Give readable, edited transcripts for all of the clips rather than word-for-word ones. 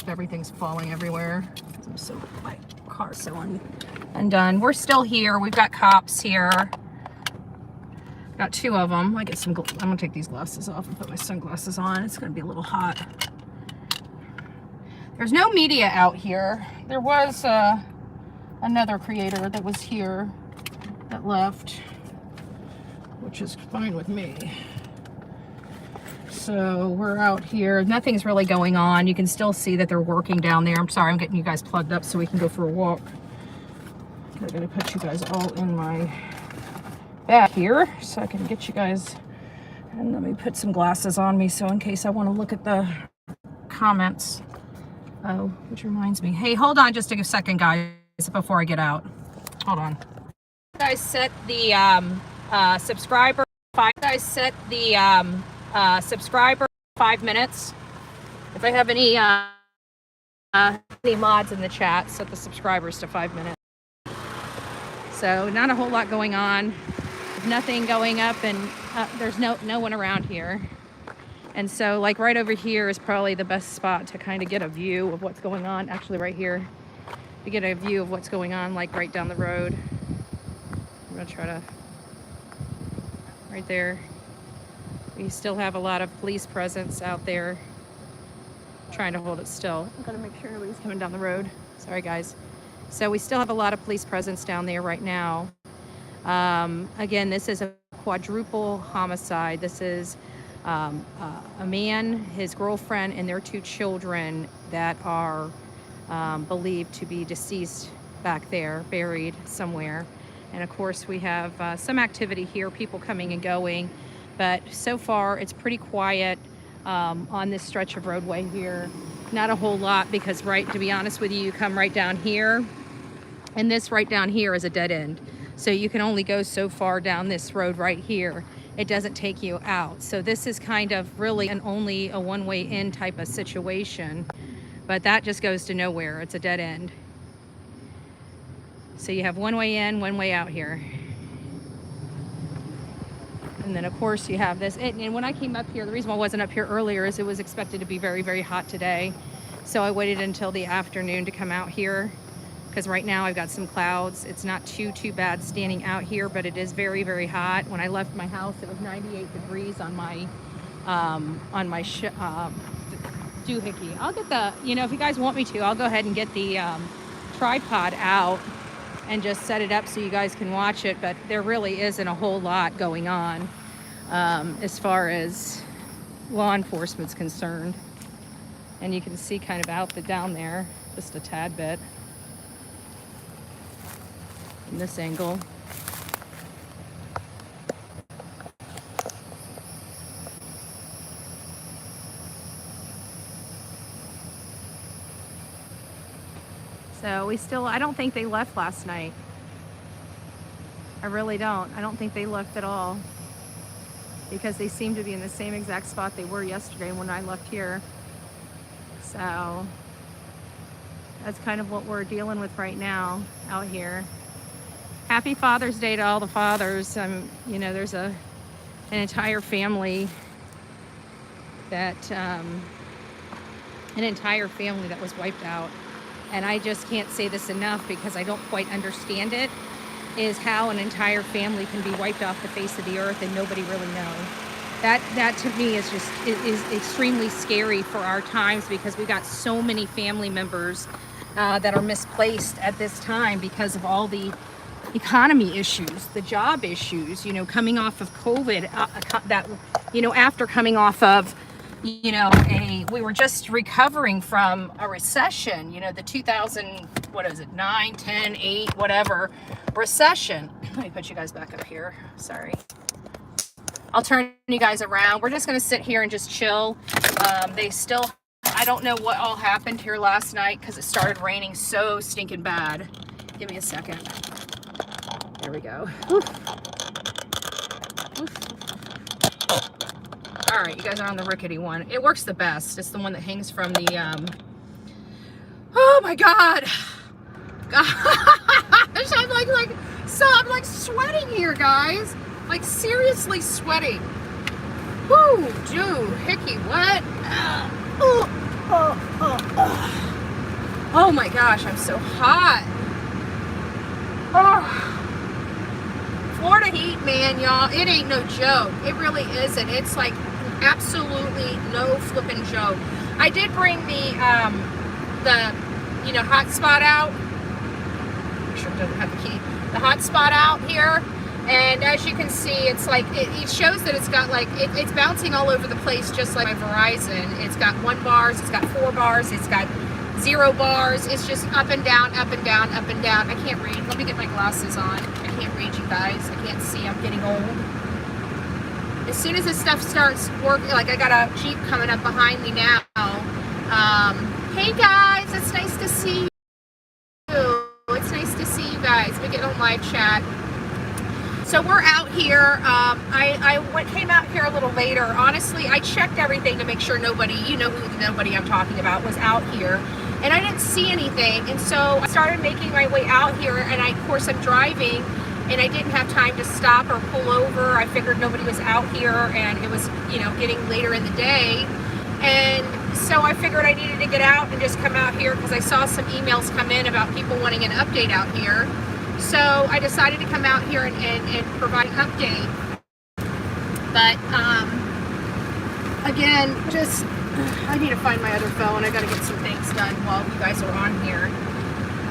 everything's falling everywhere. My car's so undone. We're still here. We've got cops here. Got 2 of them. I'm gonna take these glasses off and put my sunglasses on. It's gonna be a little hot. There's no media out here. There was another creator that was here that left, which is fine with me. So we're out here. Nothing's really going on. You can still see that they're working down there. I'm sorry, I'm getting you guys plugged up so we can go for a walk. I'm gonna put you guys all in my back here so I can get you guys, and let me put some glasses on me so in case I want to look at the comments. Oh, which reminds me, hey, hold on just a second, guys, before I get out. Hold on. You guys set the subscriber 5 minutes. If I have any mods in the chat, set the subscribers to 5 minutes. So not a whole lot going on. Nothing going up, and there's no one around here. And so like right over here is probably the best spot to kind of get a view of what's going on. Actually right here, to get a view of what's going on, like right down the road. I'm gonna try to, right there. We still have a lot of police presence out there trying to hold it still. I'm gonna make sure nobody's coming down the road. Sorry guys. So we still have a lot of police presence down there right now. Again, this is a quadruple homicide. This is a man, his girlfriend, and their 2 children that are believed to be deceased back there, buried somewhere. And of course we have some activity here, people coming and going, but so far it's pretty quiet on this stretch of roadway here. Not a whole lot, because to be honest with you, you come right down here, and this right down here is a dead end. So you can only go so far down this road right here. It doesn't take you out. So this is kind of really only a one-way in type of situation, but that just goes to nowhere. It's a dead end. So you have one way in, one way out here. And then of course you have this, and when I came up here, the reason why I wasn't up here earlier is it was expected to be very, very hot today. So I waited until the afternoon to come out here, because right now I've got some clouds. It's not too bad standing out here, but it is very, very hot. When I left my house, it was 98 degrees on my doohickey. I'll get the, if you guys want me to, I'll go ahead and get the tripod out and just set it up so you guys can watch it. But there really isn't a whole lot going on as far as law enforcement's concerned. And you can see kind of out down there, just a tad bit. From this angle. So I don't think they left last night. I really don't. I don't think they left at all, because they seem to be in the same exact spot they were yesterday when I left here. So that's kind of what we're dealing with right now out here. Happy Father's Day to all the fathers. There's an entire family that was wiped out. And I just can't say this enough, because I don't quite understand it, is how an entire family can be wiped off the face of the earth and nobody really knows. That to me is extremely scary for our times, because we got so many family members that are misplaced at this time because of all the economy issues, the job issues, coming off of COVID, after coming off of, we were just recovering from a recession, the 2000, 9, 10, 8, whatever, recession. Let me put you guys back up here. Sorry. I'll turn you guys around. We're just going to sit here and just chill. I don't know what all happened here last night, because it started raining so stinking bad. Give me a second. There we go. Oof. Oof. All right, you guys are on the rickety one. It works the best. It's the one that hangs from the, oh my God. Gosh, I'm like sweating here, guys. Like seriously sweating. Woo, dude, hickey, what? Oh my gosh, I'm so hot. Oh. Florida heat, man, y'all, it ain't no joke. It really isn't. It's like absolutely no flipping joke. I did bring the hotspot out. Make sure it doesn't have the key. The hotspot out here, and as you can see, it's like it shows that it's got like it's bouncing all over the place, just like my Verizon. It's got 1 bars, it's got 4 bars, it's got 0 bars. It's just up and down, up and down, up and down. I can't read. Let me get my glasses on. I can't read, you guys. I can't see. I'm getting old. As soon as this stuff starts working, like I got a Jeep coming up behind me now. Hey guys, it's nice to see you. It's nice to see you guys. We get on live chat. So we're out here. I came out here a little later. Honestly, I checked everything to make sure nobody, you know who the nobody I'm talking about, was out here. And I didn't see anything. And so I started making my way out here. And of course, I'm driving. And I didn't have time to stop or pull over. I figured nobody was out here. And it was, getting later in the day. And so I figured I needed to get out and just come out here because I saw some emails come in about people wanting an update out here. So I decided to come out here and provide an update. But again, I need to find my other phone. I got to get some things done while you guys are on here.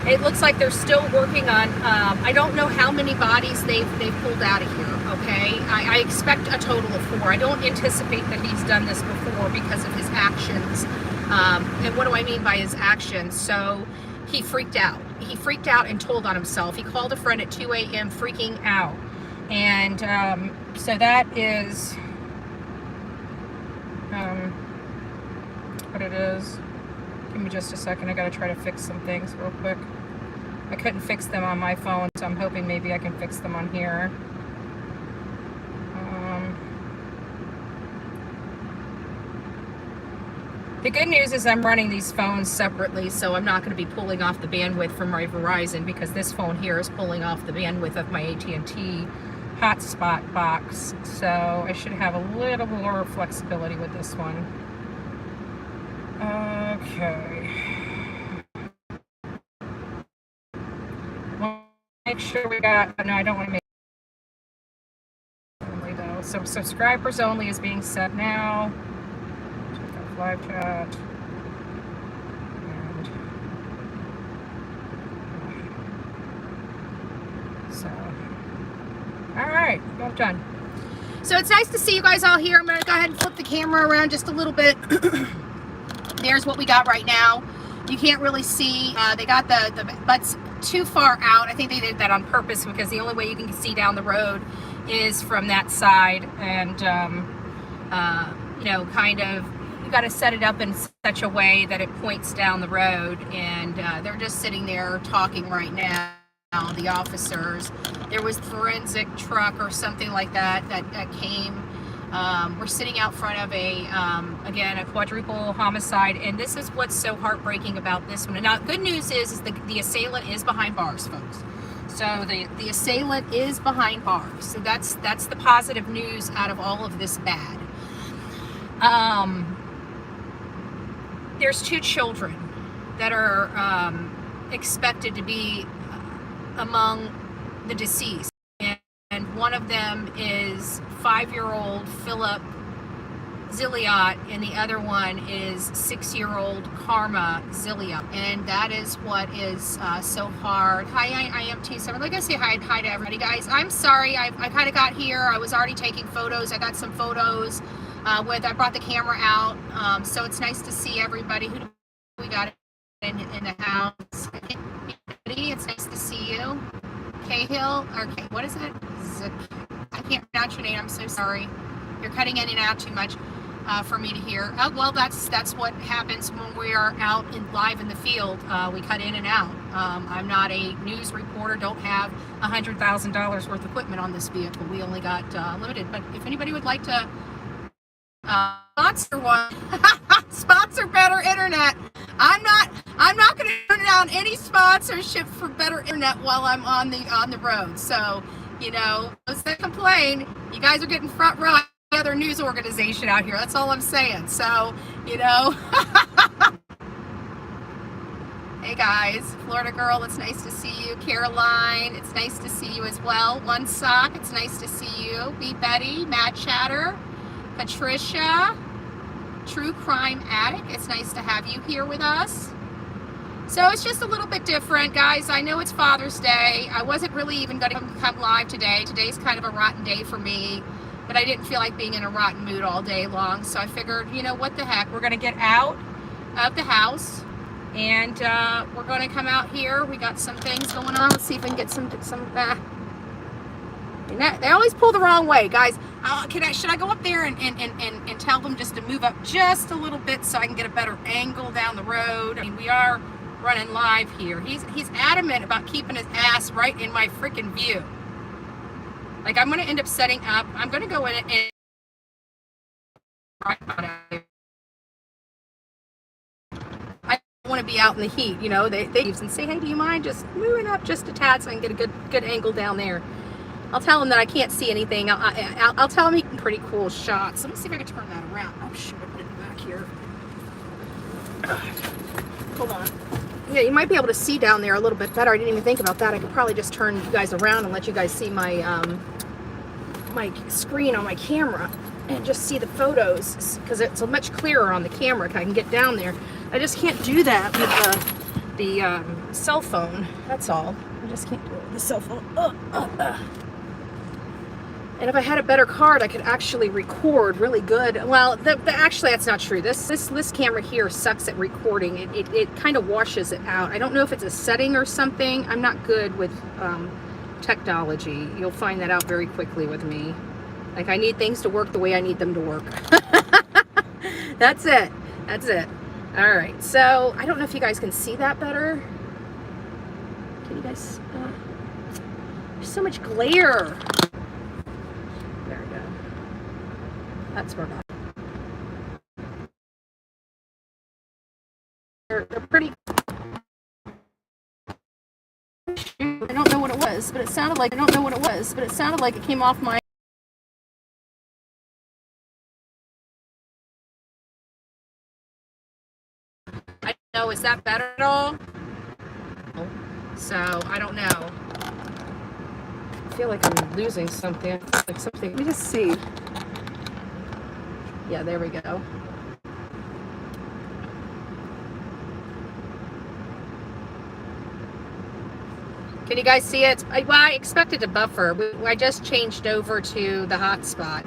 It looks like they're still working on, I don't know how many bodies they've pulled out of here, okay? I expect a total of 4. I don't anticipate that he's done this before because of his actions. And what do I mean by his actions? So he freaked out. He freaked out and told on himself. He called a friend at 2 a.m. freaking out. And so that is what it is. Give me just a second. I got to try to fix some things real quick. I couldn't fix them on my phone, so I'm hoping maybe I can fix them on here. The good news is I'm running these phones separately, so I'm not going to be pulling off the bandwidth from my Verizon because this phone here is pulling off the bandwidth of my AT&T hotspot box. So I should have a little more flexibility with this one. Okay. Make sure we got, no, I don't want to make only though. So subscribers only is being set now. Check out live chat. And so, all right, well done. So it's nice to see you guys all here. I'm going to go ahead and flip the camera around just a little bit. There's what we got right now. You can't really see. They got the butts too far out. I think they did that on purpose because the only way you can see down the road is from that side. And, kind of, you got to set it up in such a way that it points down the road. And they're just sitting there talking right now, the officers. There was a forensic truck or something like that came. We're sitting out front of again, a quadruple homicide, and this is what's so heartbreaking about this one. And now, good news is the assailant is behind bars, folks. So the assailant is behind bars. So that's the positive news out of all of this bad. There's 2 children that are expected to be among the deceased. And one of them is 5-year-old Phillip Zilliot, and the other one is 6-year-old Karma Zilliot. And that is what is so hard. Hi, I am T. So I'm going to say hi to everybody, guys. I'm sorry. I kind of got here. I was already taking photos. I got some photos I brought the camera out. So it's nice to see everybody. Who do we got in the house? It's nice to see you. Cahill, or what is it? I can't pronounce your name. I'm so sorry. You're cutting in and out too much for me to hear. Oh, well, that's what happens when we are out live in the field. We cut in and out. I'm not a news reporter. Don't have $100,000 worth of equipment on this vehicle. We only got limited. But if anybody would like to sponsor one, sponsor better internet. I'm not going to turn down any sponsorship for better internet while I'm on the road. So, let's not complain. You guys are getting front row. Other news organization out here. That's all I'm saying. So, hey Hey guys, Florida girl, it's nice to see you. Caroline, it's nice to see you as well. One Sock, it's nice to see you. Be Betty, Mad Chatter, Patricia, True Crime Addict, it's nice to have you here with us. So it's just a little bit different, guys. I know it's Father's Day. I wasn't really even going to come live today. Today's kind of a rotten day for me, but I didn't feel like being in a rotten mood all day long. So I figured, you know, what the heck? We're going to get out of the house and we're going to come out here. We got some things going on. Let's see if I can get some they always pull the wrong way, guys. Should I go up there and tell them just to move up just a little bit so I can get a better angle down the road? I mean, we are running live here. He's adamant about keeping his ass right in my freaking view. Like, I'm going to end up setting up. I'm going to go in and I want to be out in the heat, you know. They and say, hey, do you mind just moving up just a tad so I can get a good angle down there? I'll tell him that I can't see anything. I'll tell him he can pretty cool shots. Let me see if I can turn that around. Oh shit, I put it back here. Hold on. Yeah, you might be able to see down there a little bit better. I didn't even think about that. I could probably just turn you guys around and let you guys see my my screen on my camera and just see the photos, because it's much clearer on the camera. I can get down there. I just can't do that with the cell phone. That's all. I just can't do it with the cell phone. And if I had a better card, I could actually record really good. Well, actually, that's not true. This camera here sucks at recording. It kind of washes it out. I don't know if it's a setting or something. I'm not good with technology. You'll find that out very quickly with me. Like, I need things to work the way I need them to work. That's it. That's it. All right. So I don't know if you guys can see that better. Can you guys? There's so much glare. There we go. That's where they're pretty. I don't know what it was, but it sounded like it came off my. I don't know. Is that better at all? So I don't know. I feel like I'm losing something. Like something. Let me just see. Yeah, there we go. Can you guys see it? Well, I expected to buffer. I just changed over to the hotspot.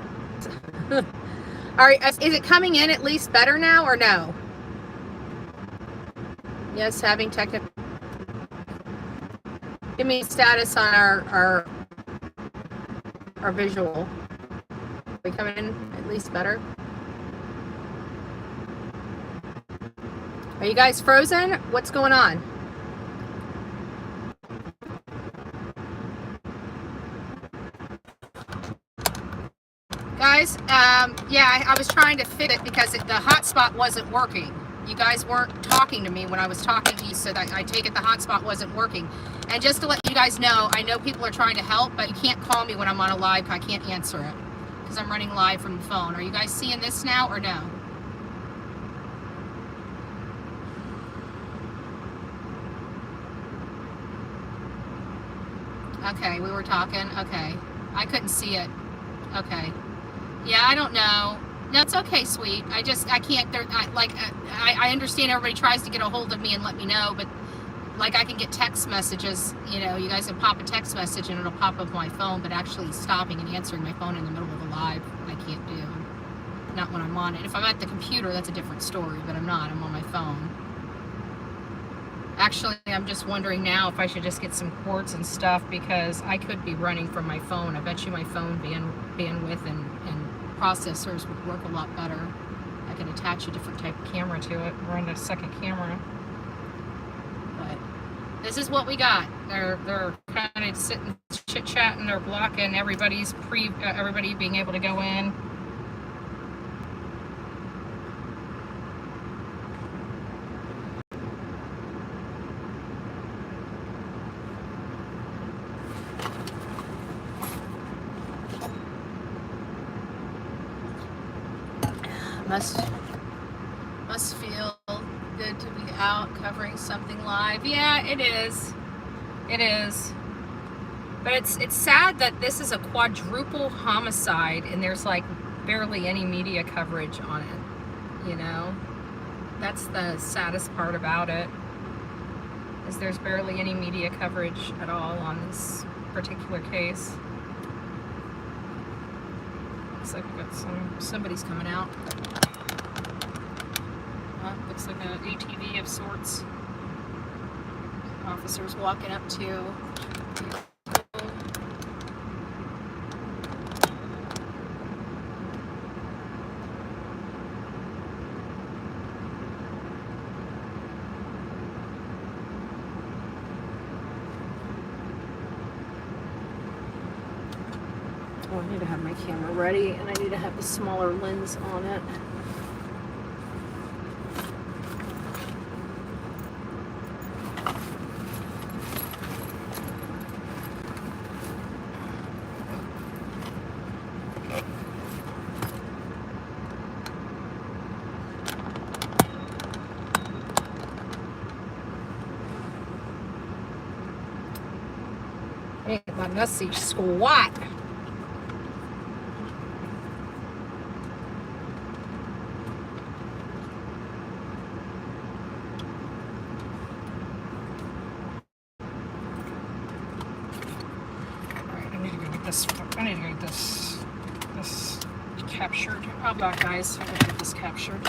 All right, is it coming in at least better now or no? Yes, having technical. Give me status on our visual. Are we coming in at least better? Are you guys frozen? What's going on? Guys, yeah, I was trying to fit it because the hotspot wasn't working. You guys weren't talking to me when I was talking to you, so that I take it the hotspot wasn't working. And just to let you guys know, I know people are trying to help, but you can't call me when I'm on a live. I can't answer it because I'm running live from the phone. Are you guys seeing this now or no? Okay, we were talking. Okay, I couldn't see it. Okay. Yeah, I don't know. No, it's okay, sweet. I can't, I understand everybody tries to get a hold of me and let me know, but like I can get text messages, you know, you guys can pop a text message and it'll pop up my phone, but actually stopping and answering my phone in the middle of a live, I can't do. Not when I'm on it. If I'm at the computer, that's a different story, but I'm not. I'm on my phone. Actually, I'm just wondering now if I should just get some cords and stuff, because I could be running from my phone. I bet you my phone bandwidth and processors would work a lot better. I can attach a different type of camera to it, run a second camera. But this is what we got. They're kind of sitting chit-chatting. They're blocking everybody being able to go in. Must feel good to be out covering something live. Yeah, it is. It is. But it's sad that this is a quadruple homicide and there's like barely any media coverage on it, you know? That's the saddest part about it, is there's barely any media coverage at all on this particular case. Looks like we got somebody's coming out. Looks like an ATV of sorts. Officers walking up to. Oh, I need to have my camera ready, and I need to have the smaller lens on it. Ain't letting us see squat. I need to get this captured. I'll be back, guys. I gotta get this captured.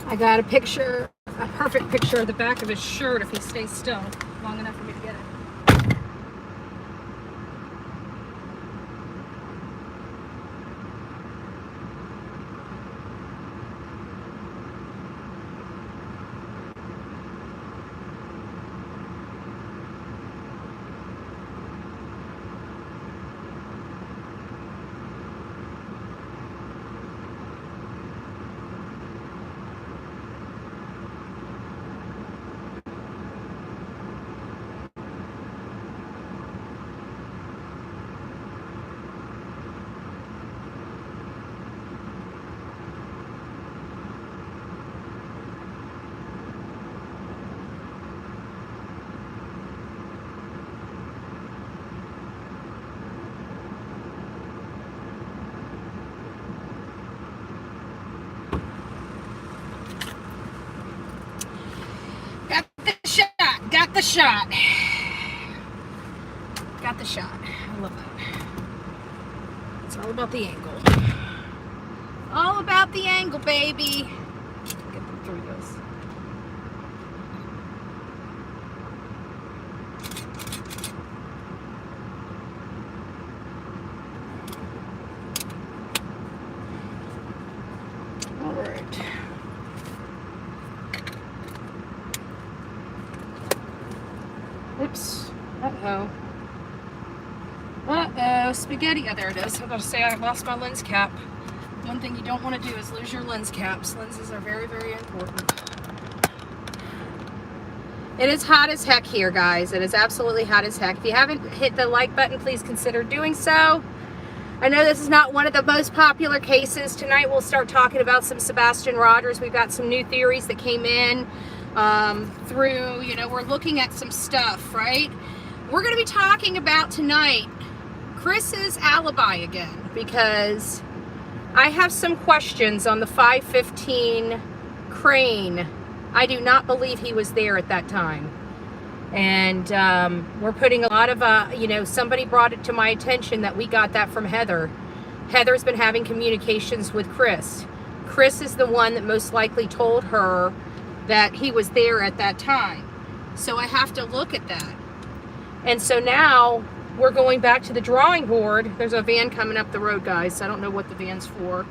I got a picture, a perfect picture of the back of his shirt if he stays still long enough for me to get it. Got the shot. Got the shot. I love that. It's all about the angle. All about the angle, baby. Get them through this. All right. Oops. Uh-oh. Uh-oh. Spaghetti. Oh, there it is. I was about to say I lost my lens cap. One thing you don't want to do is lose your lens caps. Lenses are very, very important. It is hot as heck here, guys. It is absolutely hot as heck. If you haven't hit the like button, please consider doing so. I know this is not one of the most popular cases. Tonight we'll start talking about some Sebastian Rogers. We've got some new theories that came in. Through, you know, we're looking at some stuff, right? We're going to be talking about tonight Chris's alibi again, because I have some questions on the 515 crane I do not believe he was there at that time. And we're putting a lot of, you know, somebody brought it to my attention that we got that from Heather. Heather's been having communications with Chris. Chris is the one that most likely told her that he was there at that time. So I have to look at that. And so now we're going back to the drawing board. There's a van coming up the road, guys. I don't know what the van's for.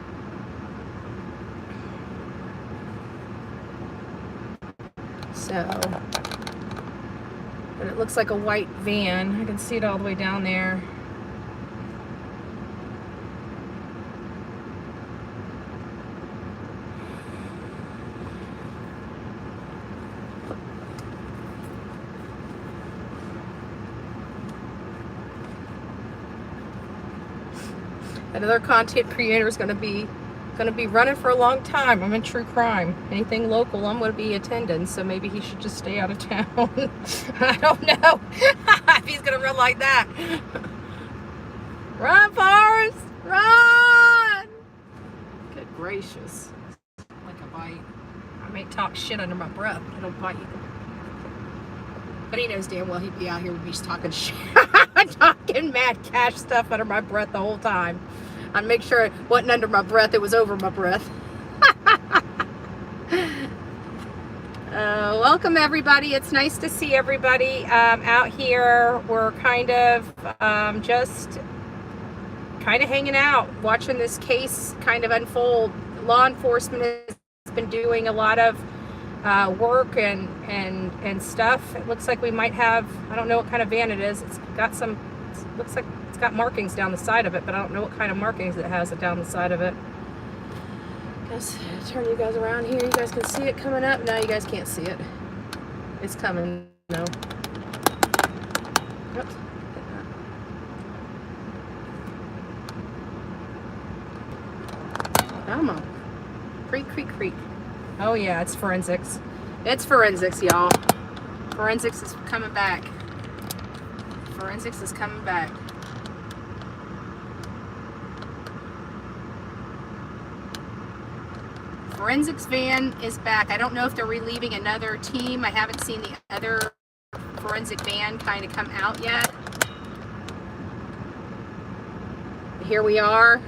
So, but it looks like a white van. I can see it all the way down there. Another content creator is going to be running for a long time. I'm in true crime. Anything local, I'm going to be attending. So maybe he should just stay out of town. I don't know if he's going to run like that. Run, Forrest! Run! Good gracious. Like a bite. I may talk shit under my breath. I don't bite you. But he knows damn well he'd be out here with me talking shit. Talking mad cash stuff under my breath the whole time. I'd make sure it wasn't under my breath, it was over my breath. Welcome everybody. It's nice to see everybody out here. We're kind of just hanging out, watching this case kind of unfold. Law enforcement has been doing a lot of work and stuff. It looks like we might have, I don't know what kind of van it is. It's got some, looks like it's got markings down the side of it, but I don't know what kind of markings it has down the side of it. Guys, turn you guys around here. You guys can see it coming up. No, you guys can't see it. It's coming. No. Oops. Come on. Creak, creak, creak. Oh yeah, it's forensics. It's forensics, y'all. Forensics is coming back. Forensics is coming back. Forensics van is back. I don't know if they're relieving another team. I haven't seen the other forensic van kind of come out yet. Here we are.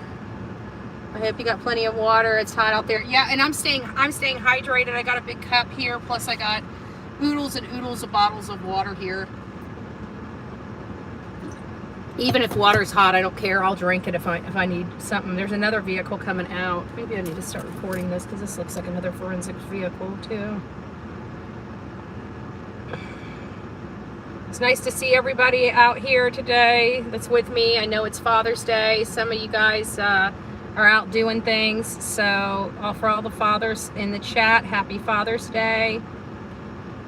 I hope you got plenty of water. It's hot out there. Yeah, and I'm staying hydrated. I got a big cup here, plus I got oodles and oodles of bottles of water here. Even if water's hot, I don't care. I'll drink it if I need something. There's another vehicle coming out. Maybe I need to start recording this because this looks like another forensic vehicle too. It's nice to see everybody out here today that's with me. I know it's Father's Day. Some of you guys are out doing things. So for all the fathers in the chat, happy Father's Day.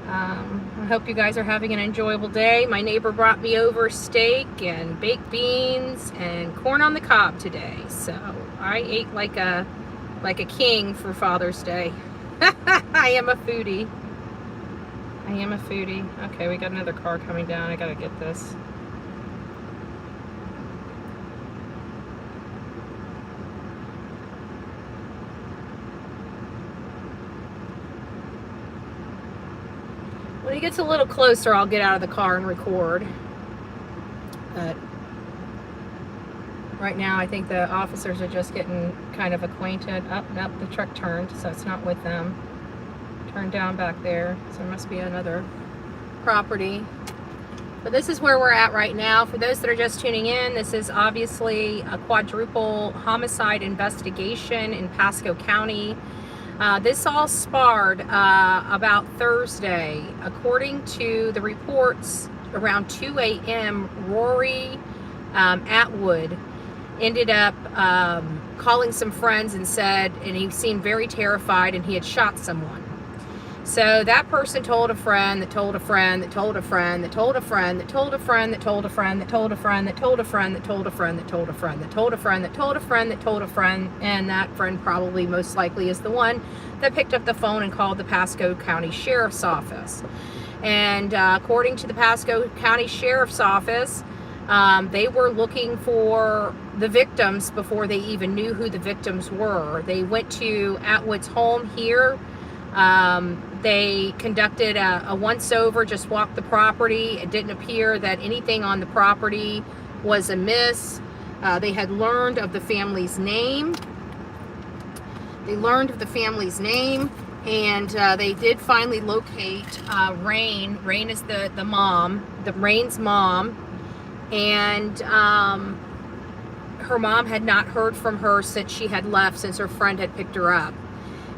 I hope you guys are having an enjoyable day. My neighbor brought me over steak and baked beans and corn on the cob today. So I ate like a king for Father's Day. I am a foodie. I am a foodie. Okay, we got another car coming down. I gotta get this. When he gets a little closer, I'll get out of the car and record. But right now, I think the officers are just getting kind of acquainted. Oh, nope, the truck turned, so it's not with them. Turned down back there, so there must be another property. But this is where we're at right now. For those that are just tuning in, this is obviously a quadruple homicide investigation in Pasco County. This all sparred about Thursday. According to the reports, around 2 a.m., Rory Atwood ended up calling some friends and said, and he seemed very terrified and he had shot someone. So that person told a friend that told a friend that told a friend that told a friend that told a friend that told a friend that told a friend that told a friend that told a friend that told a friend that told a friend that told a friend that told a friend, and that friend probably most likely is the one that picked up the phone and called the Pasco County Sheriff's Office. And according to the Pasco County Sheriff's Office, they were looking for the victims before they even knew who the victims were. They went to Atwood's home here They conducted a once-over, just walked the property. It didn't appear that anything on the property was amiss. They had learned of the family's name. And they did finally locate Rain. Rain is the mom, Rain's mom. And her mom had not heard from her since she had left, since her friend had picked her up.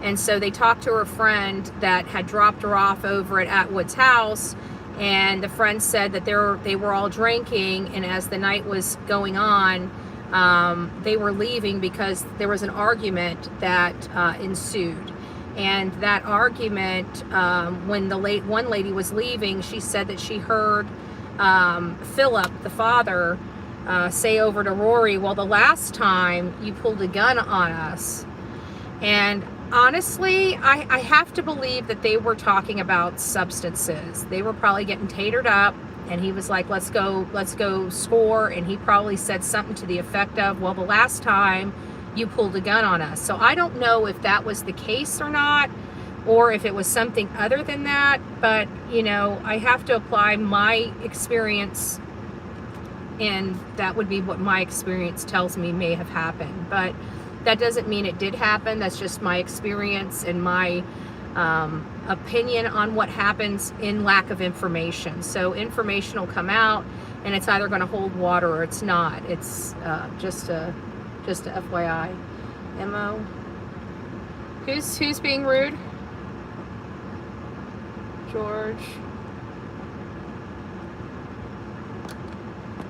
And so they talked to her friend that had dropped her off over at Atwood's house, and the friend said that they were all drinking, and as the night was going on, they were leaving because there was an argument that ensued. And that argument, when one lady was leaving, she said that she heard Phillip, the father, say over to Rory, well, the last time you pulled a gun on us. And honestly, I have to believe that they were talking about substances. They were probably getting tatered up, and he was like, let's go score. And he probably said something to the effect of, well, the last time you pulled a gun on us. So I don't know if that was the case or not, or if it was something other than that. But, you know, I have to apply my experience, and that would be what my experience tells me may have happened. But that doesn't mean it did happen. That's just my experience and my opinion on what happens in lack of information. So information will come out, and it's either going to hold water or it's not. It's just a FYI. Mo, who's being rude? George.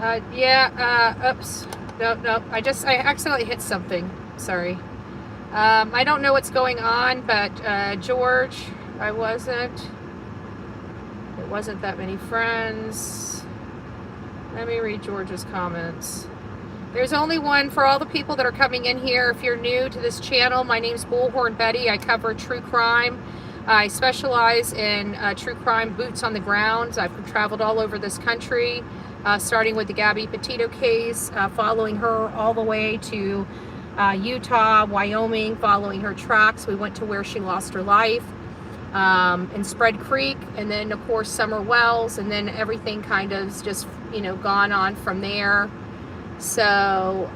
Oops. No. I accidentally hit something. Sorry. I don't know what's going on, but George, it wasn't that many friends. Let me read George's comments. There's only one for all the people that are coming in here. If you're new to this channel, my name's Bullhorn Betty. I cover true crime. I specialize in true crime boots on the ground. I've traveled all over this country, starting with the Gabby Petito case, following her all the way to Utah, Wyoming, following her tracks. We went to where she lost her life, in Spread Creek, and then of course Summer Wells, and then everything kind of just, you know, gone on from there. So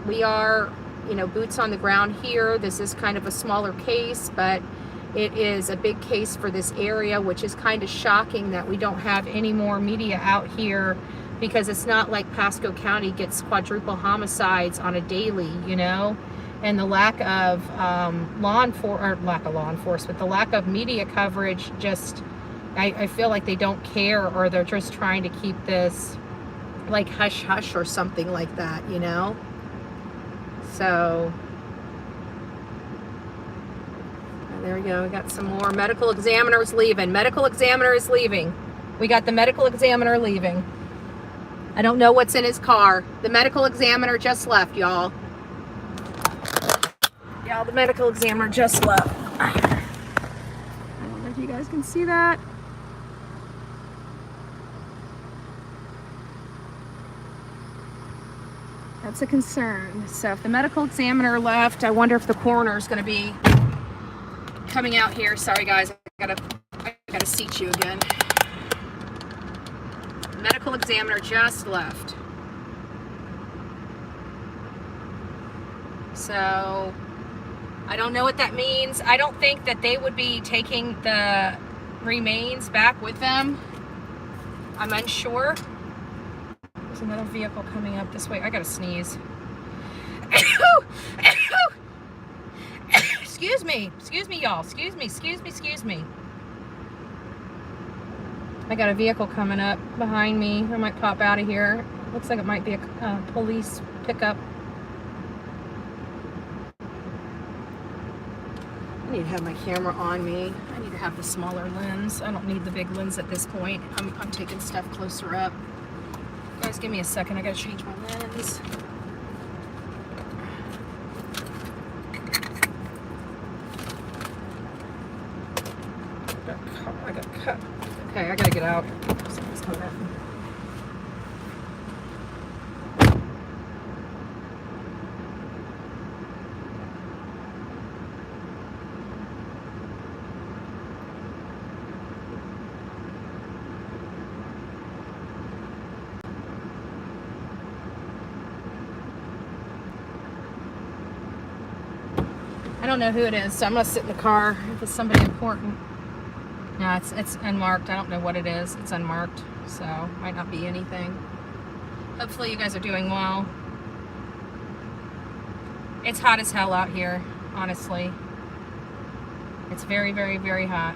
we are, you know, boots on the ground here. This is kind of a smaller case, but it is a big case for this area, which is kind of shocking that we don't have any more media out here, because it's not like Pasco County gets quadruple homicides on a daily, you know, and the lack of lack of law enforcement, the lack of media coverage, just, I feel like they don't care, or they're just trying to keep this like hush hush or something like that, you know. So there we go. We got some more. Medical examiner's leaving. Medical examiner is leaving. We got the medical examiner leaving. I don't know what's in his car. The medical examiner just left, y'all. Y'all, the medical examiner just left. I don't know if you guys can see that. That's a concern. So if the medical examiner left, I wonder if the coroner is going to be coming out here. Sorry guys, I gotta seat you again. Medical examiner just left. So I don't know what that means. I don't think that they would be taking the remains back with them. I'm unsure. There's another vehicle coming up this way. I gotta sneeze. Excuse me, y'all. Excuse me. I got a vehicle coming up behind me. I might pop out of here. Looks like it might be a police pickup. I need to have my camera on me. I need to have the smaller lens. I don't need the big lens at this point. I'm taking stuff closer up. Guys, give me a second. I gotta change my lens. I got cut. Okay, I gotta get out. Something's coming up. don't know who it is, so I'm gonna sit in the car if it's somebody important. No, it's unmarked. I don't know what it is. It's unmarked, so might not be anything. Hopefully you guys are doing well. It's hot as hell out here, honestly. It's very, very, very hot.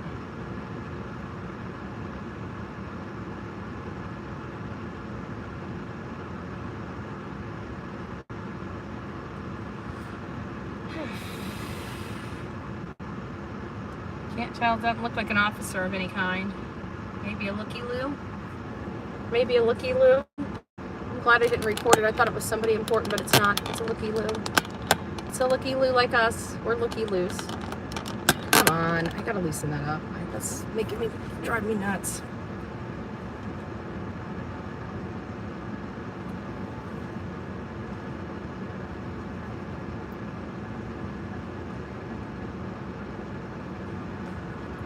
Can't tell, doesn't look like an officer of any kind. Maybe a looky-loo? Maybe a looky-loo? I'm glad I didn't report it. I thought it was somebody important, but it's not. It's a looky-loo. It's a looky-loo like us. We're looky-loos. Come on, I gotta loosen that up. That's making me, drive me nuts.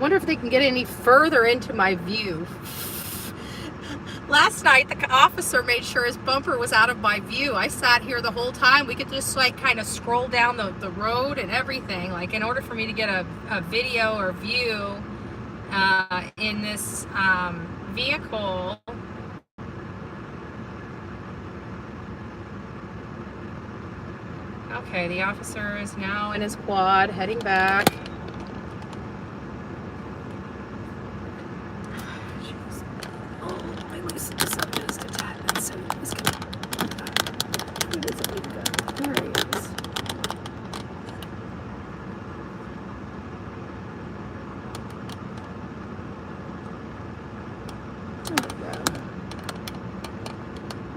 Wonder if they can get any further into my view. Last night, the officer made sure his bumper was out of my view. I sat here the whole time. We could just like kind of scroll down the road and everything. Like in order for me to get a video or view in this vehicle. Okay, the officer is now in his quad heading back.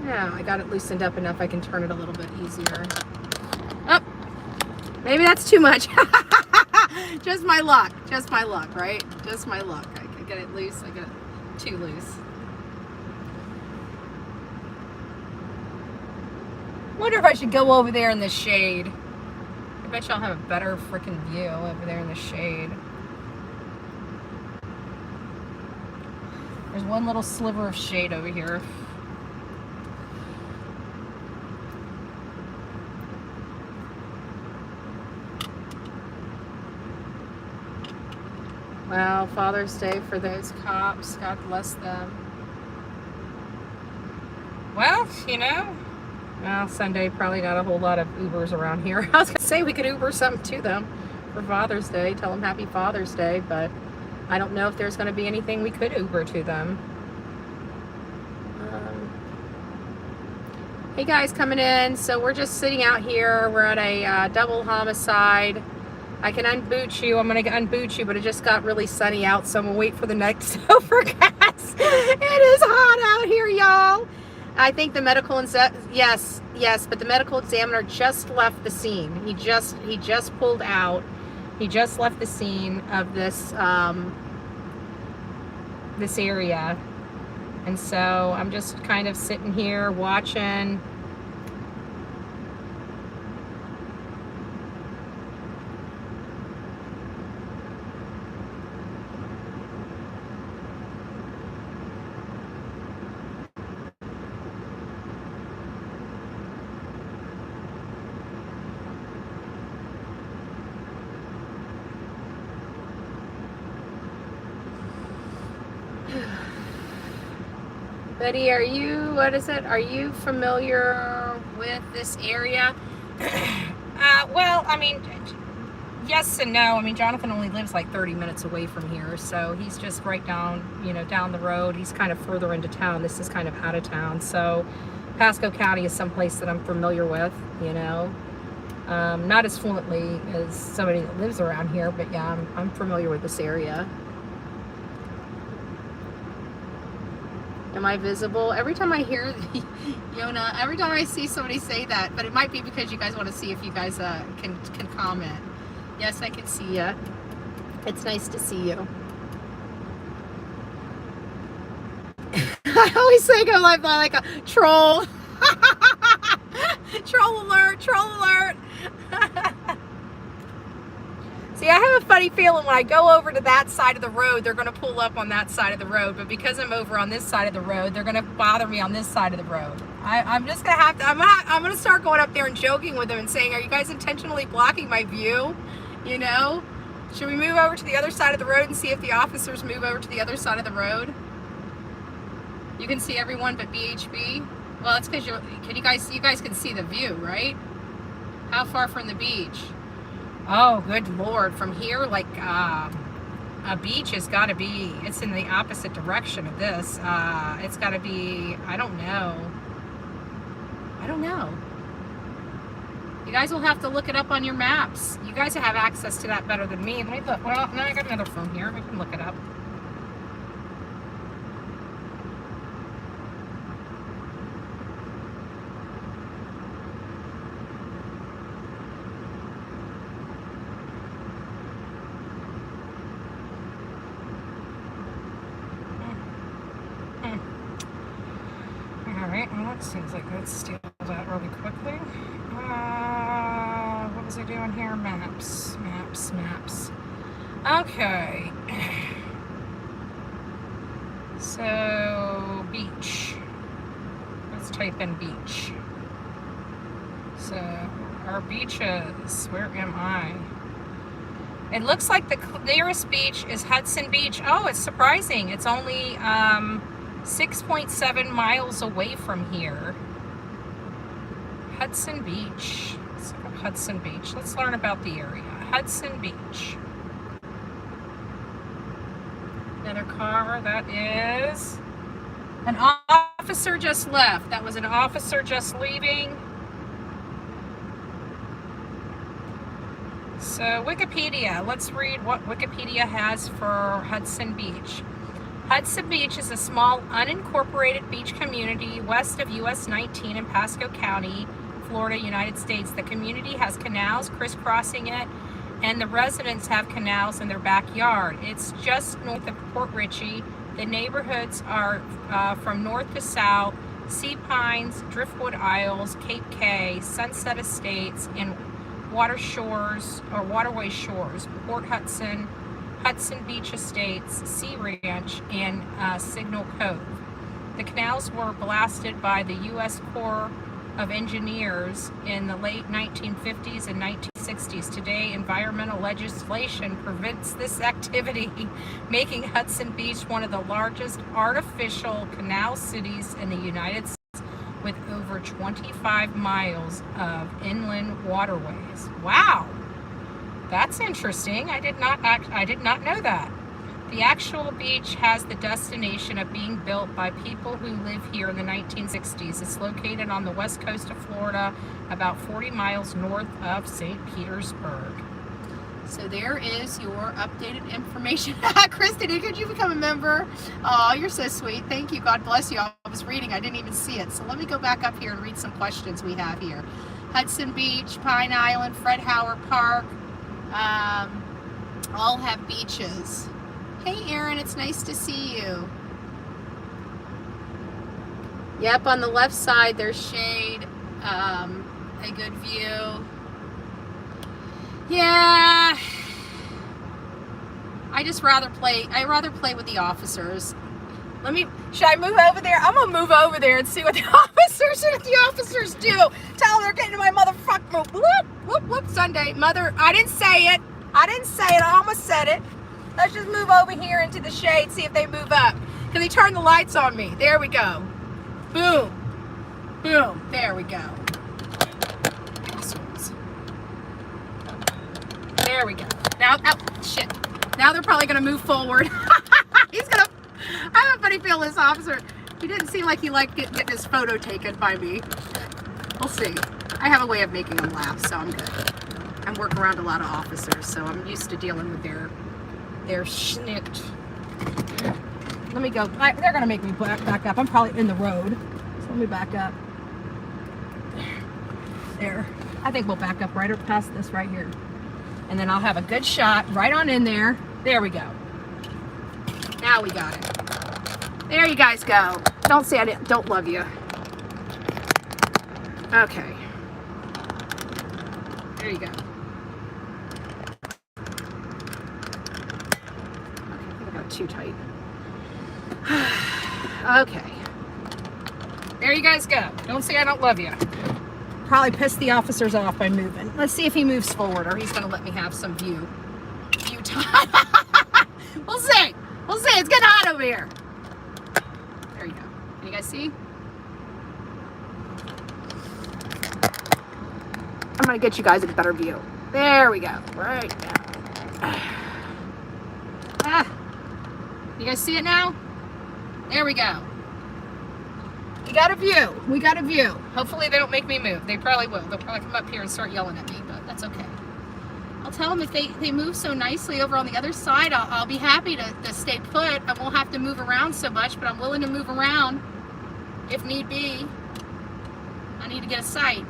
Now I got it loosened up enough I can turn it a little bit easier. Oh, maybe that's too much. Just my luck, right? Just my luck. I get it loose, I get it too loose. Wonder if I should go over there in the shade. I bet y'all have a better freaking view over there in the shade. There's one little sliver of shade over here. Well, Father's Day for those cops. God bless them. Well, you know, well, Sunday probably not a whole lot of Ubers around here. I was going to say we could Uber something to them for Father's Day. Tell them Happy Father's Day, but I don't know if there's going to be anything we could Uber to them. Hey guys, coming in. So we're just sitting out here. We're at a double homicide. I can unboot you. I'm going to unboot you, but it just got really sunny out, so I'm going to wait for the next overcast. It is hot out here, y'all. I think the medical yes, but the medical examiner just left the scene. He just pulled out. He just left the scene of this this area. And so I'm just kind of sitting here watching. Betty, are you familiar with this area? Well, I mean, yes and no. I mean, Jonathan only lives like 30 minutes away from here, so he's just right down, down the road. He's kind of further into town. This is kind of out of town. So Pasco County is someplace that I'm familiar with, not as fluently as somebody that lives around here, but yeah, I'm familiar with this area. Am I visible? Every time I hear Yona, every time I see somebody say that, but it might be because you guys want to see if you guys can comment. Yes, I can see you. It's nice to see you. I always think I'm like a troll. Troll alert, troll alert. See, I have a funny feeling when I go over to that side of the road, they're going to pull up on that side of the road. But because I'm over on this side of the road, they're going to bother me on this side of the road. I'm just going to have to, I'm going to start going up there and joking with them and saying, are you guys intentionally blocking my view? You know? Should we move over to the other side of the road and see if the officers move over to the other side of the road? You can see everyone but BHB. Well, it's because you guys can see the view, right? How far from the beach? Oh, good Lord. From here, like, a beach has got to be, it's in the opposite direction of this. It's got to be, I don't know. You guys will have to look it up on your maps. You guys have access to that better than me. Let me look. Well, now I got another phone here. We can look it up. Seems like let's do that really quickly. What was I doing here? Maps. Okay. So, beach. Let's type in beach. So, our beaches. Where am I? It looks like the nearest beach is Hudson Beach. Oh, it's surprising. It's only 6.7 miles away from here. Hudson Beach. Let's look up Hudson Beach. Let's learn about the area. Hudson Beach. Another car. That is an officer just left. That was an officer just leaving. So Wikipedia. Let's read what Wikipedia has for Hudson Beach. Hudson Beach is a small, unincorporated beach community west of US 19 in Pasco County, Florida, United States. The community has canals crisscrossing it, and the residents have canals in their backyard. It's just north of Port Richey. The neighborhoods are from north to south: Sea Pines, Driftwood Isles, Cape Cay, Sunset Estates, and Waterway Shores, Port Hudson, Hudson Beach Estates, Sea Ranch, and Signal Cove. The canals were blasted by the U.S. Corps of Engineers in the late 1950s and 1960s. Today, environmental legislation prevents this activity, making Hudson Beach one of the largest artificial canal cities in the United States, with over 25 miles of inland waterways. Wow! That's interesting. I did not know that. The actual beach has the destination of being built by people who live here in the 1960s. It's located on the west coast of Florida, about 40 miles north of St. Petersburg. So there is your updated information. Kristen, could you become a member? Oh, you're so sweet. Thank you. God bless you. I was reading. I didn't even see it. So let me go back up here and read some questions we have here. Hudson Beach, Pine Island, Fred Howard Park, all have beaches. Hey Aaron, it's nice to see you. Yep, on the left side there's shade, a good view. Yeah, I rather play with the officers. Should I move over there? I'm gonna move over there and see what the officers do. Tell them they're getting to my motherfucker. Whoop, Sunday. Mother, I didn't say it. I almost said it. Let's just move over here into the shade, see if they move up. Can they turn the lights on me? There we go. Boom. Boom. There we go. Assholes. There we go. Now, oh, shit. Now they're probably going to move forward. I have a funny feeling this officer, he didn't seem like he liked getting his photo taken by me. We'll see. I have a way of making them laugh, so I'm good. I work around a lot of officers, so I'm used to dealing with their schnick. Let me go. They're going to make me back up. I'm probably in the road, so let me back up. There. I think we'll back up right past this right here. And then I'll have a good shot right on in there. There we go. Now we got it. There you guys go. Don't say I don't love you. Okay. There you go. Okay, I think I got it too tight. Okay. There you guys go. Don't say I don't love you. Probably pissed the officers off by moving. Let's see if he moves forward or he's going to let me have some view time. We'll see. We'll see. It's getting hot over here. There you go. Can you guys see? I'm going to get you guys a better view. There we go. Right now. You guys see it now? There we go. We got a view. We got a view. Hopefully they don't make me move. They probably will. They'll probably come up here and start yelling at me, but that's okay. I'll tell them if they move so nicely over on the other side, I'll be happy to stay put. I won't have to move around so much, but I'm willing to move around if need be. I need to get a sight.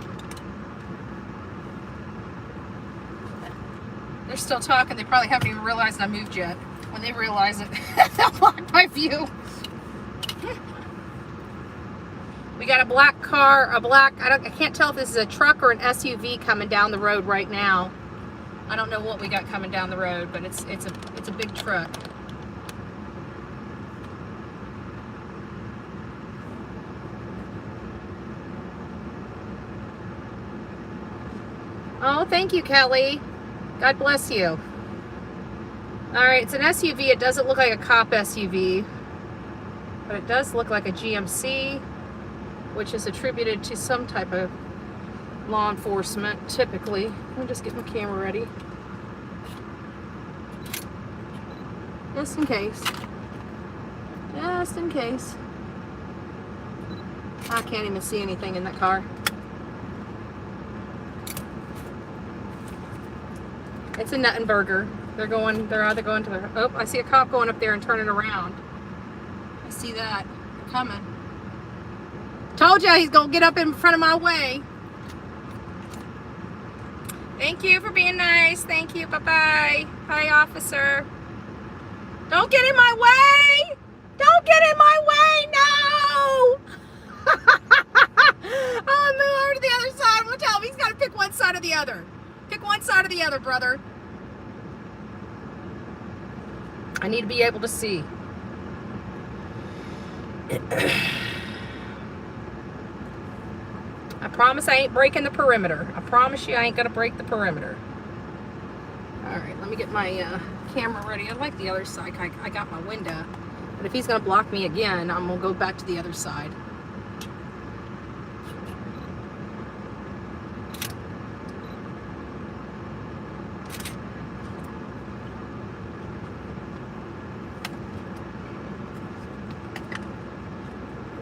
They're still talking. They probably haven't even realized I moved yet. When they realize it, they'll block my view. We got a black car, I can't tell if this is a truck or an SUV coming down the road right now. I don't know what we got coming down the road, but it's a big truck. Oh, thank you, Kelly. God bless you. All right, it's an SUV. It doesn't look like a cop SUV, but it does look like a GMC, which is attributed to some type of law enforcement, typically. Let me just get my camera ready. Just in case. Just in case. I can't even see anything in that car. It's a Nuttenberger. They're either going to the, oh, I see a cop going up there and turning around. I see that. They're coming. Told you he's gonna get up in front of my way. Thank you for being nice. Thank you. Bye-bye. Bye, officer. Don't get in my way. Don't get in my way. No. I'll move over to the other side. I'm gonna tell him he's got to pick one side or the other. Pick one side or the other, brother. I need to be able to see. I promise I ain't breaking the perimeter. I promise you I ain't gonna break the perimeter. All right, let me get my camera ready. I like the other side. I got my window. But if he's gonna block me again, I'm gonna go back to the other side.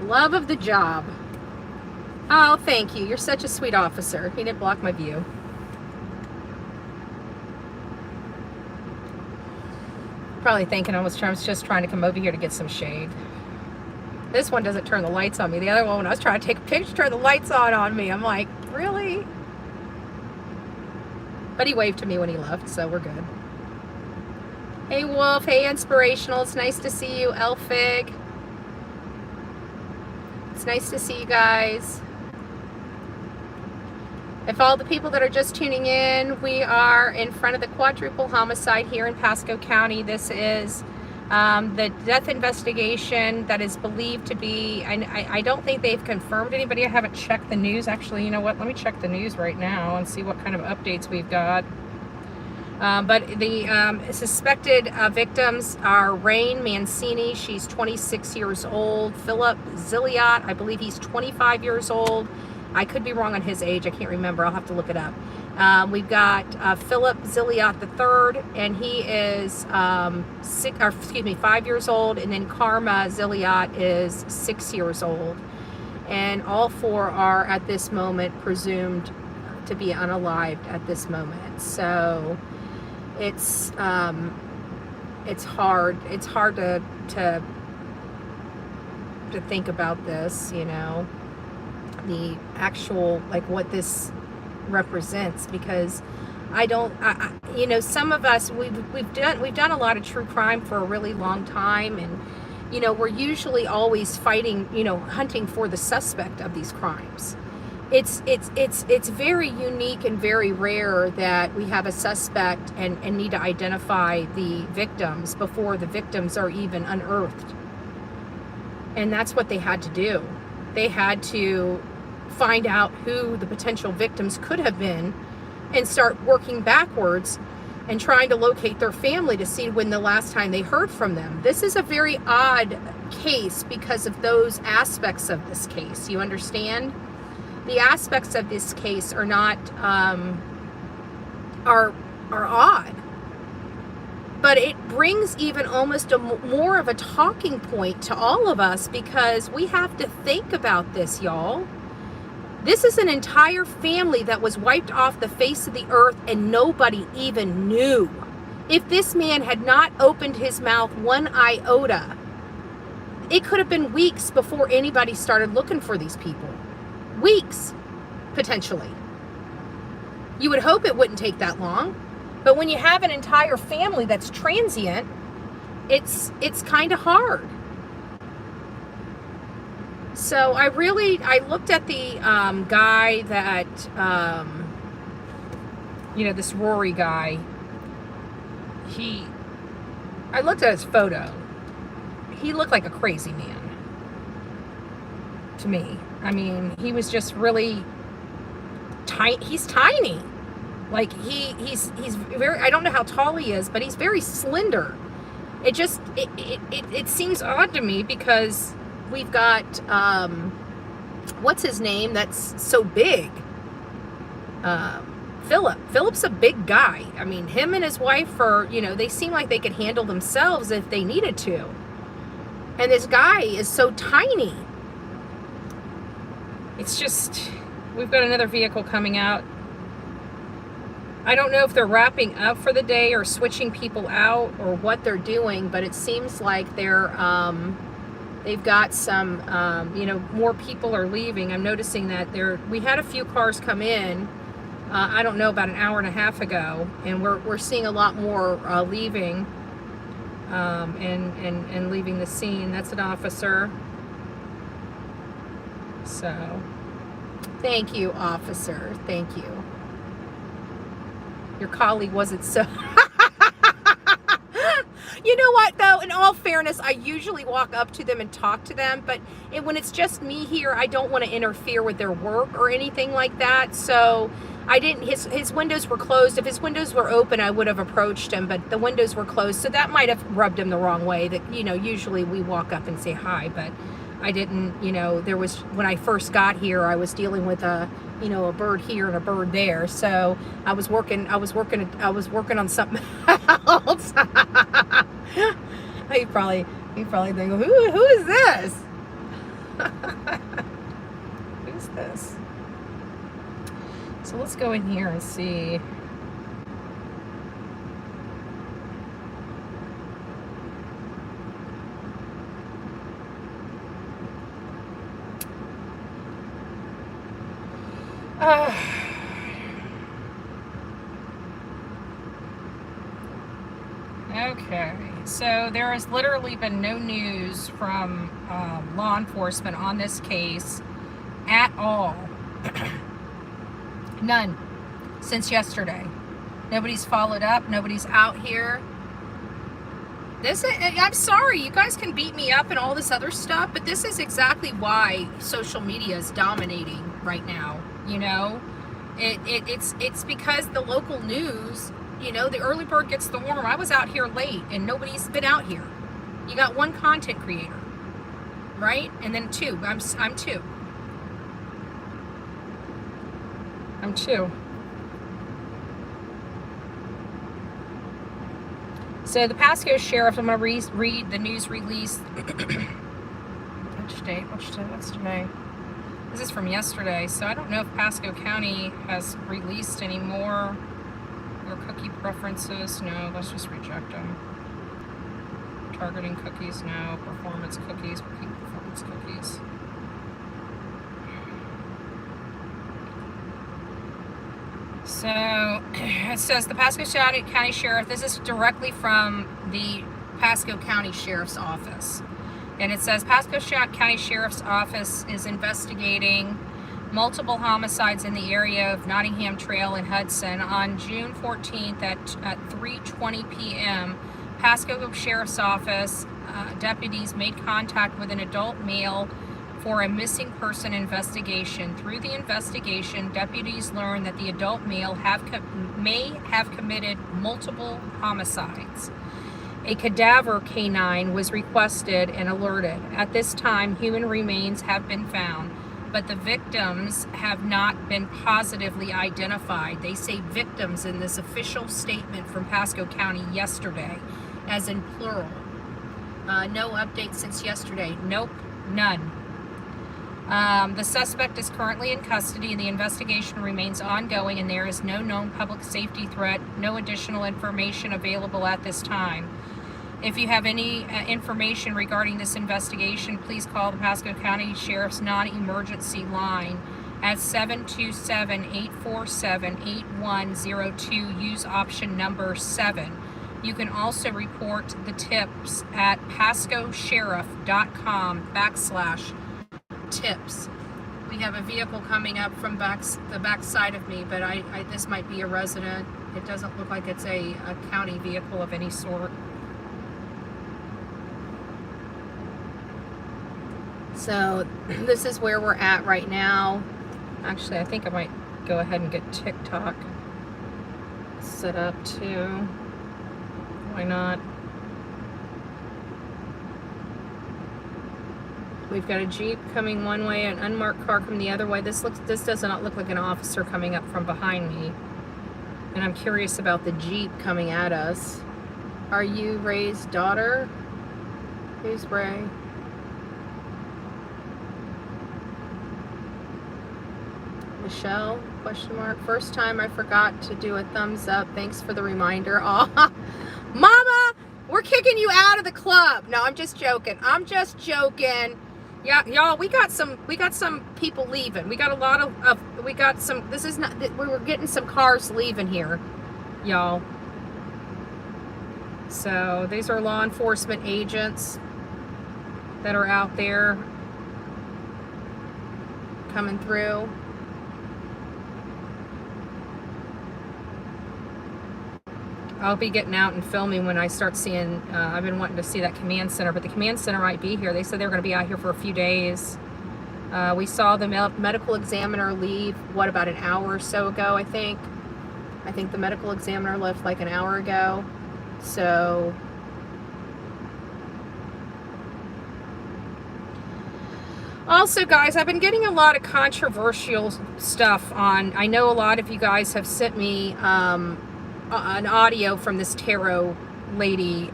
Love of the job. Oh, thank you. You're such a sweet officer. He didn't block my view. Probably thinking I was just trying to come over here to get some shade. This one doesn't turn the lights on me. The other one, when I was trying to take a picture, turned the lights on me. I'm like, really? But he waved to me when he left, so we're good. Hey, Wolf. Hey, Inspirational. It's nice to see you, Elfig. It's nice to see you guys. If all the people that are just tuning in, we are in front of the Quadruple Homicide here in Pasco County. This is the death investigation that is believed to be, I don't think they've confirmed anybody. I haven't checked the news. Actually, you know what? Let me check the news right now and see what kind of updates we've got. But the suspected victims are Rain Mancini. She's 26 years old. Phillip Zilliot, I believe he's 25 years old. I could be wrong on his age. I can't remember. I'll have to look it up. We've got Phillip Zilliot III, and he is 5 years old. And then Karma Zilliot is 6 years old. And all four are at this moment presumed to be unalived at this moment. So it's hard. It's hard to think about this, you know, the actual, like, what this represents, because you know, some of us, we've done a lot of true crime for a really long time, and you know, we're usually always fighting, you know, hunting for the suspect of these crimes. It's very unique and very rare that we have a suspect and need to identify the victims before the victims are even unearthed. And that's what they had to do. They had to find out who the potential victims could have been and start working backwards and trying to locate their family to see when the last time they heard from them. This is a very odd case because of those aspects of this case. You understand? The aspects of this case are not, are odd. But it brings even almost more of a talking point to all of us, because we have to think about this, y'all. This is an entire family that was wiped off the face of the earth and nobody even knew. If this man had not opened his mouth one iota, it could have been weeks before anybody started looking for these people. Weeks, potentially. You would hope it wouldn't take that long. But when you have an entire family that's transient, it's kind of hard. So I looked at the guy that, this Rory guy. I looked at his photo. He looked like a crazy man to me. I mean, he was just really tiny. He's tiny. Like he's very, I don't know how tall he is, but he's very slender. It seems odd to me because we've got, what's his name that's so big? Phillip. Phillip's a big guy. I mean, him and his wife are, they seem like they could handle themselves if they needed to. And this guy is so tiny. It's just, we've got another vehicle coming out. I don't know if they're wrapping up for the day or switching people out or what they're doing, but it seems like they've got some, more people are leaving. I'm noticing that we had a few cars come in, I don't know, about an hour and a half ago, and we're seeing a lot more leaving, and leaving the scene. That's an officer. So, thank you, officer. Thank you. Your colleague wasn't so... You know what, though? In all fairness, I usually walk up to them and talk to them, but when it's just me here, I don't want to interfere with their work or anything like that. So I didn't... His windows were closed. If his windows were open, I would have approached him, but the windows were closed, so that might have rubbed him the wrong way. That, usually we walk up and say hi, but I didn't. There was... When I first got here, I was dealing with a bird here and a bird there. So I was working on something else. He probably think, who is this? Who's this? So let's go in here and see. Okay, so there has literally been no news from law enforcement on this case at all. None since yesterday. Nobody's followed up. Nobody's out here. I'm sorry, you guys can beat me up and all this other stuff, but this is exactly why social media is dominating right now. It's because the local news, the early bird gets the worm. I was out here late and nobody's been out here. You got one content creator, right? And then two. I'm two. I'm two. So the Pasco sheriff, I'm going to read the news release. What's today? This is from yesterday, so I don't know if Pasco County has released any more. Or cookie preferences, no, let's just reject them. Targeting cookies, no. Performance cookies, performance cookies. So it says the Pasco County Sheriff, this is directly from the Pasco County Sheriff's Office. And it says Pasco County Sheriff's Office is investigating multiple homicides in the area of Nottingham Trail in Hudson. On June 14th at 3:20 p.m., Pasco Sheriff's Office deputies made contact with an adult male for a missing person investigation. Through the investigation, deputies learned that the adult male may have committed multiple homicides. A cadaver canine was requested and alerted. At this time, human remains have been found, but the victims have not been positively identified. They say victims in this official statement from Pasco County yesterday, as in plural. No update since yesterday. Nope, none. The suspect is currently in custody and the investigation remains ongoing, and there is no known public safety threat. No additional information available at this time. If you have any information regarding this investigation, please call the Pasco County Sheriff's non-emergency line at 727-847-8102. Use option number 7. You can also report the tips at pascosheriff.com/tips. We have a vehicle coming up from the back side of me, but this might be a resident. It doesn't look like it's a county vehicle of any sort. So this is where we're at right now. Actually, I think I might go ahead and get TikTok set up too. Why not? We've got a Jeep coming one way, an unmarked car coming the other way. This does not look like an officer coming up from behind me. And I'm curious about the Jeep coming at us. Are you Ray's daughter? Who's Ray? Michelle, question mark. First time I forgot to do a thumbs up. Thanks for the reminder. Aw, Mama, we're kicking you out of the club. No, I'm just joking. I'm just joking. Yeah, y'all, we got some people leaving. We got a lot of we got some, this is not, we were getting some cars leaving here, y'all. So these are law enforcement agents that are out there coming through. I'll be getting out and filming when I start seeing, I've been wanting to see that command center, but the command center might be here. They said they're going to be out here for a few days. We saw the medical examiner leave, what, about an hour or so ago, I think. I think the medical examiner left like an hour ago. So also, guys, I've been getting a lot of controversial stuff on, I know a lot of you guys have sent me an audio from this tarot lady.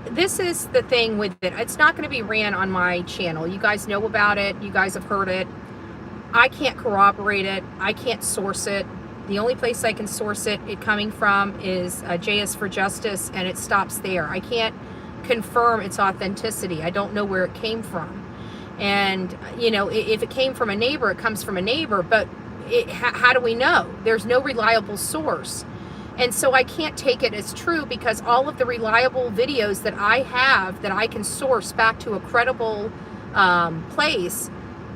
This is the thing with it. It's not going to be ran on my channel. You guys know about it. You guys have heard it. I can't corroborate it. I can't source it. The only place I can source it coming from is JS for Justice, and it stops there. I can't confirm its authenticity. I don't know where it came from. And, you know, if it came from a neighbor, it comes from a neighbor, but how do we know? There's no reliable source. And so I can't take it as true, because all of the reliable videos that I have that I can source back to a credible place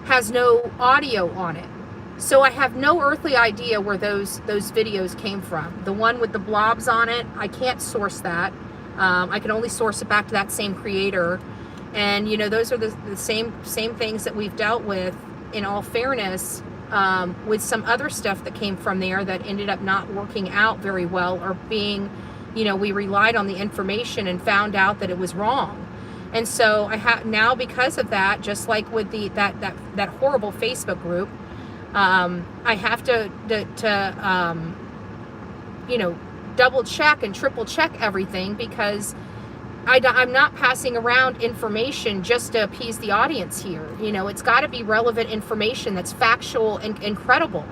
has no audio on it. So I have no earthly idea where those videos came from. The one with the blobs on it, I can't source that. I can only source it back to that same creator. And, you know, those are the same things that we've dealt with, in all fairness, with some other stuff that came from there that ended up not working out very well, or being, you know, we relied on the information and found out that it was wrong. And so I have now, because of that, just like with that horrible Facebook group, I have to you know, double check and triple check everything, because I'm not passing around information just to appease the audience here. You know, it's got to be relevant information that's factual and credible.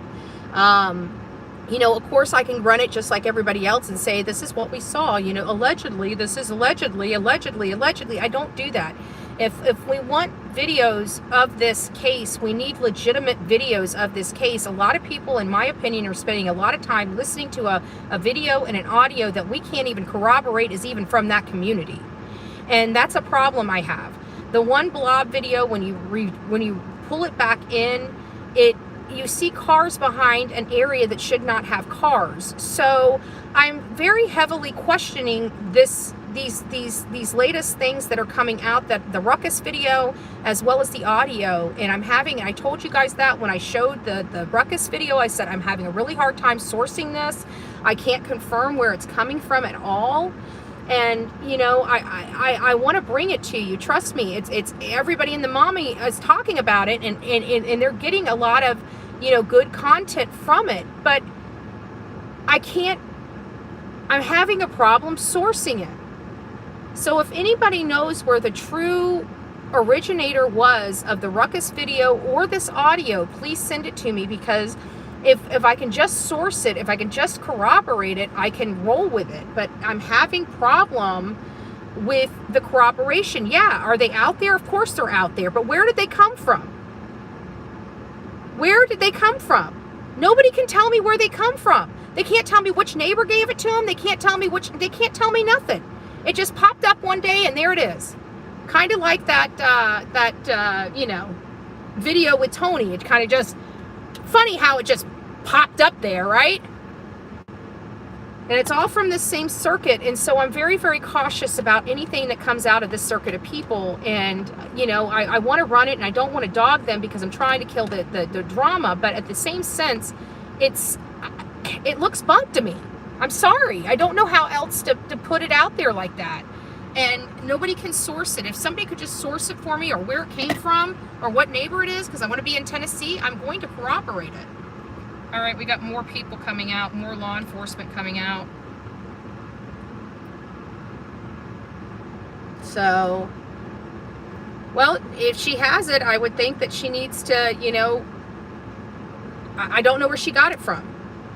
You know, of course, I can run it just like everybody else and say, this is what we saw, you know, allegedly, this is allegedly. I don't do that. If we want videos of this case, we need legitimate videos of this case. A lot of people, in my opinion, are spending a lot of time listening to a video and an audio that we can't even corroborate is even from that community. And that's a problem I have. The one blob video, when you pull it back in, you see cars behind an area that should not have cars. So I'm very heavily questioning this these latest things that are coming out, that the ruckus video as well as the audio, and I told you guys that when I showed the ruckus video, I said I'm having a really hard time sourcing this. I can't confirm where it's coming from at all. And you know, I want to bring it to you. Trust me, it's everybody in the mommy is talking about it, and they're getting a lot of, you know, good content from it, but I'm having a problem sourcing it. So if anybody knows where the true originator was of the ruckus video or this audio, please send it to me, because if I can just source it, if I can just corroborate it, I can roll with it. But I'm having problem with the corroboration. Yeah, are they out there? Of course they're out there, but where did they come from? Where did they come from? Nobody can tell me where they come from. They can't tell me which neighbor gave it to them. They can't tell me they can't tell me nothing. It just popped up one day and there it is. Kind of like that you know, video with Tony. It kind of just, funny how it just popped up there, right? And it's all from this same circuit. And so I'm very, very cautious about anything that comes out of this circuit of people. And, you know, I want to run it, and I don't want to dog them because I'm trying to kill the drama. But at the same sense, it looks bunk to me. I'm sorry. I don't know how else to put it out there like that. And nobody can source it. If somebody could just source it for me, or where it came from, or what neighbor it is, because I want to be in Tennessee, I'm going to corroborate it. All right, we got more people coming out, more law enforcement coming out. So, well, if she has it, I would think that she needs to, you know, I don't know where she got it from.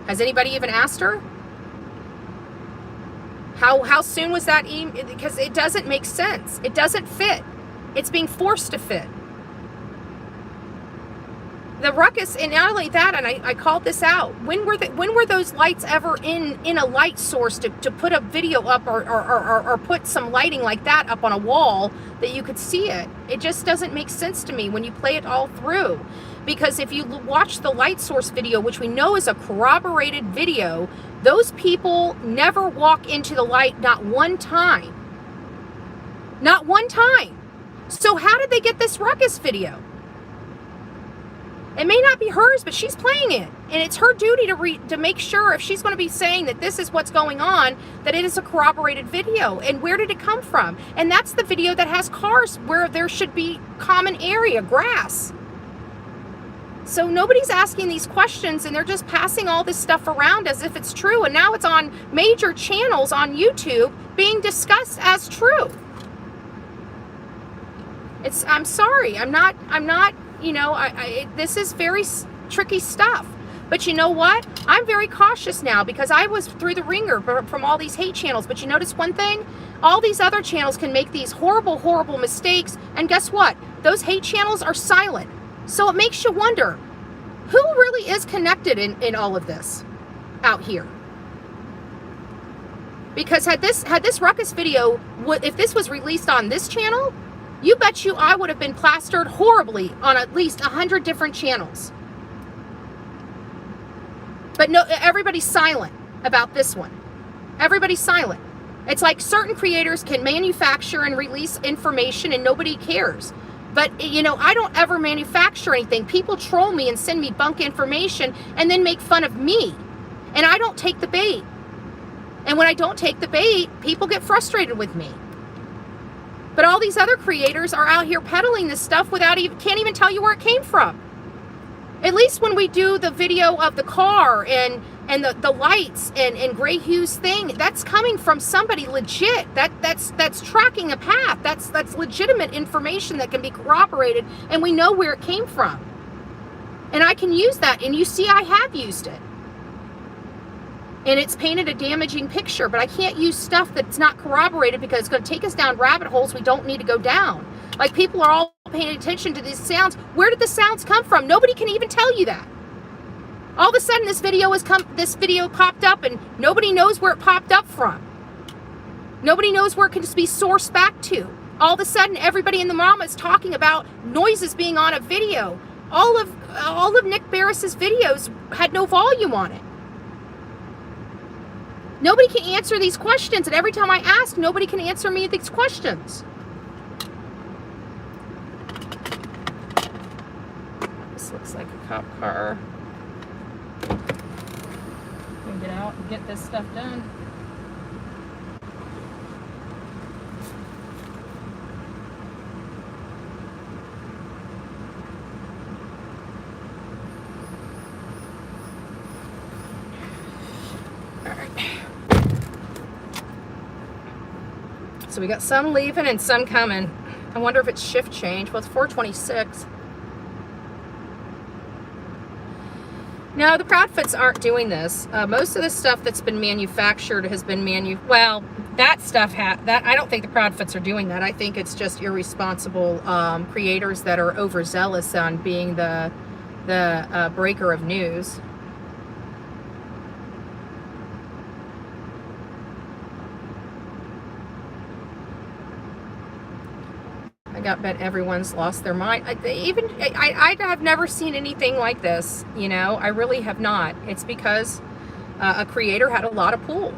Has anybody even asked her? How soon was that email? Because it doesn't make sense. It doesn't fit. It's being forced to fit. The ruckus, and not only that, and I called this out, when were those lights ever in a light source to put a video up or put some lighting like that up on a wall that you could see it? It just doesn't make sense to me when you play it all through. Because if you watch the light source video, which we know is a corroborated video, those people never walk into the light, not one time. Not one time. So how did they get this ruckus video? It may not be hers, but she's playing it. And it's her duty to make sure, if she's going to be saying that this is what's going on, that it is a corroborated video. And where did it come from? And that's the video that has cars where there should be common area, grass. So nobody's asking these questions, and they're just passing all this stuff around as if it's true. And now it's on major channels on YouTube being discussed as true. I'm sorry. I'm not, you know, this is very tricky stuff. But you know what? I'm very cautious now, because I was through the ringer from all these hate channels. But you notice one thing? All these other channels can make these horrible, horrible mistakes. And guess what? Those hate channels are silent. So it makes you wonder, who really is connected in all of this out here? Because had this ruckus video, if this was released on this channel, you bet you I would have been plastered horribly on at least 100 different channels. But no, everybody's silent about this one. Everybody's silent. It's like certain creators can manufacture and release information and nobody cares. But, you know, I don't ever manufacture anything. People troll me and send me bunk information and then make fun of me. And I don't take the bait. And when I don't take the bait, people get frustrated with me. But all these other creators are out here peddling this stuff can't even tell you where it came from. At least when we do the video of the car and the lights and Gray Hugh's thing, that's coming from somebody legit. That's tracking a path. That's legitimate information that can be corroborated, and we know where it came from. And I can use that, and you see I have used it. And it's painted a damaging picture, but I can't use stuff that's not corroborated, because it's going to take us down rabbit holes we don't need to go down. Like, people are all paying attention to these sounds. Where did the sounds come from? Nobody can even tell you that. All of a sudden, this video popped up, and nobody knows where it popped up from. Nobody knows where it can be sourced back to. All of a sudden, everybody in the mama is talking about noises being on a video. All of Nick Barris's videos had no volume on it. Nobody can answer these questions, and every time I ask, nobody can answer me these questions. This looks like a cop car. Can get out and get this stuff done. So we got some leaving and some coming. I wonder if it's shift change. Well, it's 4:26. No, the Proudfoots aren't doing this. Most of the stuff that's been manufactured has been well, that stuff that I don't think the Proudfoots are doing that. I think it's just irresponsible creators that are overzealous on being the breaker of news. I bet everyone's lost their mind. I have never seen anything like this, you know. I really have not. It's because a creator had a lot of pull.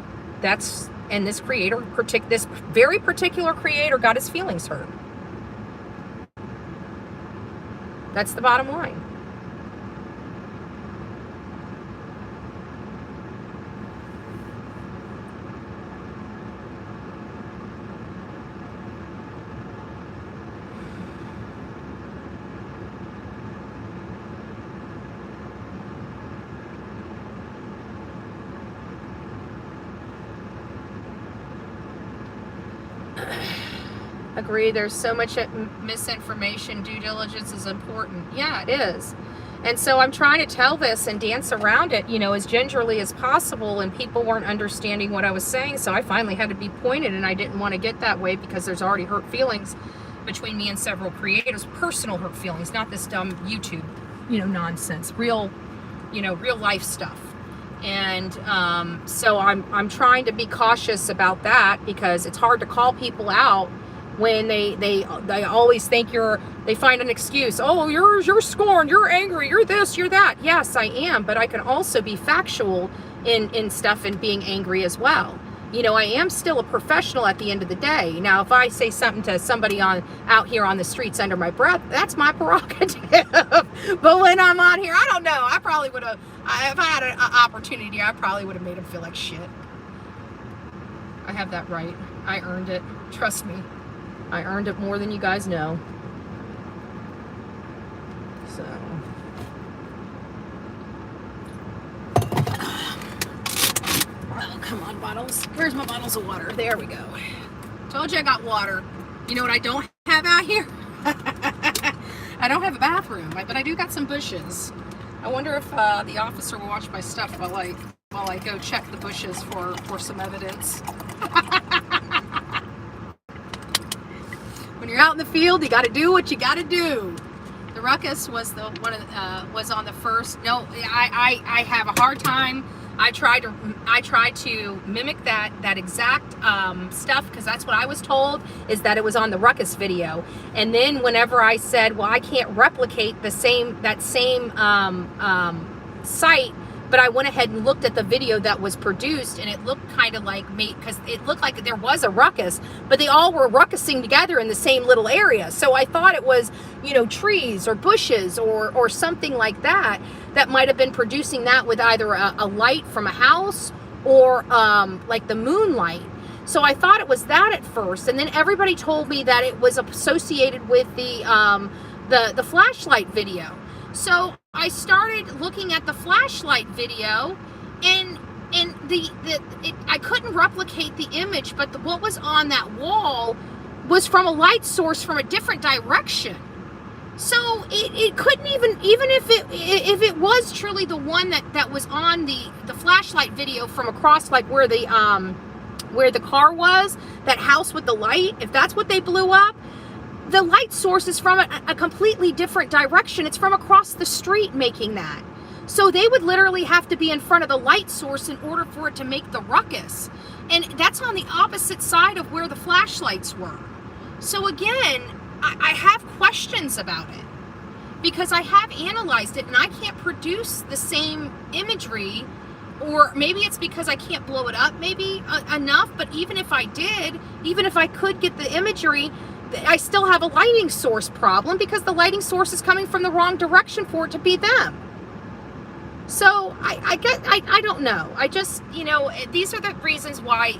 And this creator, this very particular creator, got his feelings hurt. That's the bottom line. Agree, there's so much misinformation. Due diligence is important. Yeah, it is. And so I'm trying to tell this and dance around it, you know, as gingerly as possible, and people weren't understanding what I was saying, so I finally had to be pointed, and I didn't want to get that way because there's already hurt feelings between me and several creators, personal hurt feelings, not this dumb YouTube, you know, nonsense, real life stuff. And so I'm trying to be cautious about that, because it's hard to call people out when they always think they find an excuse. Oh, you're scorned, you're angry, you're this, you're that. Yes, I am, but I can also be factual in stuff and being angry as well. You know, I am still a professional at the end of the day. Now, if I say something to somebody out here on the streets under my breath, that's my prerogative. But when I'm on here, I don't know. I probably would have, if I had an opportunity, I probably would have made them feel like shit. I have that right. I earned it. Trust me. I earned it more than you guys know. So. Oh, come on, bottles. Where's my bottles of water? There we go. Told you I got water. You know what I don't have out here? I don't have a bathroom, but I do got some bushes. I wonder if the officer will watch my stuff while I go check the bushes for some evidence. When you're out in the field, you got to do what you got to do. The ruckus was was on the first. No, I have a hard time. I tried to mimic that exact stuff, because that's what I was told, is that it was on the ruckus video. And then whenever I said, well, I can't replicate that same site, but I went ahead and looked at the video that was produced, and it looked kind of like me, because it looked like there was a ruckus, but they all were ruckusing together in the same little area. So I thought it was, you know, trees or bushes or something like that might have been producing that with either a light from a house or like the moonlight. So I thought it was that at first, and then everybody told me that it was associated with the flashlight video. So I started looking at the flashlight video, and I couldn't replicate the image, but what was on that wall was from a light source from a different direction. So it couldn't even if it was truly the one that was on the flashlight video from across, like where the car was, that house with the light, if that's what they blew up, the light source is from a completely different direction. It's from across the street making that. So they would literally have to be in front of the light source in order for it to make the ruckus. And that's on the opposite side of where the flashlights were. So again, I have questions about it, because I have analyzed it, and I can't produce the same imagery or maybe it's because I can't blow it up maybe enough, but even if I did, even if I could get the imagery, I still have a lighting source problem because the lighting source is coming from the wrong direction for it to be them. So I don't know. I just, you know, these are the reasons why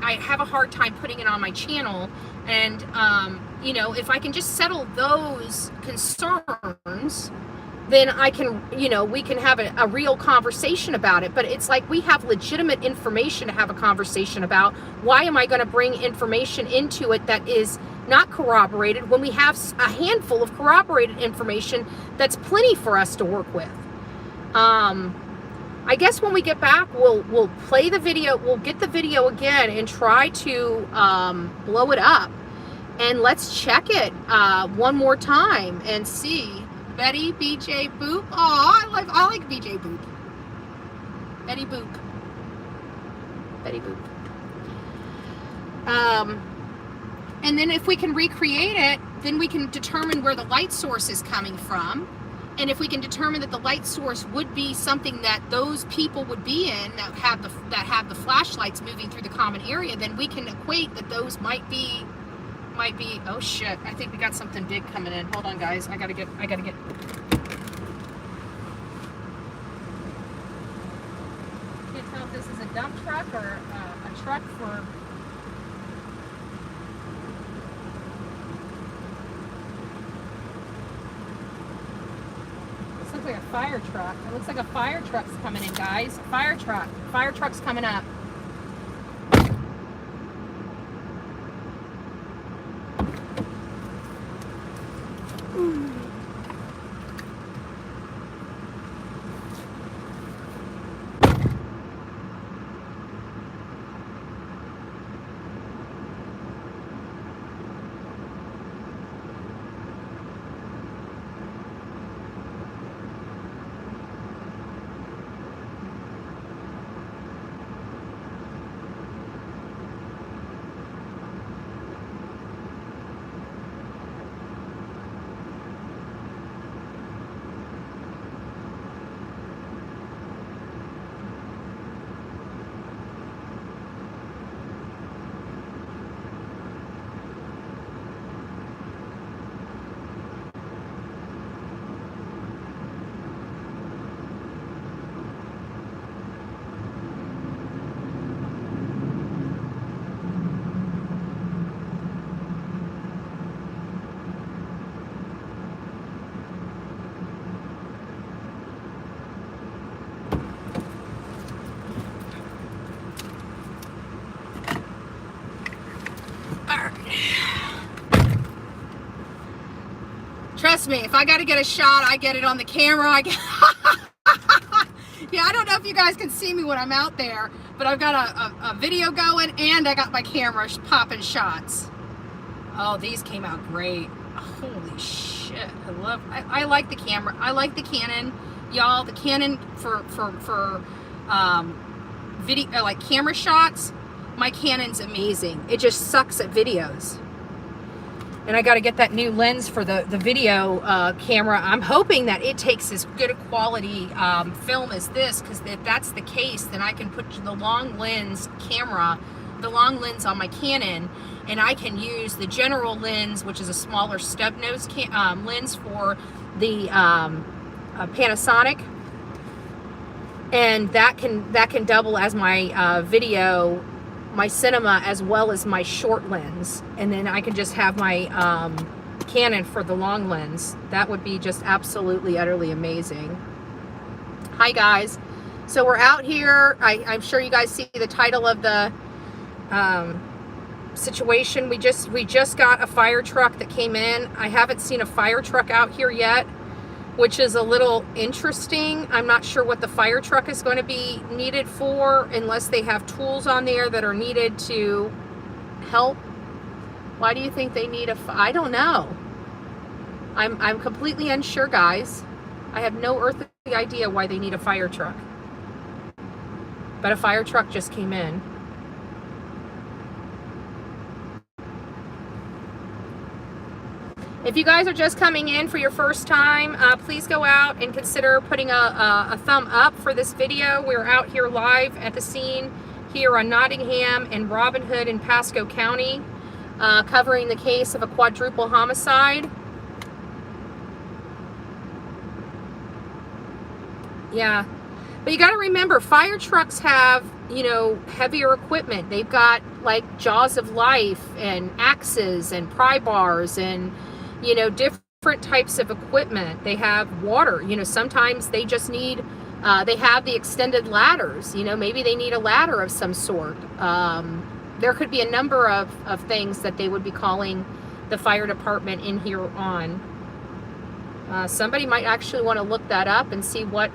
I have a hard time putting it on my channel. And, you know, if I can just settle those concerns, then I can, you know, we can have a real conversation about it. But it's like we have legitimate information to have a conversation about. Why am I going to bring information into it that is not corroborated when we have a handful of corroborated information that's plenty for us to work with? I guess when we get back, we'll play the video, we'll get the video again and try to blow it up. And let's check it one more time and see. Betty, BJ, Boop. Oh, I like BJ Boop. Betty Boop. Betty Boop. And then if we can recreate it, then we can determine where the light source is coming from. And if we can determine that the light source would be something that those people would be in that have the flashlights moving through the common area, then we can equate that those might be, oh shit, I think we got something big coming in. Hold on guys, I gotta get. Can't tell if this is a dump truck or a truck for. This looks like a fire truck. It looks like a fire truck's coming in, guys. Fire truck. Fire truck's coming up. Trust me, if I got to get a shot, I get it on the camera. Yeah, I don't know if you guys can see me when I'm out there, but I've got a video going and I got my camera popping shots. Oh, these came out great. Holy shit. I like the camera. I like the Canon. Y'all, the Canon for video, like camera shots, my Canon's amazing. It just sucks at videos. And I got to get that new lens for the video camera. I'm hoping that it takes as good a quality film as this, because if that's the case, then I can put the long lens camera, the long lens on my Canon, and I can use the general lens, which is a smaller stub nose lens for the Panasonic, and that can double as my video, my cinema, as well as my short lens, and then I can just have my Canon for the long lens. That would be just absolutely utterly amazing. Hi guys, so we're out here. I'm sure you guys see the title of the situation. We just got a fire truck that came in. I haven't seen a fire truck out here yet, which is a little interesting. I'm not sure what the fire truck is going to be needed for, unless they have tools on there that are needed to help. Why do you think they need I don't know. I'm completely unsure, guys. I have no earthly idea why they need a fire truck. But a fire truck just came in. If you guys are just coming in for your first time, please go out and consider putting a thumb up for this video. We're out here live at the scene here on Nottingham and Robin Hood in Pasco County, covering the case of a quadruple homicide. Yeah, but you got to remember, fire trucks have, you know, heavier equipment. They've got like jaws of life and axes and pry bars and, you know, different types of equipment. They have water, you know, sometimes they just need, they have the extended ladders, you know, maybe they need a ladder of some sort. There could be a number of things that they would be calling the fire department in here on. Somebody might actually want to look that up and see what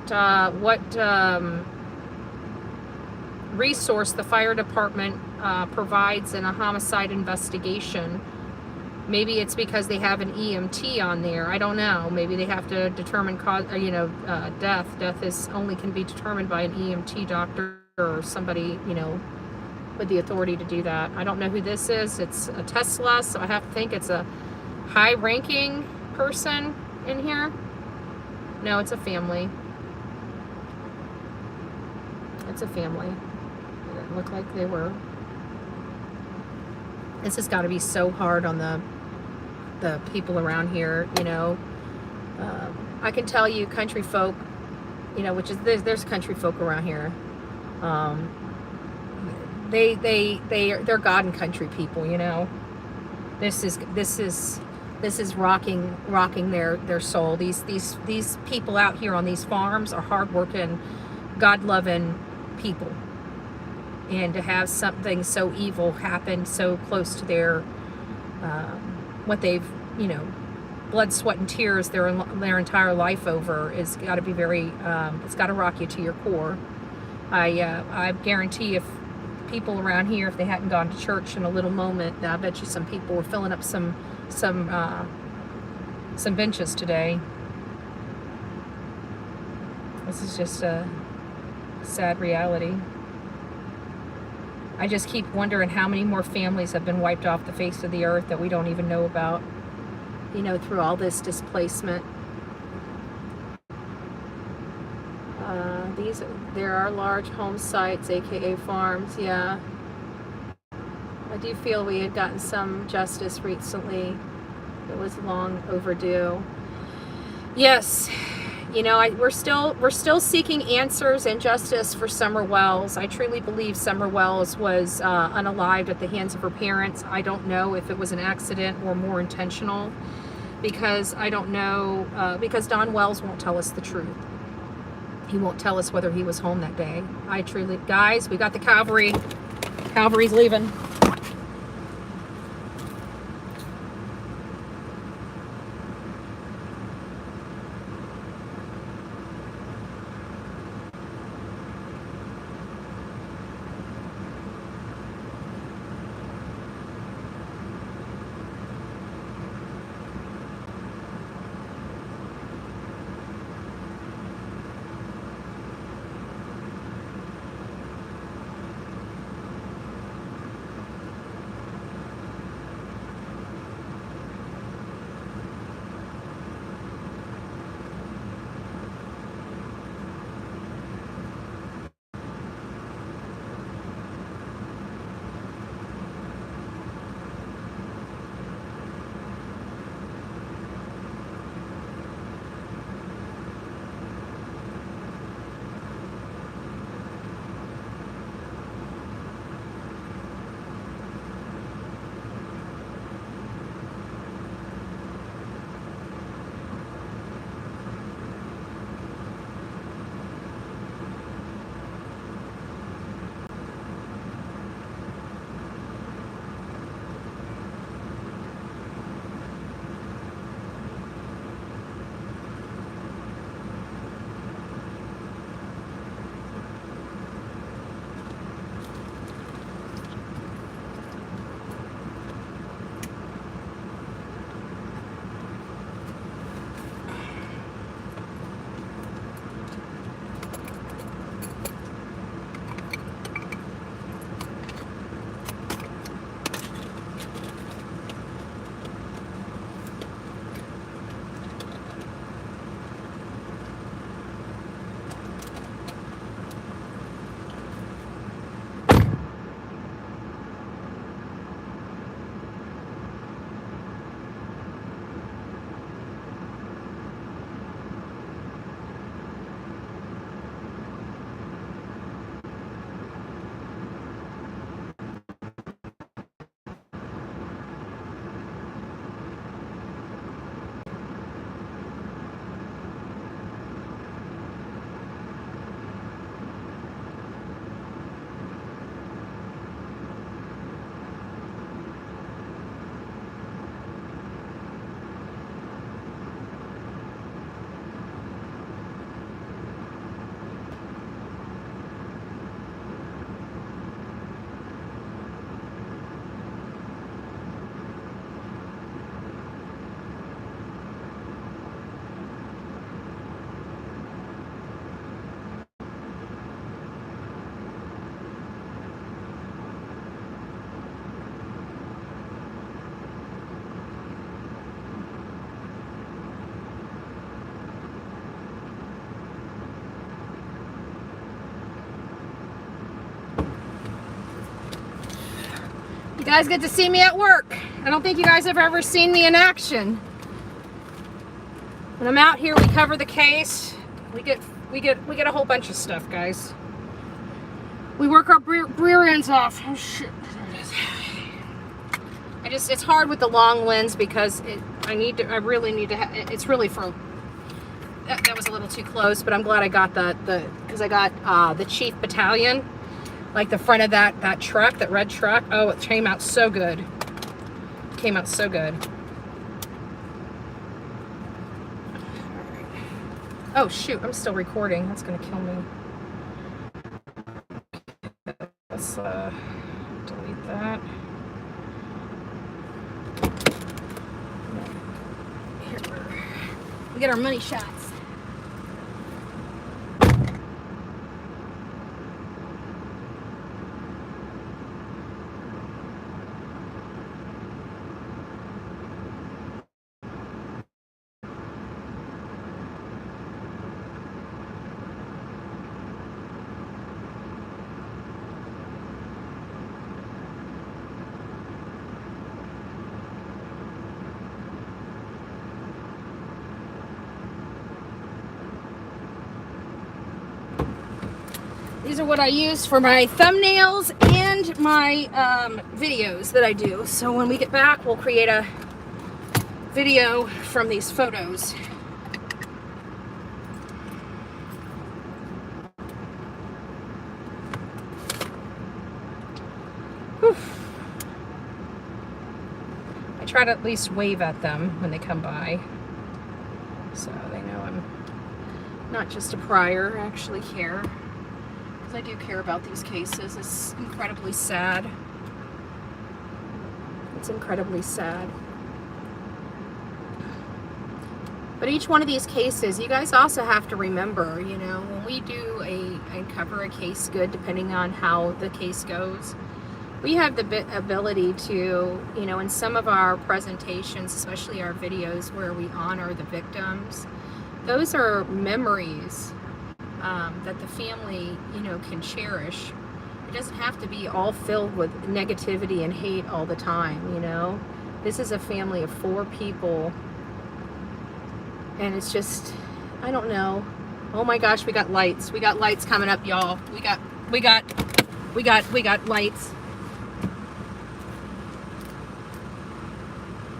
resource the fire department provides in a homicide investigation. Maybe it's because they have an EMT on there. I don't know. Maybe they have to determine cause, or, you know, death. Death is only can be determined by an EMT doctor or somebody, you know, with the authority to do that. I don't know who this is. It's a Tesla, so I have to think it's a high-ranking person in here. No, it's a family. It's a family. It didn't look like they were. This has got to be so hard on the people around here, you know. I can tell you, country folk, you know, which is there's country folk around here. They're God and country people, you know. This is rocking their soul. These people out here on these farms are hardworking, God-loving people. And to have something so evil happen so close to their what they've, you know, blood, sweat, and tears their entire life over is got to be very. It's got to rock you to your core. I guarantee if people around here, if they hadn't gone to church in a little moment, I bet you some people were filling up some benches today. This is just a sad reality. I just keep wondering how many more families have been wiped off the face of the earth that we don't even know about, you know, through all this displacement. There are large home sites, aka farms, yeah. I do feel we had gotten some justice recently. It was long overdue. Yes, you know, we're still seeking answers and justice for Summer Wells. I truly believe Summer Wells was unalived at the hands of her parents. I don't know if it was an accident or more intentional, because I don't know, because Don Wells won't tell us the truth. He won't tell us whether he was home that day. I truly, guys, we got the cavalry. Cavalry's leaving. guys get to see me at work. I don't think you guys have ever seen me in action. When I'm out here, we cover the case. We get a whole bunch of stuff, guys. We work our rear ends off. Oh shit! There it is. It's hard with the long lens because I really need to. It's really for. That was a little too close, but I'm glad I got because I got the Chief Battalion, like the front of that truck, that red truck. Oh, it came out so good. It came out so good. Oh shoot, I'm still recording. That's gonna kill me. Let's delete that. Here, we get our money shots. These are what I use for my thumbnails and my videos that I do. So when we get back, we'll create a video from these photos. Whew. I try to at least wave at them when they come by, so they know I'm not just a prior, I actually care. I do care about these cases. It's incredibly sad. It's incredibly sad. But each one of these cases, you guys also have to remember, you know, when we do and cover a case good, depending on how the case goes, we have the ability to, you know, in some of our presentations, especially our videos where we honor the victims, those are memories that the family, you know, can cherish. It doesn't have to be all filled with negativity and hate all the time, you know. This is a family of 4 people, and it's just, I don't know. Oh my gosh, we got lights. We got lights coming up, y'all. We got lights.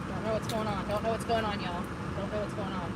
Don't know what's going on. Don't know what's going on, y'all. Don't know what's going on.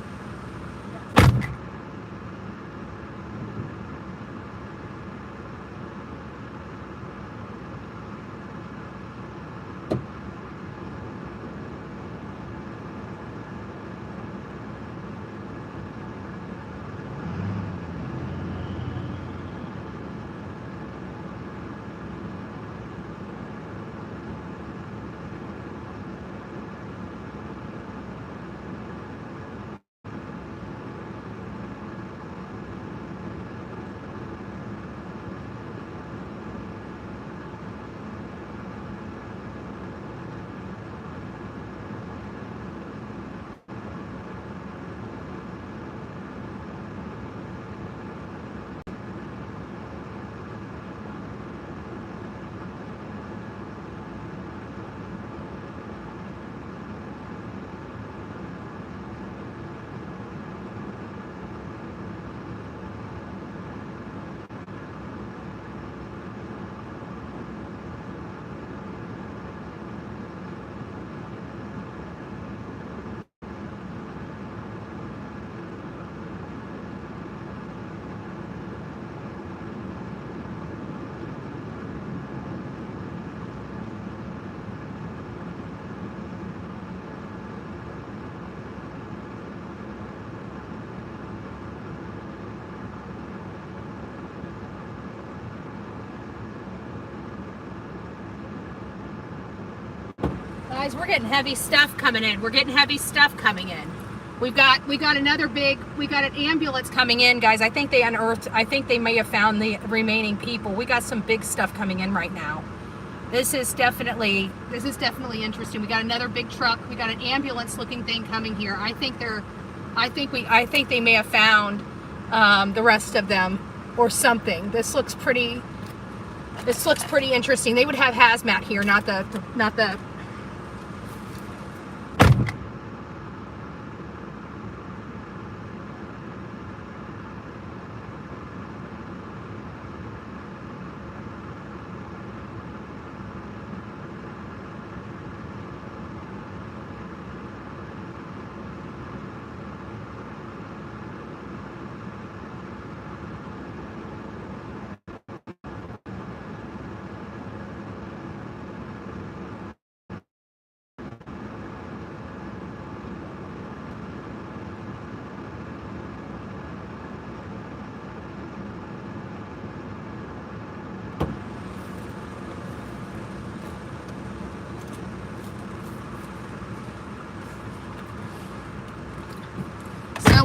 Guys, we're getting heavy stuff coming in. We're getting heavy stuff coming in. We got an ambulance coming in, guys. I think they may have found the remaining people. We got some big stuff coming in right now. This is definitely interesting. We got another big truck. We got an ambulance looking thing coming here. I think they may have found the rest of them or something. This looks pretty This looks pretty interesting. They would have hazmat here, not the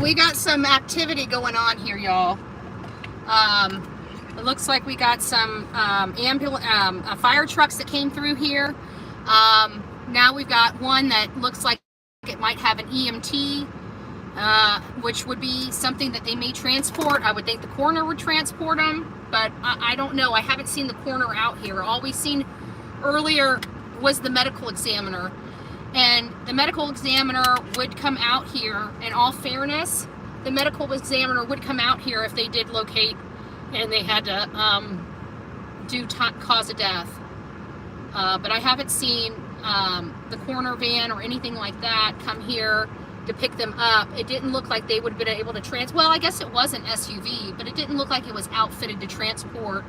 we got some activity going on here, y'all. It looks like we got some fire trucks that came through here. Now we've got one that looks like it might have an EMT, which would be something that they may transport. I would think the coroner would transport them, but I don't know. I haven't seen the coroner out here. All we've seen earlier was the medical examiner. And the medical examiner would come out here. In all fairness, the medical examiner would come out here if they did locate and they had to do cause of death. But I haven't seen the coroner van or anything like that come here to pick them up. It didn't look like they would have been able to well, I guess it was an SUV, but it didn't look like it was outfitted to transport,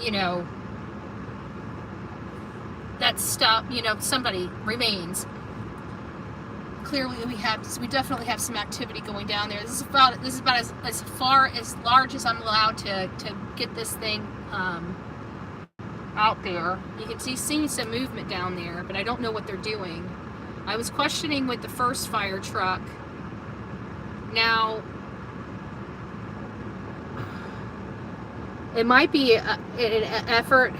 you know, that stuff, you know, somebody remains. Clearly we definitely have some activity going down there. This is about as far as large as I'm allowed to get this thing out there. You can see some movement down there, but I don't know what they're doing. I was questioning with the first fire truck. Now it might be an effort.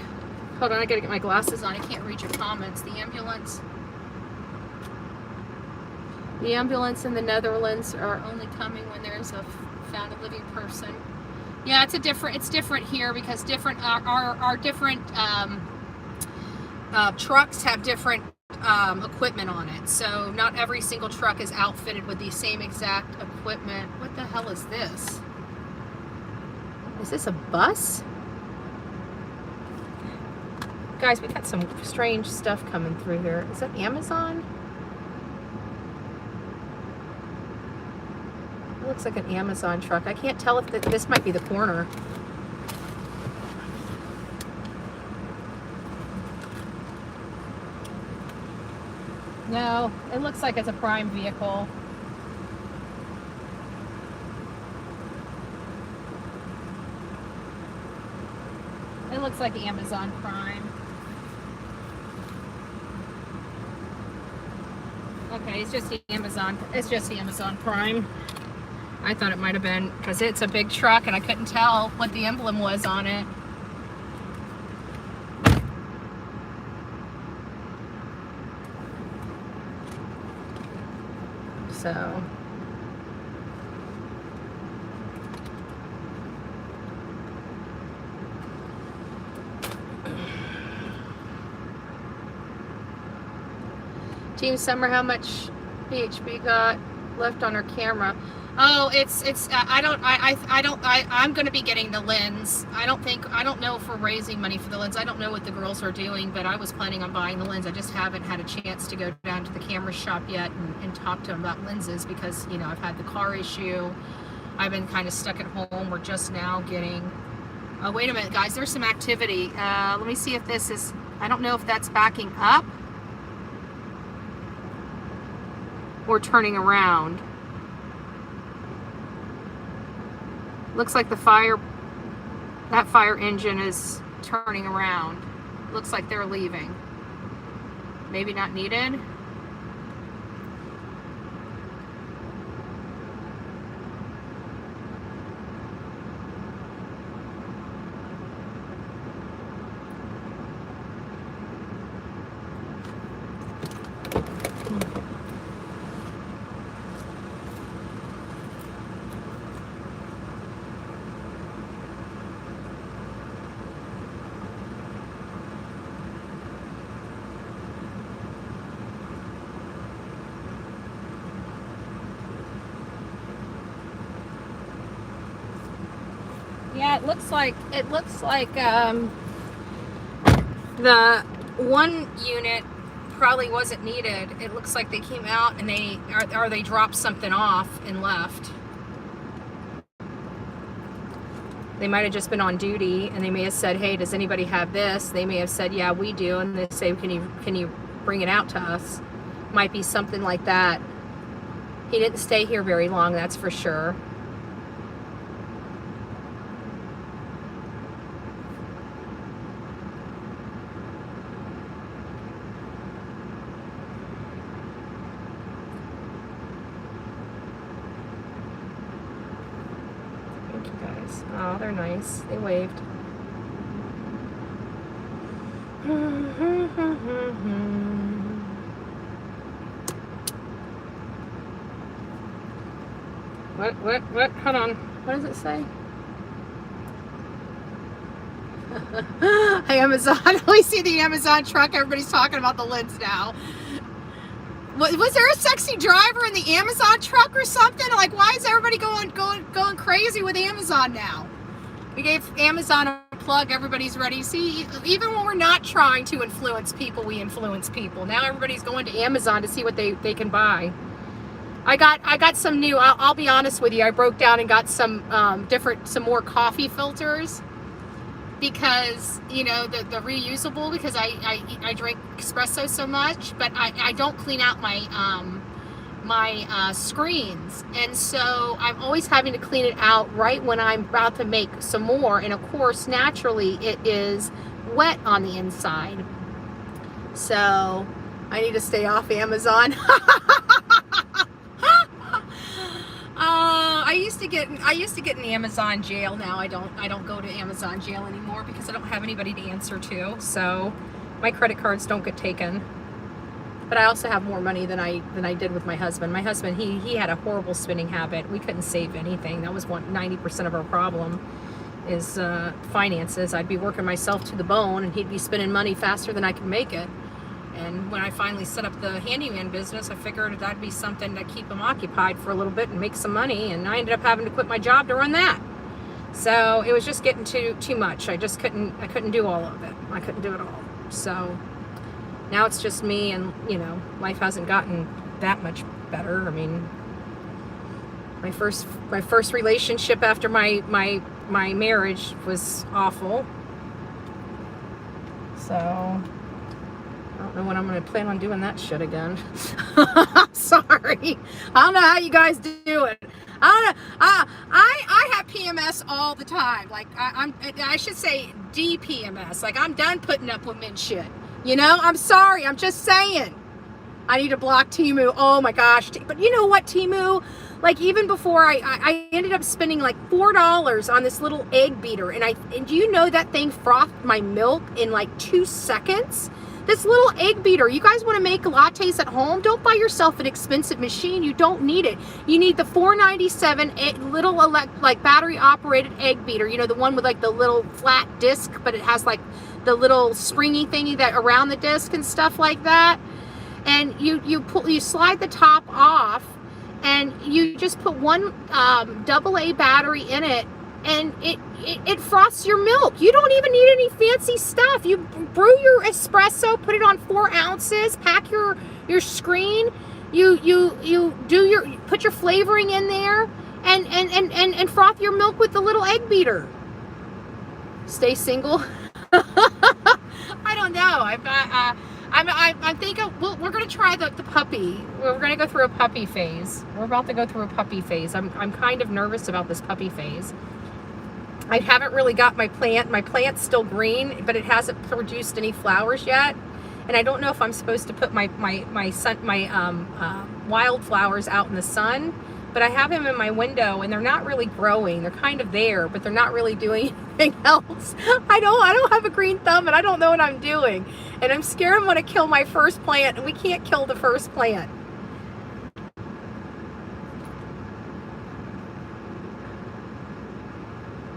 Hold on, I gotta get my glasses on. I can't read your comments. The ambulance in the Netherlands are only coming when there's a found a living person. Yeah, it's different here because our different trucks have different equipment on it. So not every single truck is outfitted with the same exact equipment. What the hell is this? Is this a bus? Guys, we got some strange stuff coming through here. Is that Amazon? It looks like an Amazon truck. I can't tell if this might be the coroner. No, it looks like it's a Prime vehicle. It looks like Amazon Prime. Okay, it's just Amazon Prime. I thought it might have been because it's a big truck and I couldn't tell what the emblem was on it. So Team Summer, how much PHB got left on her camera? Oh, I'm going to be getting the lens. I don't know if we're raising money for the lens. I don't know what the girls are doing, but I was planning on buying the lens. I just haven't had a chance to go down to the camera shop yet and talk to them about lenses because, you know, I've had the car issue. I've been kind of stuck at home. We're just now getting, oh, wait a minute, guys, there's some activity. Let me see if this is, I don't know if that's backing up or turning around. Looks like that fire engine is turning around. Looks like they're leaving. Maybe not needed. Yeah, it looks like the one unit probably wasn't needed. It looks like they came out and they dropped something off and left. They might have just been on duty, and they may have said, hey, does anybody have this? They may have said, yeah, we do. And they say, can you bring it out to us? Might be something like that. He didn't stay here very long, that's for sure. Thank you guys. Oh, they're nice. They waved. What? Hold on. What does it say? Amazon. We see the Amazon truck. Everybody's talking about the lids now. Was there a sexy driver in the Amazon truck or something? Like, why is everybody going crazy with Amazon now? We gave Amazon a plug. Everybody's ready. See, even when we're not trying to influence people, we influence people. Now everybody's going to Amazon to see what they can buy. I got some new, I'll be honest with you, I broke down and got some more coffee filters, because, you know, the reusable, because I drink espresso so much, but I don't clean out my screens, and so I'm always having to clean it out right when I'm about to make some more, and of course naturally it is wet on the inside, so I need to stay off Amazon. I used to get in Amazon jail. Now I don't go to Amazon jail anymore, because I don't have anybody to answer to, so my credit cards don't get taken. But I also have more money than I did with my husband. My husband, he had a horrible spending habit. We couldn't save anything. That was 90% of our problem, is finances. I'd be working myself to the bone, and he'd be spending money faster than I could make it. And when I finally set up the handyman business, I figured that'd be something to keep him occupied for a little bit and make some money. And I ended up having to quit my job to run that. So it was just getting too much. I couldn't do all of it. I couldn't do it all. So now it's just me, and, you know, life hasn't gotten that much better. I mean, my first relationship after my marriage was awful. So I don't know when I'm going to plan on doing that shit again. Sorry. I don't know how you guys do it. I don't know. I have PMS all the time. Like, I should say DPMS. Like, I'm done putting up with men shit. You know, I'm sorry. I'm just saying. I need to block Temu. Oh my gosh. But you know what, Temu? Like, even before I ended up spending like $4 on this little egg beater. And do you know that thing frothed my milk in like 2 seconds? This little egg beater. You guys want to make lattes at home? Don't buy yourself an expensive machine. You don't need it. You need the $4.97 little like battery operated egg beater. You know, the one with like the little flat disc, but it has like the little springy thingy that around the disc and stuff like that. And you slide the top off, and you just put one AA battery in it, and it froths your milk. You don't even need any fancy stuff. You brew your espresso, put it on 4 ounces, pack your screen, you put your flavoring in there, and froth your milk with the little egg beater. Stay single. I don't know. I'm thinking we're going to try the puppy. We're going to go through a puppy phase. We're about to go through a puppy phase. I'm kind of nervous about this puppy phase. I haven't really got my plant. My plant's still green, but it hasn't produced any flowers yet. And I don't know if I'm supposed to put my wildflowers out in the sun. But I have them in my window, and they're not really growing. They're kind of there, but they're not really doing anything else. I don't have a green thumb, and I don't know what I'm doing. And I'm scared I'm going to kill my first plant, and we can't kill the first plant.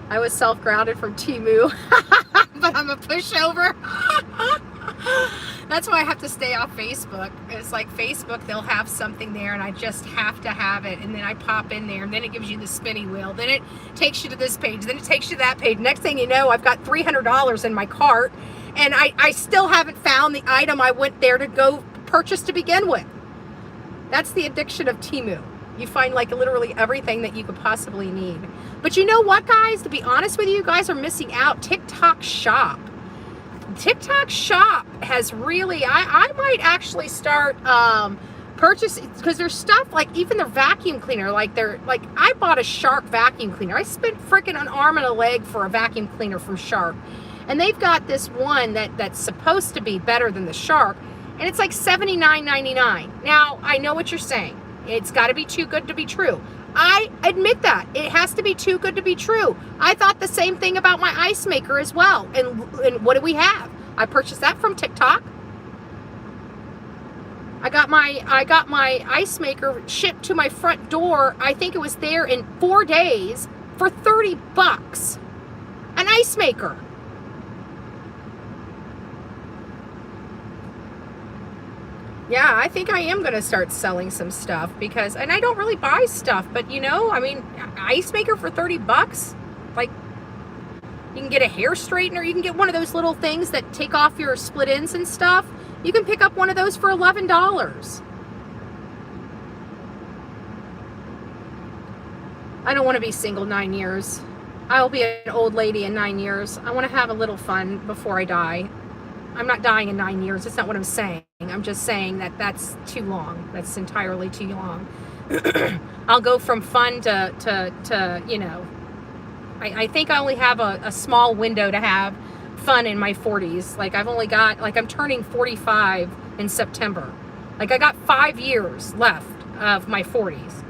I was self-grounded from Temu, but I'm a pushover. That's why I have to stay off Facebook. It's like Facebook, they'll have something there and I just have to have it. And then I pop in there and then it gives you the spinning wheel. Then it takes you to this page. Then it takes you to that page. Next thing you know, I've got $300 in my cart and I still haven't found the item I went there to go purchase to begin with. That's the addiction of Temu. You find like literally everything that you could possibly need. But you know what, guys? To be honest with you, you guys are missing out. TikTok Shop. TikTok Shop has really, I might actually start purchasing, because there's stuff like even their vacuum cleaner, like I bought a Shark vacuum cleaner. I spent freaking an arm and a leg for a vacuum cleaner from Shark. And they've got this one that's supposed to be better than the Shark, and it's like $79.99. Now, I know what you're saying. It's got to be too good to be true. I admit that. It has to be too good to be true. I thought the same thing about my ice maker as well. And what do we have? I purchased that from TikTok. I got my ice maker shipped to my front door. I think it was there in 4 days for $30. An ice maker. Yeah, I think I am going to start selling some stuff because, and I don't really buy stuff, but you know, I mean, ice maker for $30, like you can get a hair straightener, you can get one of those little things that take off your split ends and stuff. You can pick up one of those for $11. I don't want to be single 9 years. I'll be an old lady in 9 years. I want to have a little fun before I die. I'm not dying in 9 years. That's not what I'm saying. I'm just saying that that's too long. That's entirely too long. I'll go from fun to you know, I think I only have a small window to have fun in my 40s. Like I've only got, like I'm turning 45 in September. Like I got 5 years left of my 40s.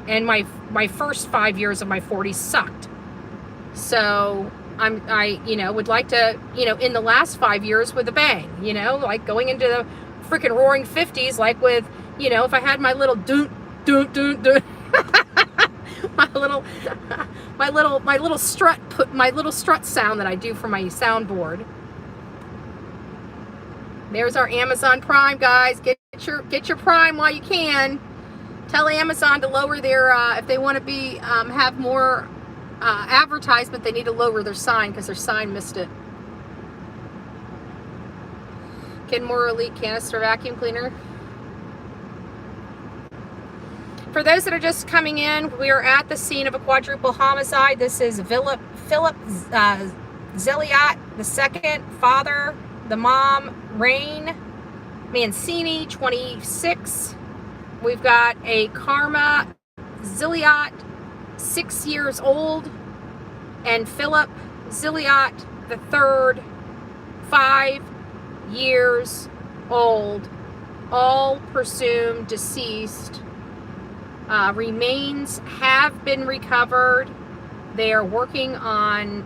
And my first 5 years of my 40s sucked. So I you know, would like to, you know, in the last 5 years with a bang, you know, like going into the freaking roaring 50s, like with, you know, if I had my little doon doon doon doon my little strut sound that I do for my soundboard. There's our Amazon Prime, guys. Get your Prime while you can. Tell Amazon to lower their if they want to be have more advertisement, they need to lower their sign because their sign missed it. Kenmore Elite Canister Vacuum Cleaner. For those that are just coming in, we are at the scene of a quadruple homicide. This is Phillip Zilliot II, father, the mom, Rain Mancini, 26. We've got a Karma Zilliot, 6 years old, and Phillip Zilliot III, 5 years old, all presumed deceased. Remains have been recovered. They are working on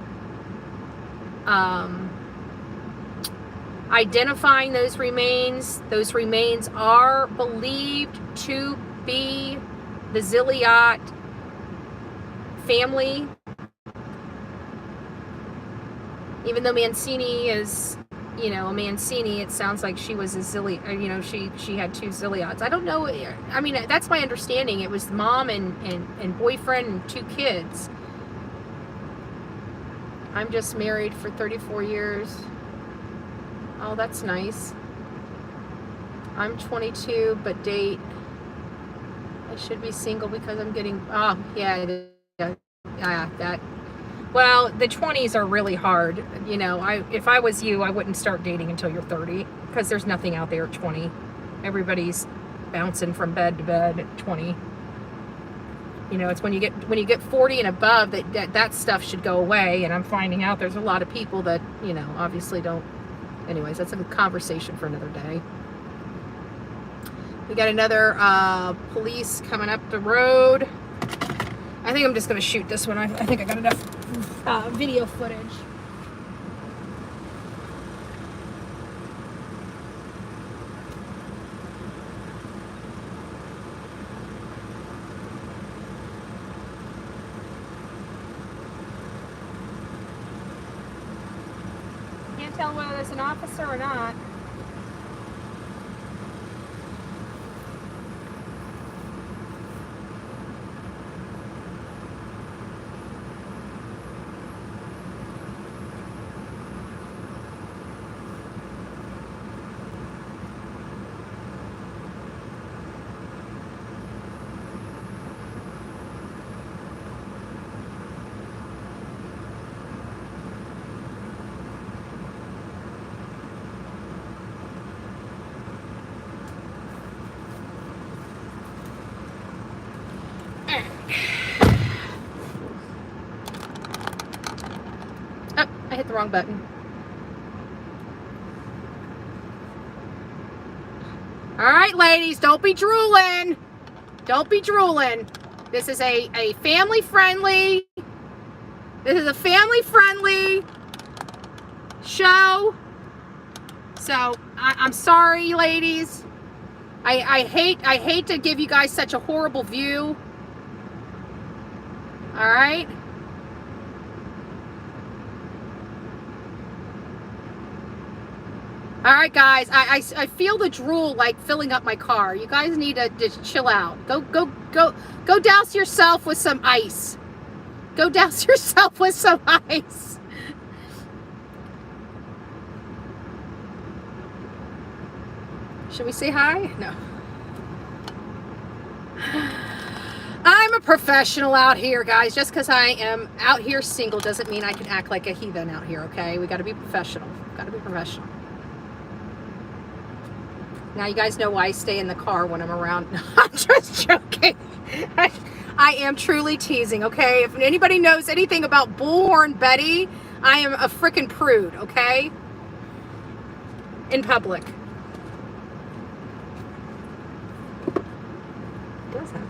identifying those remains. Those remains are believed to be the Zilliot family. Even though Mancini is, you know, a Mancini, it sounds like she was a Zilliot, you know, she had 2 Zilliots. I don't know. I mean, that's my understanding. It was mom and boyfriend and 2 kids. I'm just married for 34 years. Oh, that's nice. I'm 22, but date. I should be single because I'm getting, oh, yeah, that. Well, the 20s are really hard. You know, if I was you, I wouldn't start dating until you're 30 because there's nothing out there at 20. Everybody's bouncing from bed to bed at 20. You know, it's when you get 40 and above that stuff should go away. And I'm finding out there's a lot of people that, you know, obviously don't. Anyways, that's a conversation for another day. We got another police coming up the road. I think I'm just going to shoot this one. I think I got enough video footage. Can't tell whether it's an officer or not. the wrong button. All right, ladies, don't be drooling. Don't be drooling. This is a family-friendly, show. So I'm sorry, ladies. I hate to give you guys such a horrible view. All right. All right, guys. I feel the drool like filling up my car. You guys need to just chill out. Go douse yourself with some ice. Go douse yourself with some ice. Should we say hi? No. I'm a professional out here, guys. Just because I am out here single doesn't mean I can act like a heathen out here, okay? We got to be professional. Got to be professional. Now you guys know why I stay in the car when I'm around. I'm just joking. I am truly teasing, okay? If anybody knows anything about Bullhorn Betty, I am a freaking prude, okay? In public. Does happen.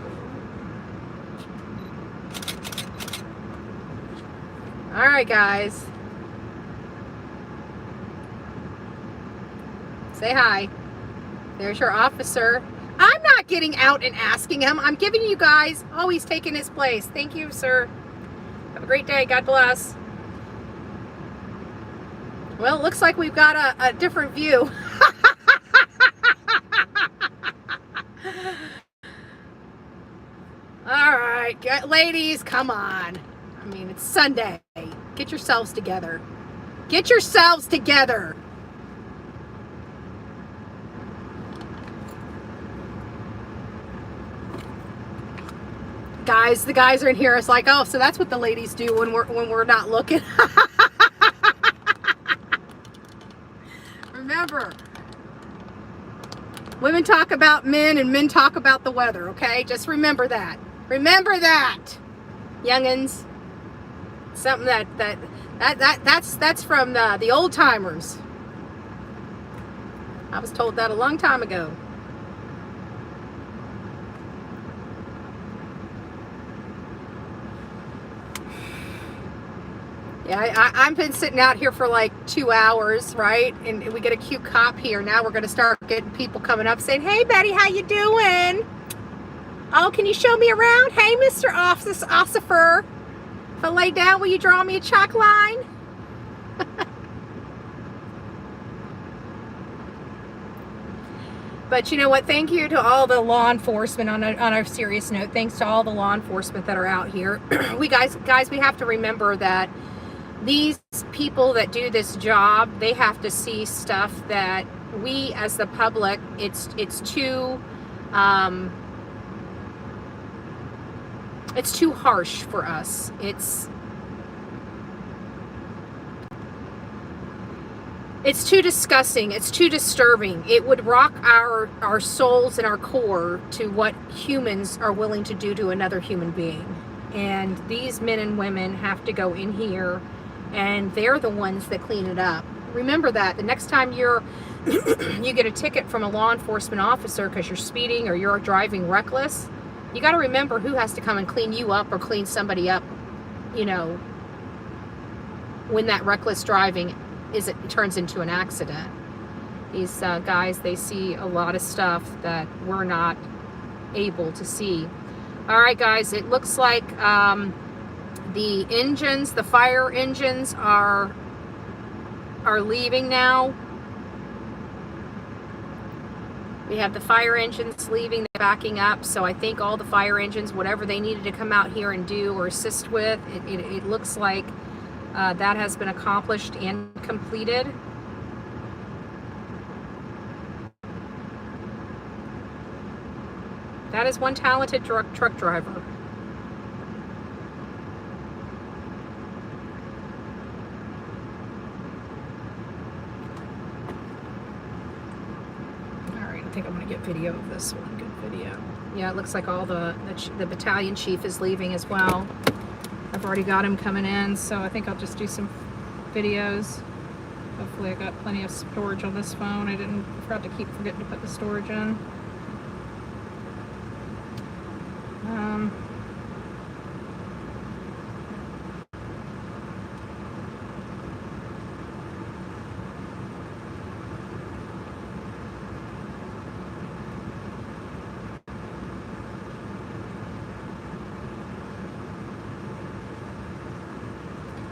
All right, guys. Say hi. There's your officer. I'm not getting out and asking him. I'm giving you guys, oh, he's taking his place. Thank you, sir. Have a great day. God bless. Well, it looks like we've got a different view. All right, ladies, come on. I mean, it's Sunday. Get yourselves together. Get yourselves together. Guys, the guys are in here. It's like, oh, so that's what the ladies do when we're not looking. Remember, women talk about men and men talk about the weather, okay? Just remember that. Remember that, youngins. Something that's from the old timers. I was told that a long time ago. Yeah, I've been sitting out here for like 2 hours, right? And we get a cute cop here. Now we're going to start getting people coming up saying, hey, Betty, how you doing? Oh, can you show me around? Hey, Mr. Officer. If I lay down, will you draw me a chalk line? But you know what? Thank you to all the law enforcement. On a serious note, thanks to all the law enforcement that are out here. We guys, we have to remember that these people that do this job, they have to see stuff that we as the public, it's too harsh for us. It's too disgusting. It's too disturbing. It would rock our souls and our core to what humans are willing to do to another human being. And these men and women have to go in here, and they're the ones that clean it up. Remember that the next time you get a ticket from a law enforcement officer because you're speeding or you're driving reckless, you got to remember who has to come and clean you up or clean somebody up, you know, when that reckless driving turns into an accident. These guys, they see a lot of stuff that we're not able to see. All right, guys, it looks like the engines, the fire engines are leaving now. We have the fire engines leaving, they're backing up. So I think all the fire engines, whatever they needed to come out here and do or assist with, it looks like that has been accomplished and completed. That is one talented truck driver. I think I'm going to get video of this one. Good video. Yeah, it looks like all the battalion chief is leaving as well. I've already got him coming in, so I think I'll just do some videos. Hopefully I got plenty of storage on this phone. I forgot to keep forgetting to put the storage in.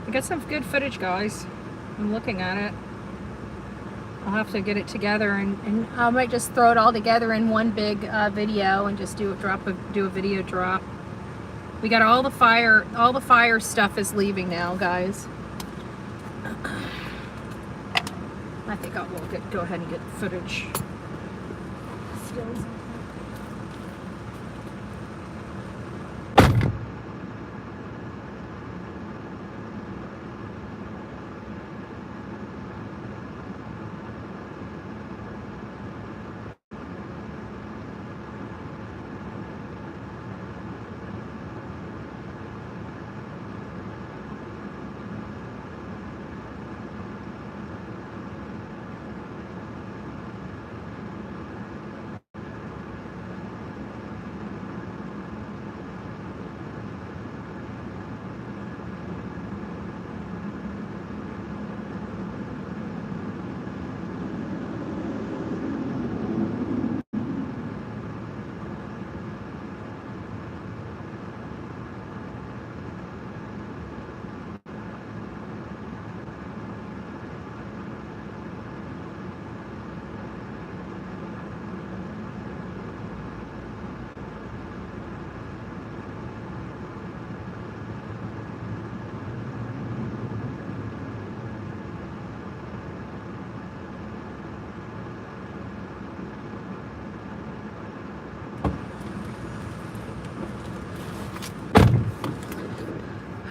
I got some good footage, guys. I'm looking at it. I'll have to get it together, and I might just throw it all together in one big video and just do a video drop. We got all the fire stuff is leaving now, guys. I think I will go ahead and get footage.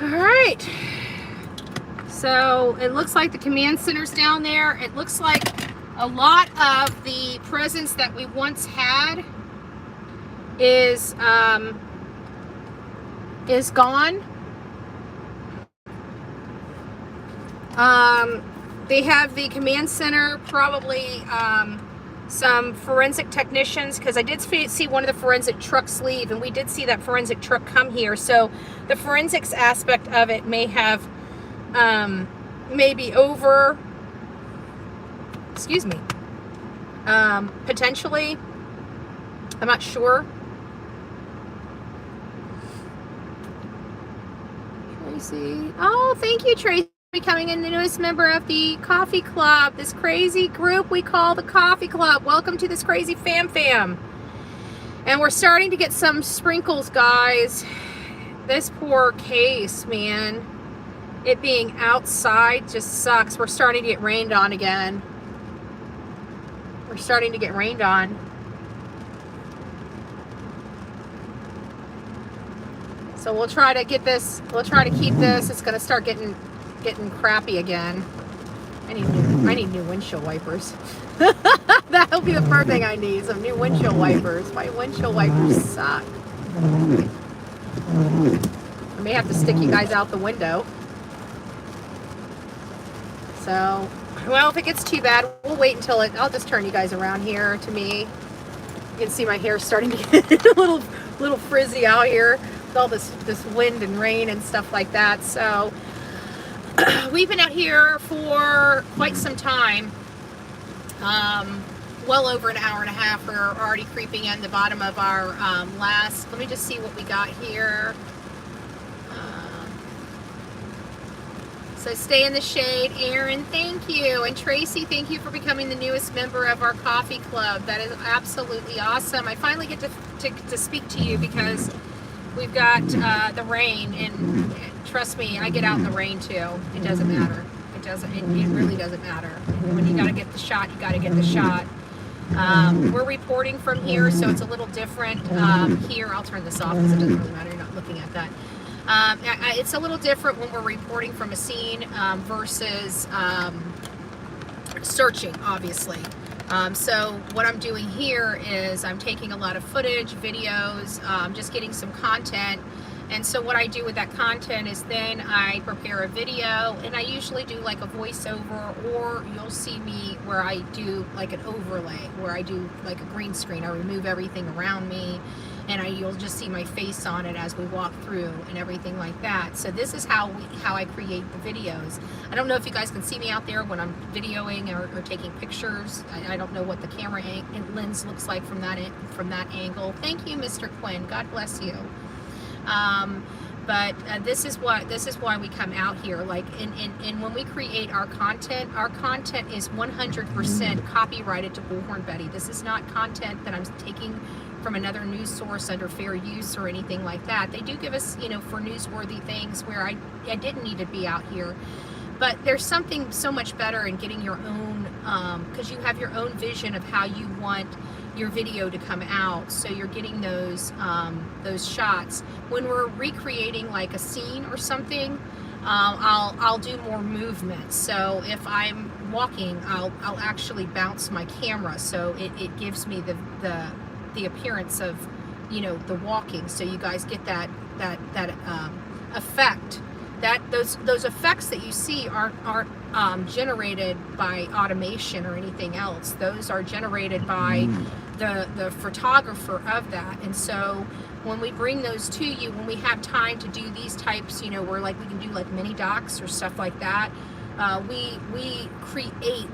Alright, so it looks like the command center's down there. It looks like a lot of the presence that we once had is gone. They have the command center, probably some forensic technicians, because I did see one of the forensic trucks leave, and we did see that forensic truck come here. So the forensics aspect of it may have maybe over, excuse me, potentially, I'm not sure. Tracy, oh, thank you, Tracy, becoming a newest member of the coffee club, this crazy group we call the coffee club. Welcome to this crazy fam. And we're starting to get some sprinkles, guys. This poor case, man, it being outside just sucks. We're starting to get rained on again. We're starting to get rained on. So we'll try to get this, we'll try to keep this. It's gonna start getting crappy again. I need new windshield wipers. That'll be the first thing I need, some new windshield wipers. My windshield wipers suck. I may have to stick you guys out the window. So, well, if it gets too bad, we'll wait until I'll just turn you guys around here to me. You can see my hair starting to get a little frizzy out here with all this wind and rain and stuff like that. So we've been out here for quite some time, well over an hour and a half. We're already creeping in the bottom of our last, let me just see what we got here. So stay in the shade. Aaron, thank you. And Tracy, thank you for becoming the newest member of our coffee club. That is absolutely awesome. I finally get to speak to you because we've got the rain, and trust me, I get out in the rain too. It doesn't matter. It really doesn't matter. When you got to get the shot, you got to get the shot. We're reporting from here, so it's a little different. Here, I'll turn this off because it doesn't really matter. You're not looking at that. It's a little different when we're reporting from a scene versus searching, obviously. So what I'm doing here is I'm taking a lot of footage, videos, just getting some content And so what I do with that content is then I prepare a video, and I usually do like a voiceover, or you'll see me where I do like an overlay, where I do like a green screen. I remove everything around me, and you'll just see my face on it as we walk through and everything like that. So this is how I create the videos. I don't know if you guys can see me out there when I'm videoing or taking pictures. I don't know what the camera lens looks like from that angle. Thank you, Mr. Quinn. God bless you. But this is why we come out here. Like, and when we create our content is 100% copyrighted to Bullhorn Betty. This is not content that I'm taking from another news source under fair use or anything like that. They do give us, you know, for newsworthy things where I didn't need to be out here. But there's something so much better in getting your own, because you have your own vision of how you want your video to come out. So you're getting those shots. When we're recreating like a scene or something, I'll do more movement. So if I'm walking, I'll actually bounce my camera, so it gives me the appearance of, you know, the walking. So you guys get that effect. That those effects that you see aren't generated by automation or anything else. Those are generated by the photographer of that. And so when we bring those to you, when we have time to do these types, you know, where like we can do like mini docs or stuff like that, we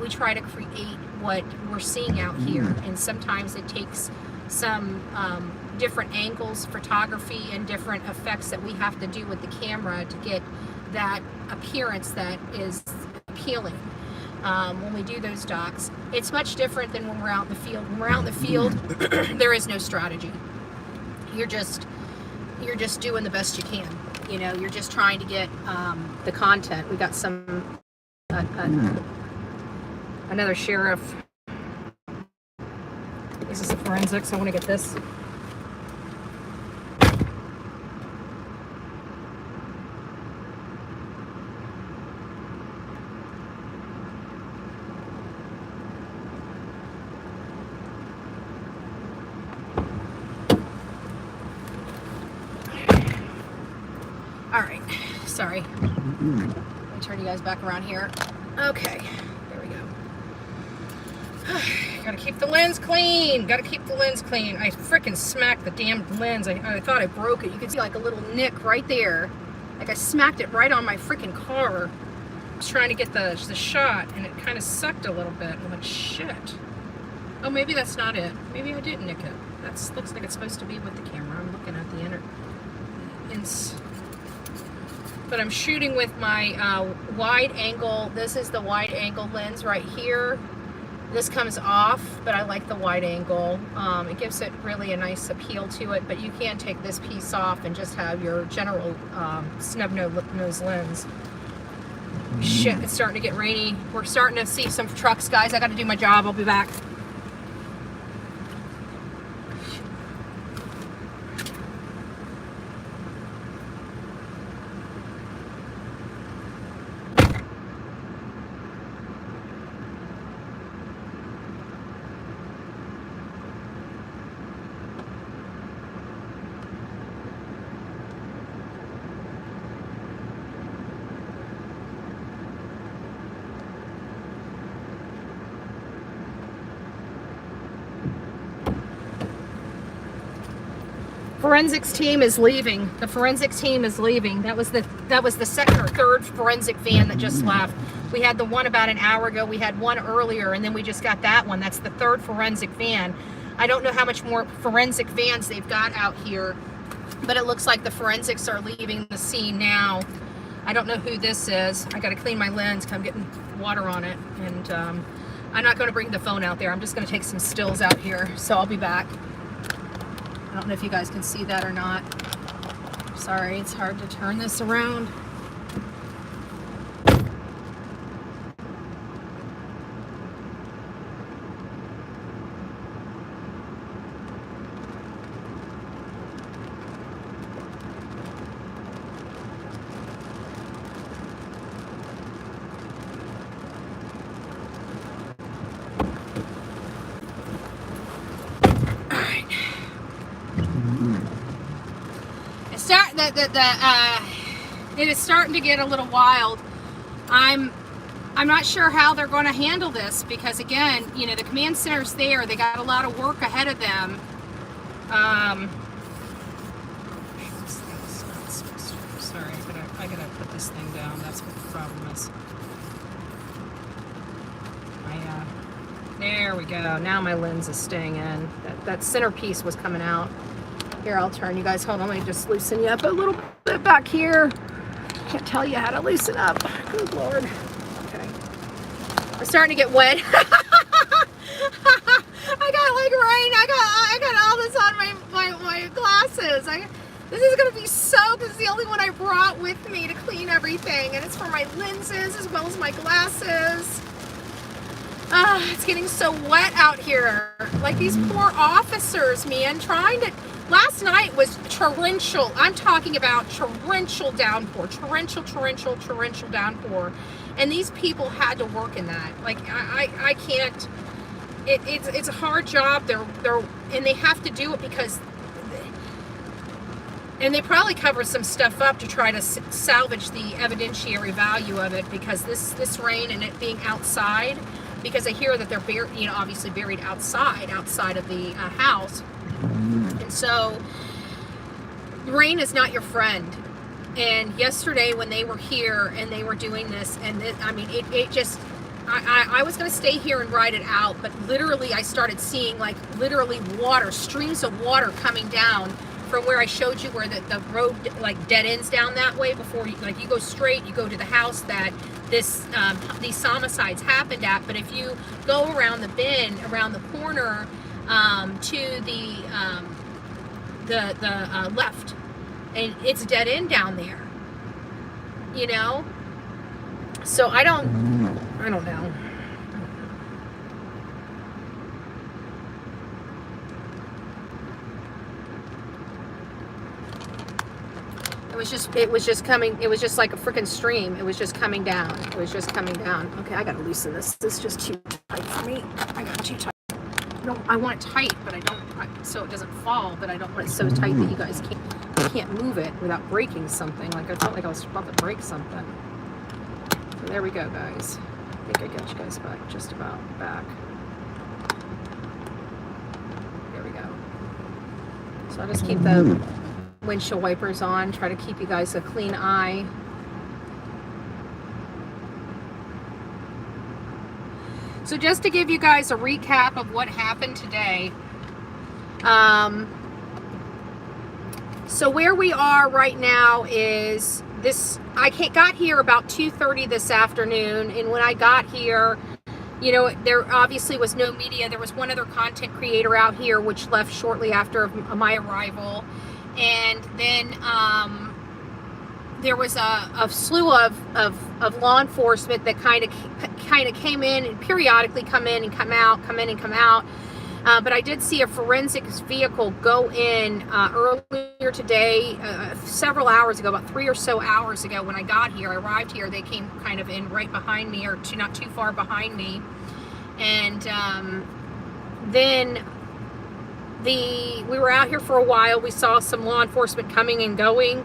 try to create what we're seeing out here. And sometimes it takes some different angles, photography, and different effects that we have to do with the camera to get that appearance that is appealing. When we do those docs, it's much different than when we're out in the field. When we're out in the field, there is no strategy. You're just doing the best you can. You know, you're just trying to get the content. We got some another sheriff. This is the forensics. I want to get this. All right, sorry. Let me turn you guys back around here. Okay, there we go. Gotta keep the lens clean. Gotta keep the lens clean. I freaking smacked the damn lens. I thought I broke it. You can see like a little nick right there. Like I smacked it right on my freaking car. I was trying to get the shot, and it kind of sucked a little bit. I'm like, shit. Oh, maybe that's not it. Maybe I did nick it. That looks like it's supposed to be with the camera. I'm looking at the but I'm shooting with my wide angle. This is the wide angle lens right here. This comes off, but I like the wide angle. It gives it really a nice appeal to it, but you can take this piece off and just have your general snub nose lens. Shit, it's starting to get rainy. We're starting to see some trucks, guys. I gotta do my job. I'll be back. Forensics team is leaving. The forensics team is leaving. That was the second or third forensic van that just left. We had the one about an hour ago. We had one earlier, and then we just got that one. That's the third forensic van. I don't know how much more forensic vans they've got out here, but it looks like the forensics are leaving the scene now. I don't know who this is. I got to clean my lens because I'm getting water on it, and I'm not going to bring the phone out there. I'm just going to take some stills out here, so I'll be back. I don't know if you guys can see that or not. Sorry, it's hard to turn this around. It is starting to get a little wild. I'm not sure how they're going to handle this because, again, you know, the command center's there. They got a lot of work ahead of them. Sorry, I gotta put this thing down. That's what the problem is. There we go. Now my lens is staying in. That centerpiece was coming out. Here, I'll turn you guys. Hold on, let me just loosen you up a little bit back here. Can't tell you how to loosen up. Good Lord. Okay. I'm starting to get wet. I got like rain. I got all this on my glasses. This is gonna be soaked. This is the only one I brought with me to clean everything, and it's for my lenses as well as my glasses. It's getting so wet out here. Like these poor officers, man, last night was torrential. I'm talking about torrential downpour. Torrential downpour. And these people had to work in that. Like, I can't, it's a hard job. And they have to do it because, and they probably covered some stuff up to try to salvage the evidentiary value of it because this rain and it being outside, because I hear that they're buried, you know, obviously buried outside of the house. And so rain is not your friend. And yesterday when they were here and they were doing this, and I mean, it just, I was going to stay here and ride it out, but literally I started seeing like literally water, streams of water coming down from where I showed you where the road like dead ends down that way before you, like you go straight, you go to the house that these homicides happened at. But if you go around the bend, around the corner to the left, and it's dead end down there, you know. So I don't know. It was just coming. It was just like a freaking stream. It was just coming down. It was just coming down. Okay, I gotta loosen this. This is just too tight for me. I got too tight. I want it tight, but I don't, so it doesn't fall, but I don't want it so tight that you guys can't move it without breaking something. Like I felt like I was about to break something. So there we go, guys. I think I got you guys back, just about back. There we go. So I'll just keep the windshield wipers on, try to keep you guys a clean eye. So just to give you guys a recap of what happened today. So where we are right now is this, I got here about 2:30 this afternoon, and when I got here, you know, there obviously was no media. There was one other content creator out here which left shortly after my arrival. And then there was a slew of law enforcement that kind of came in and periodically come in and come out. But I did see a forensics vehicle go in earlier today, several hours ago, about 3 or so hours ago when I got here. I arrived here. They came kind of in right behind me, or not too far behind me. And then we were out here for a while. We saw some law enforcement coming and going,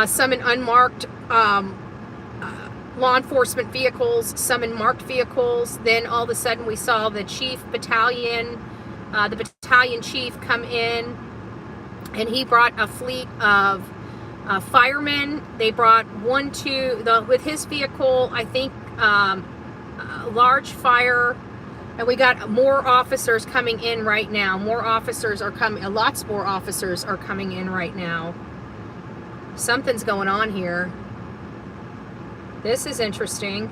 some in unmarked law enforcement vehicles, some in marked vehicles. Then all of a sudden we saw the battalion chief come in, and he brought a fleet of firemen. They brought with his vehicle, I think, a large fire. And we got more officers coming in right now. More officers are coming. Lots more officers are coming in right now. Something's going on here. This is interesting.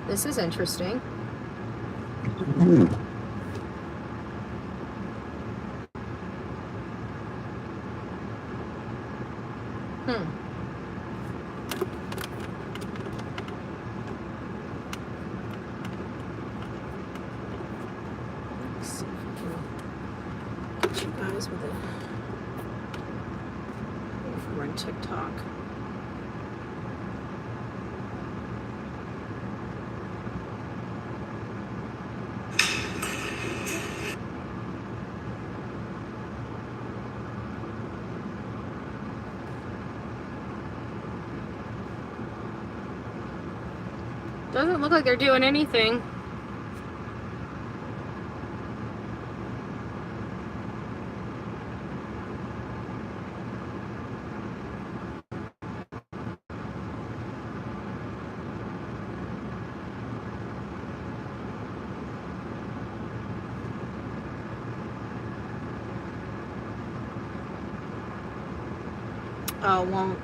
This is interesting. TikTok. Doesn't look like they're doing anything. Oh, won't.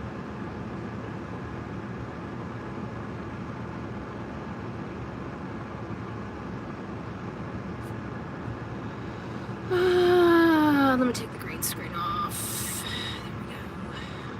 Let me take the green screen off. There we go.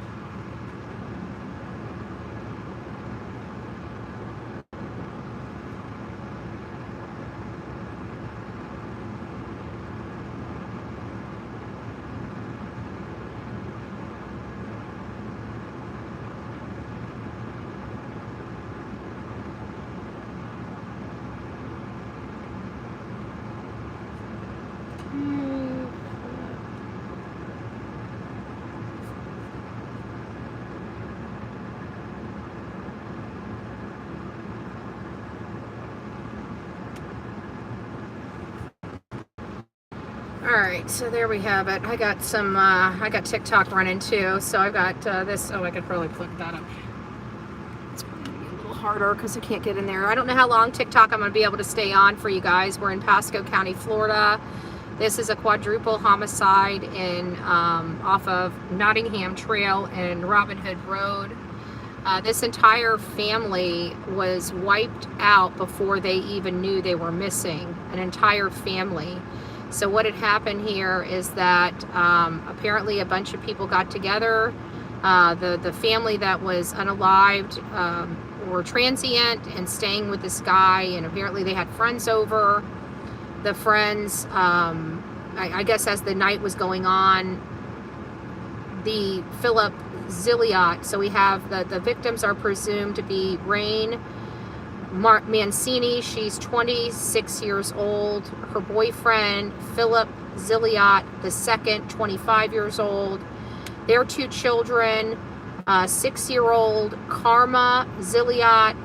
Alright, so there we have it. I got some, I got TikTok running too, so I've got this. Oh, I could probably click that up. It's probably going to be a little harder because I can't get in there. I don't know how long TikTok I'm going to be able to stay on for you guys. We're in Pasco County, Florida. This is a quadruple homicide in off of Nottingham Trail and Robin Hood Road. This entire family was wiped out before they even knew they were missing. An entire family. So what had happened here is that apparently a bunch of people got together. The family that was unalived were transient and staying with this guy, and apparently they had friends over. The friends, I guess as the night was going on, the Phillip Zilliot, so we have the victims are presumed to be Rain Mancini. She's 26 years old. Her boyfriend, Phillip Zilliot II, 25 years old. Their two children, 6-year-old Karma Zilliot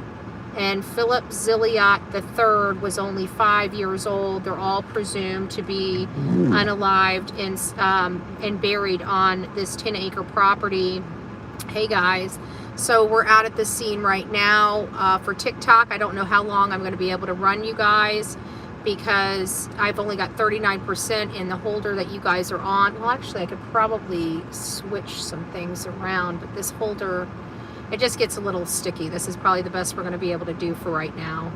and Phillip Zilliot III was only 5 years old. They're all presumed to be unalived and buried on this 10-acre property. Hey guys, so we're out at the scene right now for TikTok. I don't know how long I'm going to be able to run you guys because I've only got 39% in the holder that you guys are on. Well, actually, I could probably switch some things around, but this holder, it just gets a little sticky. This is probably the best we're going to be able to do for right now.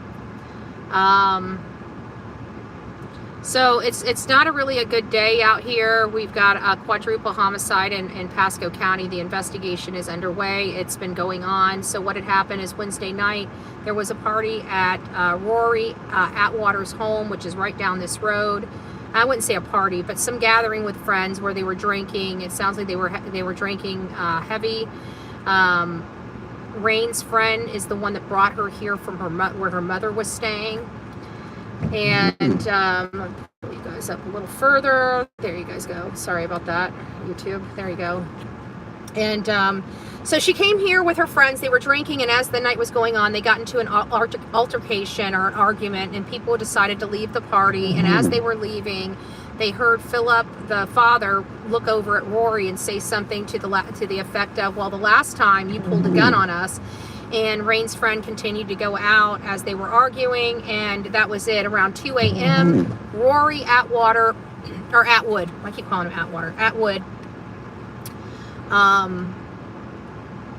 So it's not a good day out here. We've got a quadruple homicide in Pasco County. The investigation is underway. It's been going on. So what had happened is Wednesday night, there was a party at Rory Atwater's home, which is right down this road. I wouldn't say a party, but some gathering with friends where they were drinking. It sounds like they were drinking heavy. Rain's friend is the one that brought her here from where her mother was staying. And I'll pull you guys up a little further. There you guys go. Sorry about that, YouTube. There you go. And so she came here with her friends. They were drinking, and as the night was going on, they got into an altercation or an argument, and people decided to leave the party. And as they were leaving, they heard Phillip, the father, look over at Rory and say something to the effect of, "Well, the last time you pulled a gun on us." And Rain's friend continued to go out as they were arguing, and that was it. Around 2 a.m., Rory Atwood, I keep calling him Atwood,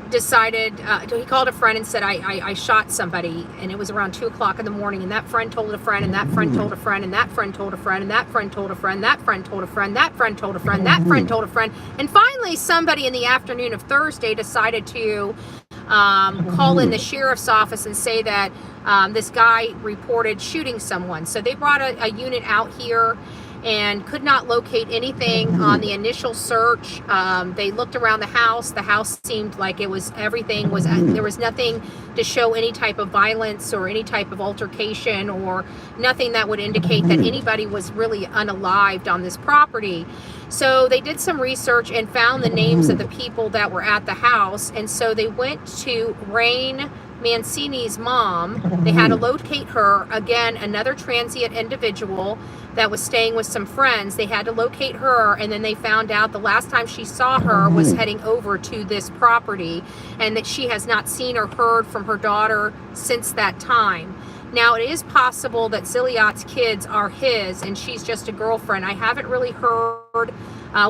decided, he called a friend and said, I shot somebody, and it was around 2 o'clock in the morning, and that friend told a friend, and that friend told a friend, and that friend told a friend, and that friend told a friend, that friend told a friend, that friend told a friend, that friend told a friend, and finally somebody in the afternoon of Thursday decided to call in the sheriff's office and say that this guy reported shooting someone. So they brought a unit out here and could not locate anything on the initial search. They looked around the house. The house seemed like there was nothing to show any type of violence or any type of altercation or nothing that would indicate that anybody was really unalived on this property. So they did some research and found the names of the people that were at the house. And so they went to Rain Mancini's mom. They had to locate her. Again, another transient individual that was staying with some friends. They had to locate her, and then they found out the last time she saw her was heading over to this property, and that she has not seen or heard from her daughter since that time. Now, it is possible that Zilliot's kids are his and she's just a girlfriend. I haven't really heard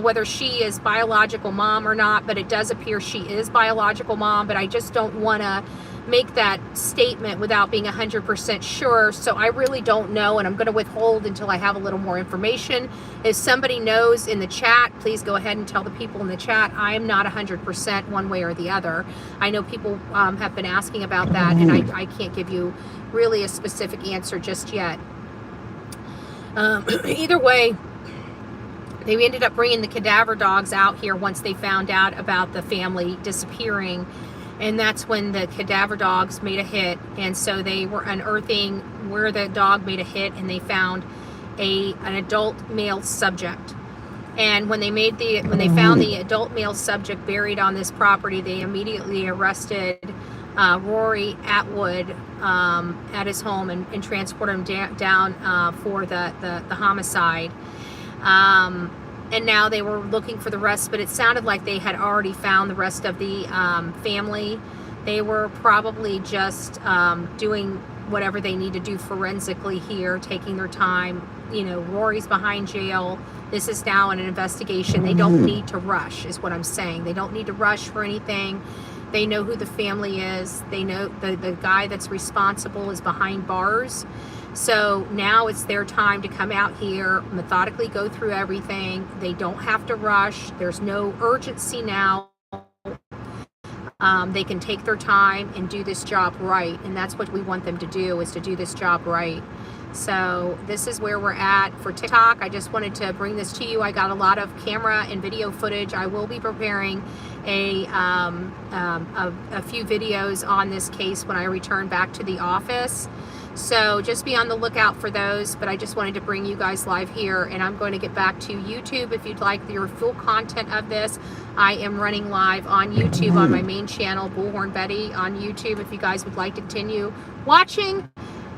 whether she is biological mom or not, but it does appear she is biological mom, but I just don't want to make that statement without being 100% sure. So I really don't know, and I'm going to withhold until I have a little more information. If somebody knows in the chat, please go ahead and tell the people in the chat. I am not 100% one way or the other. I know people have been asking about that, and I can't give you really a specific answer just yet. Either way, they ended up bringing the cadaver dogs out here once they found out about the family disappearing, and that's when the cadaver dogs made a hit. And so they were unearthing where the dog made a hit, and they found an adult male subject. And when they found the adult male subject buried on this property, they immediately arrested Rory Atwood at his home and transported him down for the homicide. And now they were looking for the rest, but it sounded like they had already found the rest of the family. They were probably just doing whatever they need to do forensically here, taking their time. You know, Rory's behind jail. This is now an investigation. They don't need to rush, is what I'm saying. They don't need to rush for anything. They know who the family is. They know the guy that's responsible is behind bars. So now it's their time to come out here, methodically go through everything. They don't have to rush. There's no urgency now. They can take their time and do this job right. And that's what we want them to do, is to do this job right. So this is where we're at for TikTok. I just wanted to bring this to you. I got a lot of camera and video footage. I will be preparing a few videos on this case when I return back to the office. So just be on the lookout for those, but I just wanted to bring you guys live here, and I'm going to get back to YouTube. If you'd like your full content of this, I am running live on YouTube on my main channel, Bullhorn Betty on YouTube, if you guys would like to continue watching.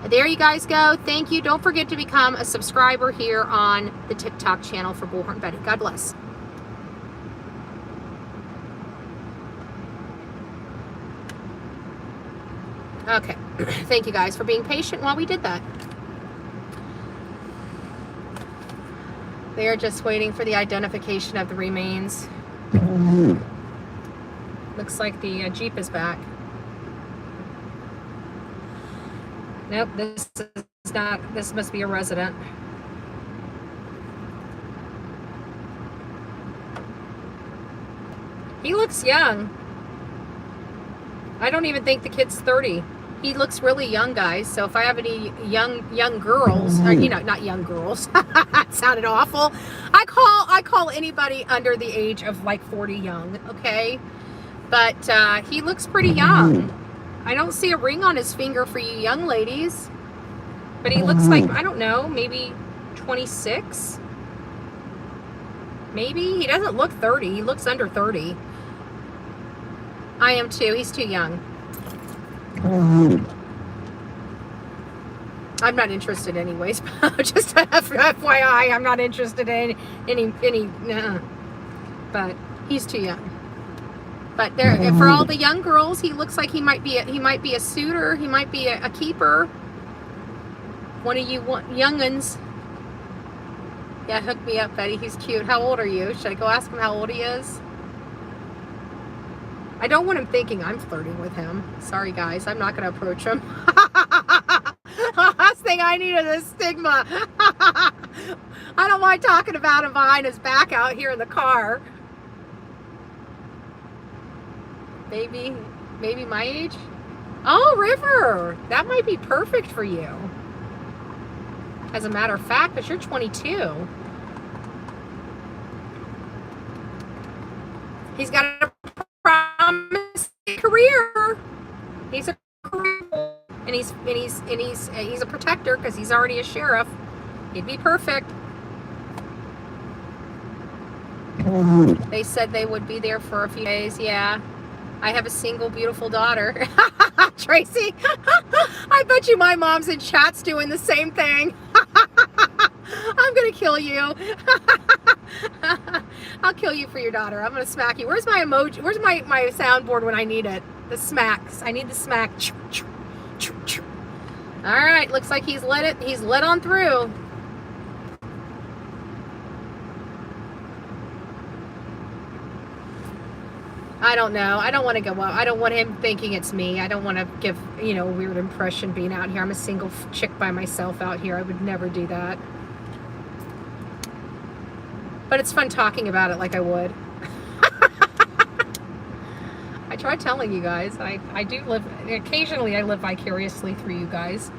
There you guys go. Thank you. Don't forget to become a subscriber here on the TikTok channel for Bullhorn Betty. God bless. Okay. Thank you guys for being patient while we did that. They are just waiting for the identification of the remains. Looks like the Jeep is back. Nope, this is not. This must be a resident. He looks young. I don't even think the kid's 30. He looks really young, guys. So if I have any young girls, or, you know, not young girls, that sounded awful. I call anybody under the age of like 40 young, okay? But he looks pretty young. I don't see a ring on his finger for you young ladies. But he looks like, I don't know, maybe 26? Maybe? He doesn't look 30. He looks under 30. I am too. He's too young. I'm not interested anyways. Just FYI, I'm not interested in any but he's too young. But there, for all the young girls, he looks like he might be a suitor. He might be a keeper. One of you young'uns. Yeah, hook me up, Betty. He's cute. How old are you? Should I go ask him how old he is? I don't want him thinking I'm flirting with him. Sorry, guys. I'm not going to approach him. The last thing I need is a stigma. I don't mind talking about him behind his back out here in the car. Maybe my age? Oh, River. That might be perfect for you. As a matter of fact, but you're 22. He's got a promising career. He's a career, and he's a protector because he's already a sheriff. He'd be perfect. They said they would be there for a few days. Yeah, I have a single, beautiful daughter. Tracy, I bet you my mom's in chats doing the same thing. I'm going to kill you. I'll kill you for your daughter. I'm going to smack you. Where's my emoji? Where's my soundboard when I need it? The smacks. I need the smack. All right. Looks like he's let on through. I don't know. I don't want to go out. I don't want him thinking it's me. I don't want to give, a weird impression being out here. I'm a single chick by myself out here. I would never do that. But it's fun talking about it like I would. I try telling you guys. I do live, occasionally I live vicariously through you guys.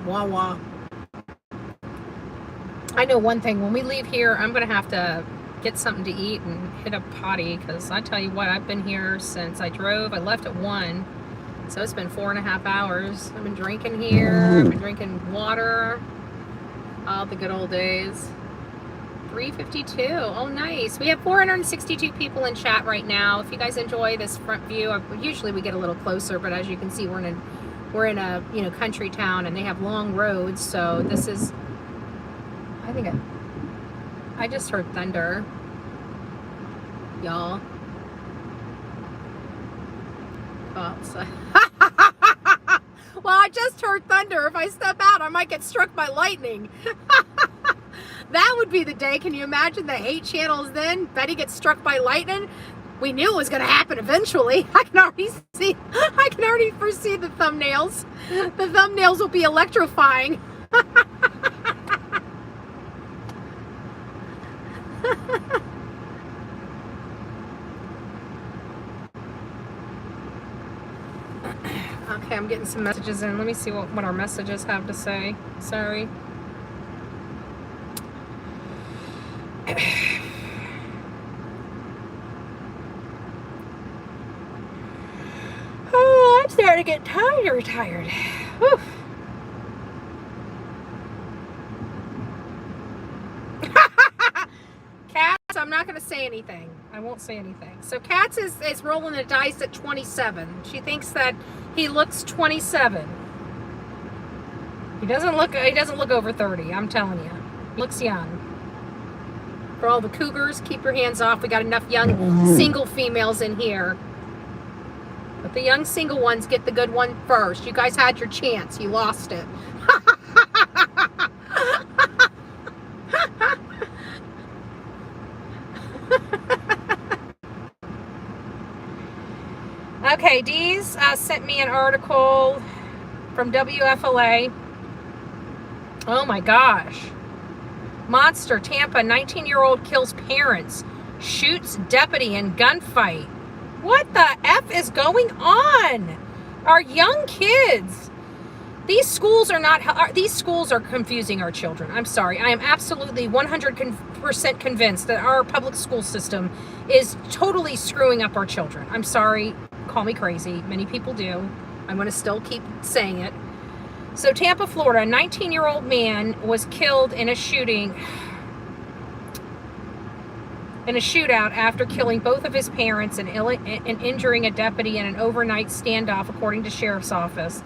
Wawa. I know one thing. When we leave here, I'm going to have to get something to eat and hit a potty, because I tell you what, I've been here since I drove. I left at 1, so it's been 4.5 hours. I've been drinking here. I've been drinking water. All the good old days. 3:52. Oh, nice. We have 462 people in chat right now. If you guys enjoy this front view, usually we get a little closer, but as you can see, we're in a country town, and they have long roads. So this is, I think I just heard thunder, y'all. Oh, so. Well, I just heard thunder. If I step out, I might get struck by lightning. That would be the day. Can you imagine the hate channels then? Betty gets struck by lightning. We knew it was going to happen eventually. I can already foresee the thumbnails. The thumbnails will be electrifying. Okay, I'm getting some messages in. Let me see what our messages have to say. Sorry. Oh, I'm starting to get tired. Whew. Cats, I'm not going to say anything. I won't say anything. So Cats is rolling the dice at 27. She thinks that he looks 27. He doesn't look over 30, I'm telling you. He looks young. For all the cougars, keep your hands off. We got enough young single females in here. But the young single ones get the good one first. You guys had your chance. You lost it. Okay, Dee's sent me an article from WFLA. Oh my gosh. Monster, Tampa, 19-year-old kills parents, shoots deputy in gunfight. What the F is going on? Our young kids. These schools are confusing our children. I'm sorry. I am absolutely 100% convinced that our public school system is totally screwing up our children. I'm sorry. Call me crazy. Many people do. I'm going to still keep saying it. So Tampa, Florida, a 19-year-old man was killed in a shootout after killing both of his parents and injuring a deputy in an overnight standoff, according to Sheriff's Office.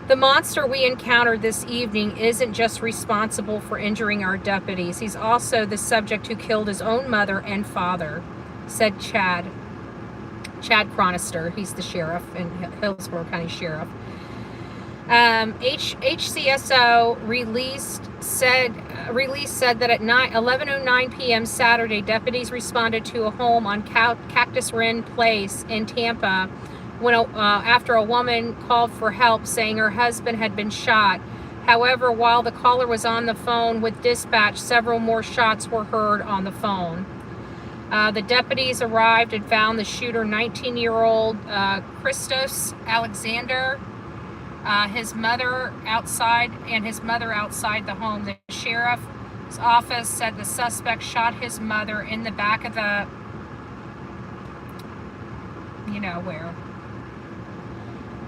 The monster we encountered this evening isn't just responsible for injuring our deputies. He's also the subject who killed his own mother and father, said Chad Chronister. He's the sheriff and Hillsborough County Sheriff. HCSO release said that at 11:09 p.m. Saturday, deputies responded to a home on Cactus Wren Place in Tampa when after a woman called for help, saying her husband had been shot. However, while the caller was on the phone with dispatch, several more shots were heard on the phone. The deputies arrived and found the shooter, 19-year-old Christos Alexander, his mother outside the home. The sheriff's office said the suspect shot his mother in the back of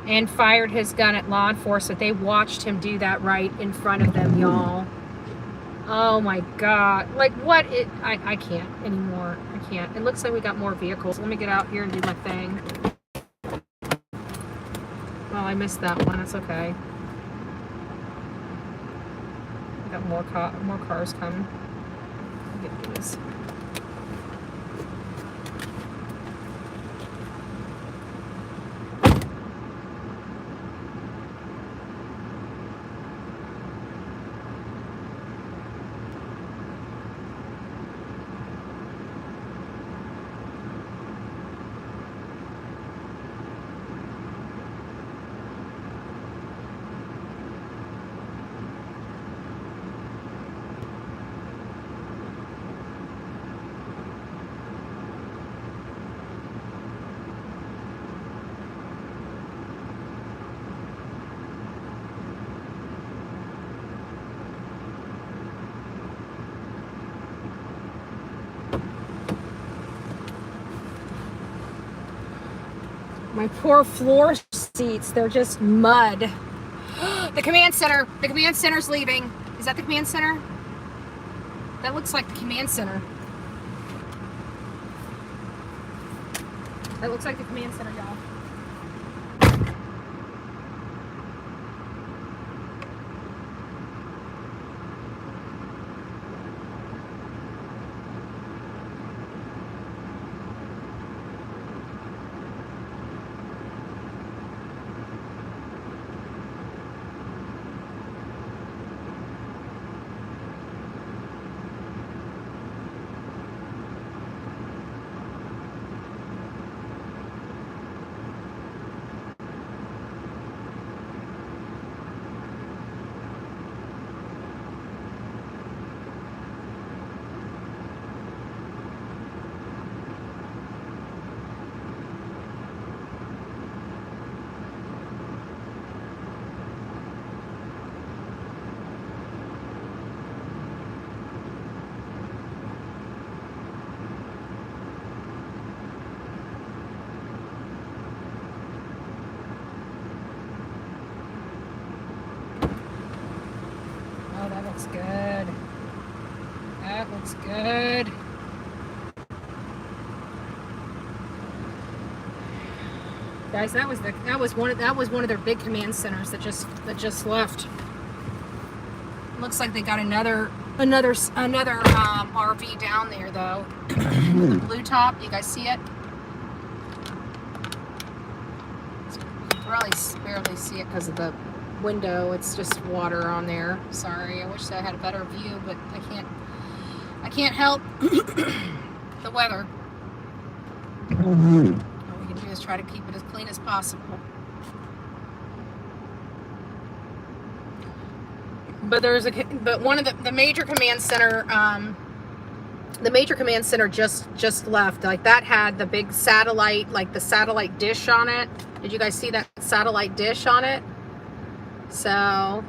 and fired his gun at law enforcement. They watched him do that right in front of them, y'all. Oh my God. Like what? I can't anymore. I can't. It looks like we got more vehicles. Let me get out here and do my thing. Well, I missed that one. That's okay. We got more cars coming. I'll get these. My poor floor seats, they're just mud. The command center's leaving. Is that the command center? That looks like the command center. That looks like the command center, y'all. Looks good. That looks good. Guys, that was one of their big command centers that just left. Looks like they got another RV down there though. The blue top, you guys see it? You probably barely see it because of the window. It's just water on there. Sorry, I wish I had a better view, but I can't help the weather. All we can do is try to keep it as clean as possible. But one of the major command center, just left. Like that had the big satellite, like the satellite dish on it. Did you guys see that satellite dish on it? So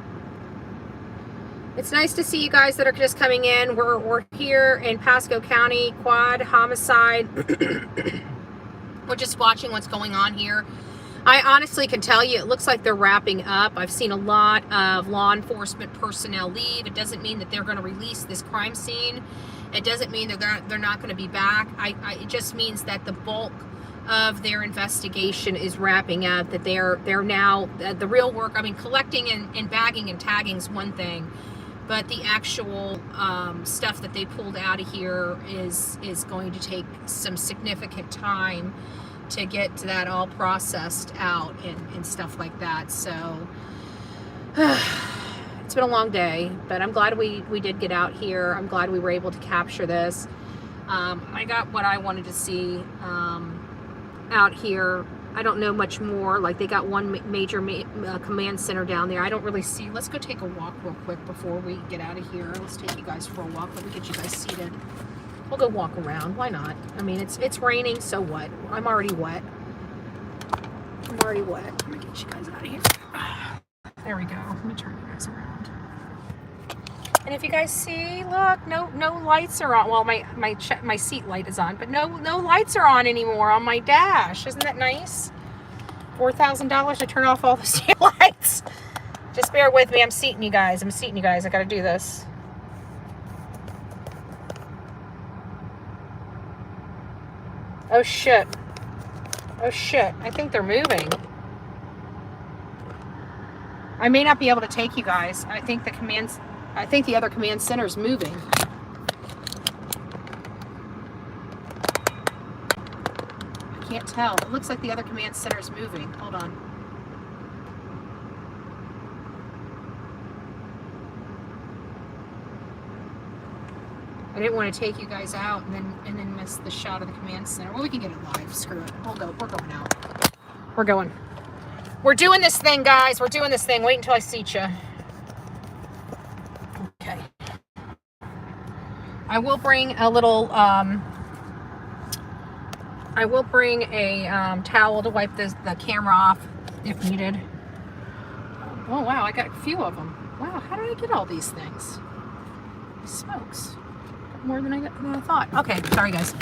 it's nice to see you guys that are just coming in. We're here in Pasco County, Quad, Homicide. We're just watching what's going on here. I honestly can tell you, it looks like they're wrapping up. I've seen a lot of law enforcement personnel leave. It doesn't mean that they're going to release this crime scene. It doesn't mean that they're not going to be back. It just means that the bulk of their investigation is wrapping up, that they're now the real work. I mean, collecting and bagging and tagging is one thing, but the actual stuff that they pulled out of here is going to take some significant time to get that all processed out and stuff like that. So it's been a long day, but I'm glad we did get out here. I'm glad we were able to capture this. I got what I wanted to see out here. I don't know much more. Like they got one major command center down there. I don't really see. Let's go take a walk real quick before we get out of here. Let's take you guys for a walk. Let me get you guys seated. We'll go walk around. Why not? I mean, it's raining, so what? I'm already wet. Let me get you guys out of here. There we go. Let me turn you guys around. And if you guys see, look, no lights are on. Well, my seat light is on, but no lights are on anymore on my dash. Isn't that nice? $4,000 to turn off all the taillights. Just bear with me. I'm seating you guys. I gotta do this. Oh shit. Oh shit. I think they're moving. I may not be able to take you guys. I think the other command center is moving. I can't tell. It looks like the other command center is moving. Hold on. I didn't want to take you guys out and then miss the shot of the command center. Well, we can get it live. Screw it. We're going out. We're going. We're doing this thing, guys. We're doing this thing. Wait until I seat you. Okay. I will bring a little, towel to wipe the camera off if needed. Oh, wow. I got a few of them. Wow. How did I get all these things? Smokes. More than I thought. Okay. Sorry, guys.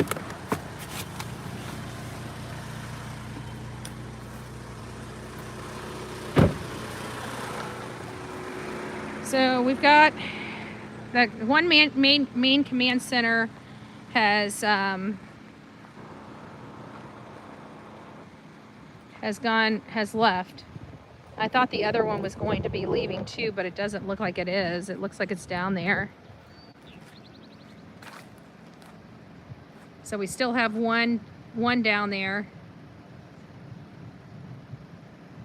So we've got the one main command center has left. I thought the other one was going to be leaving too, but it doesn't look like it is. It looks like it's down there. So we still have one down there,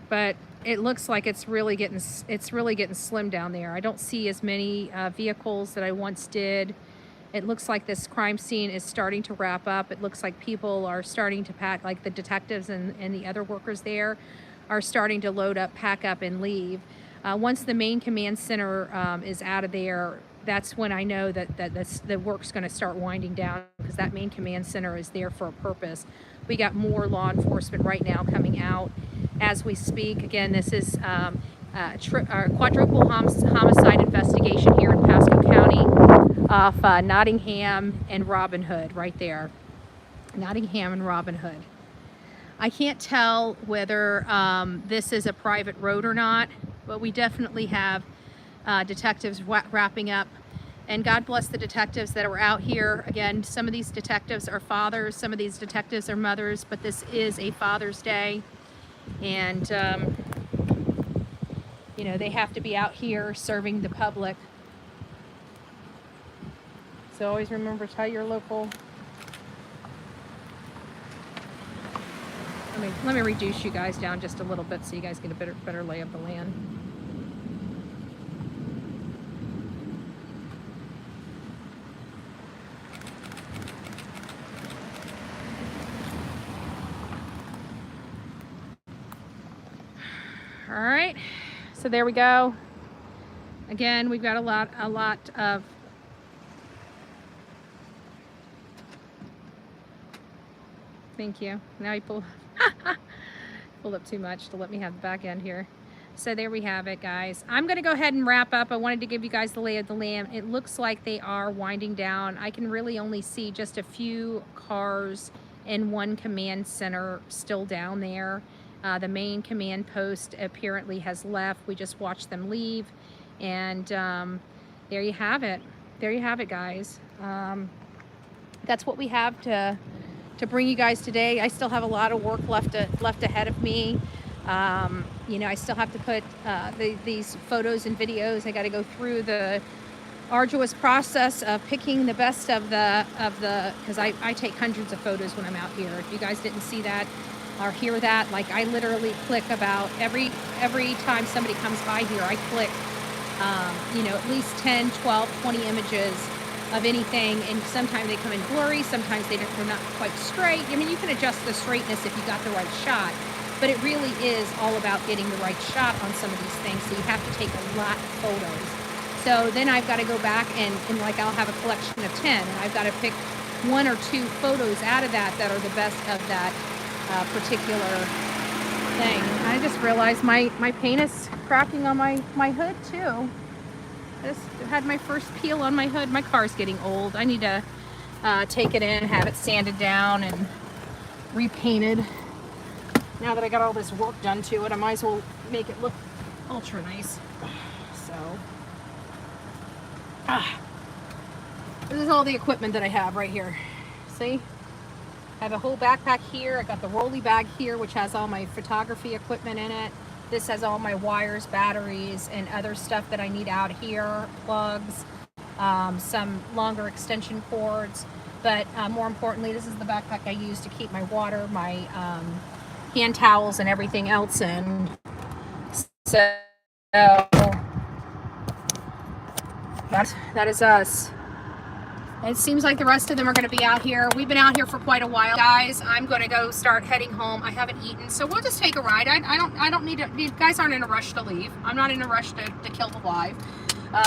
but it looks like it's really getting slim down there. I don't see as many vehicles that I once did. It looks like this crime scene is starting to wrap up. It looks like people are starting to pack, like the detectives and the other workers there are starting to load up, pack up, and leave. Once the main command center is out of there, that's when I know that the work's going to start winding down, because that main command center is there for a purpose. We got more law enforcement right now coming out as we speak. Again, this is our quadruple homicide investigation here in Pasco County off Nottingham and Robin Hood, right there. Nottingham and Robin Hood. I can't tell whether this is a private road or not, but we definitely have detectives wrapping up. And God bless the detectives that are out here. Again, some of these detectives are fathers, some of these detectives are mothers, but this is a Father's Day. And, you know, they have to be out here serving the public. So always remember, tell your local. Let me reduce you guys down just a little bit so you guys get a better lay of the land. All right, so there we go. Again, we've got a lot of thank you. Now he pulled up too much to let me have the back end here. So there we have it, guys. I'm going to go ahead and wrap up. I wanted to give you guys the lay of the land. It looks like they are winding down. I can really only see just a few cars and one command center still down there. The main command post apparently has left. We just watched them leave. And there you have it. There you have it, guys. That's what we have to bring you guys today. I still have a lot of work left ahead of me. You know, I still have to put these photos and videos. I got to go through the arduous process of picking the best of the because I take hundreds of photos when I'm out here. If you guys didn't see that or hear that, like, I literally click about every time somebody comes by here, I click you know, at least 10, 12, 20 images of anything, and sometimes they come in blurry, sometimes they're not quite straight. I mean, you can adjust the straightness if you got the right shot, but it really is all about getting the right shot on some of these things, so you have to take a lot of photos. So then I've got to go back and like, I'll have a collection of 10, and I've got to pick 1 or 2 photos out of that are the best of that particular thing. I just realized my paint is cracking on my hood too. I just had my first peel on my hood. My car's getting old. I need to take it in, have it sanded down and repainted. Now that I got all this work done to it, I might as well make it look ultra nice. So, this is all the equipment that I have right here. See? I have a whole backpack here. I got the rolly bag here, which has all my photography equipment in it. This has all my wires, batteries, and other stuff that I need out here, plugs, some longer extension cords. But more importantly, this is the backpack I use to keep my water, my hand towels, and everything else in. So that is us. It seems like the rest of them are going to be out here. We've been out here for quite a while, guys. I'm going to go start heading home. I haven't eaten, so we'll just take a ride. I don't need to. You guys aren't in a rush to leave. I'm not in a rush to kill the live,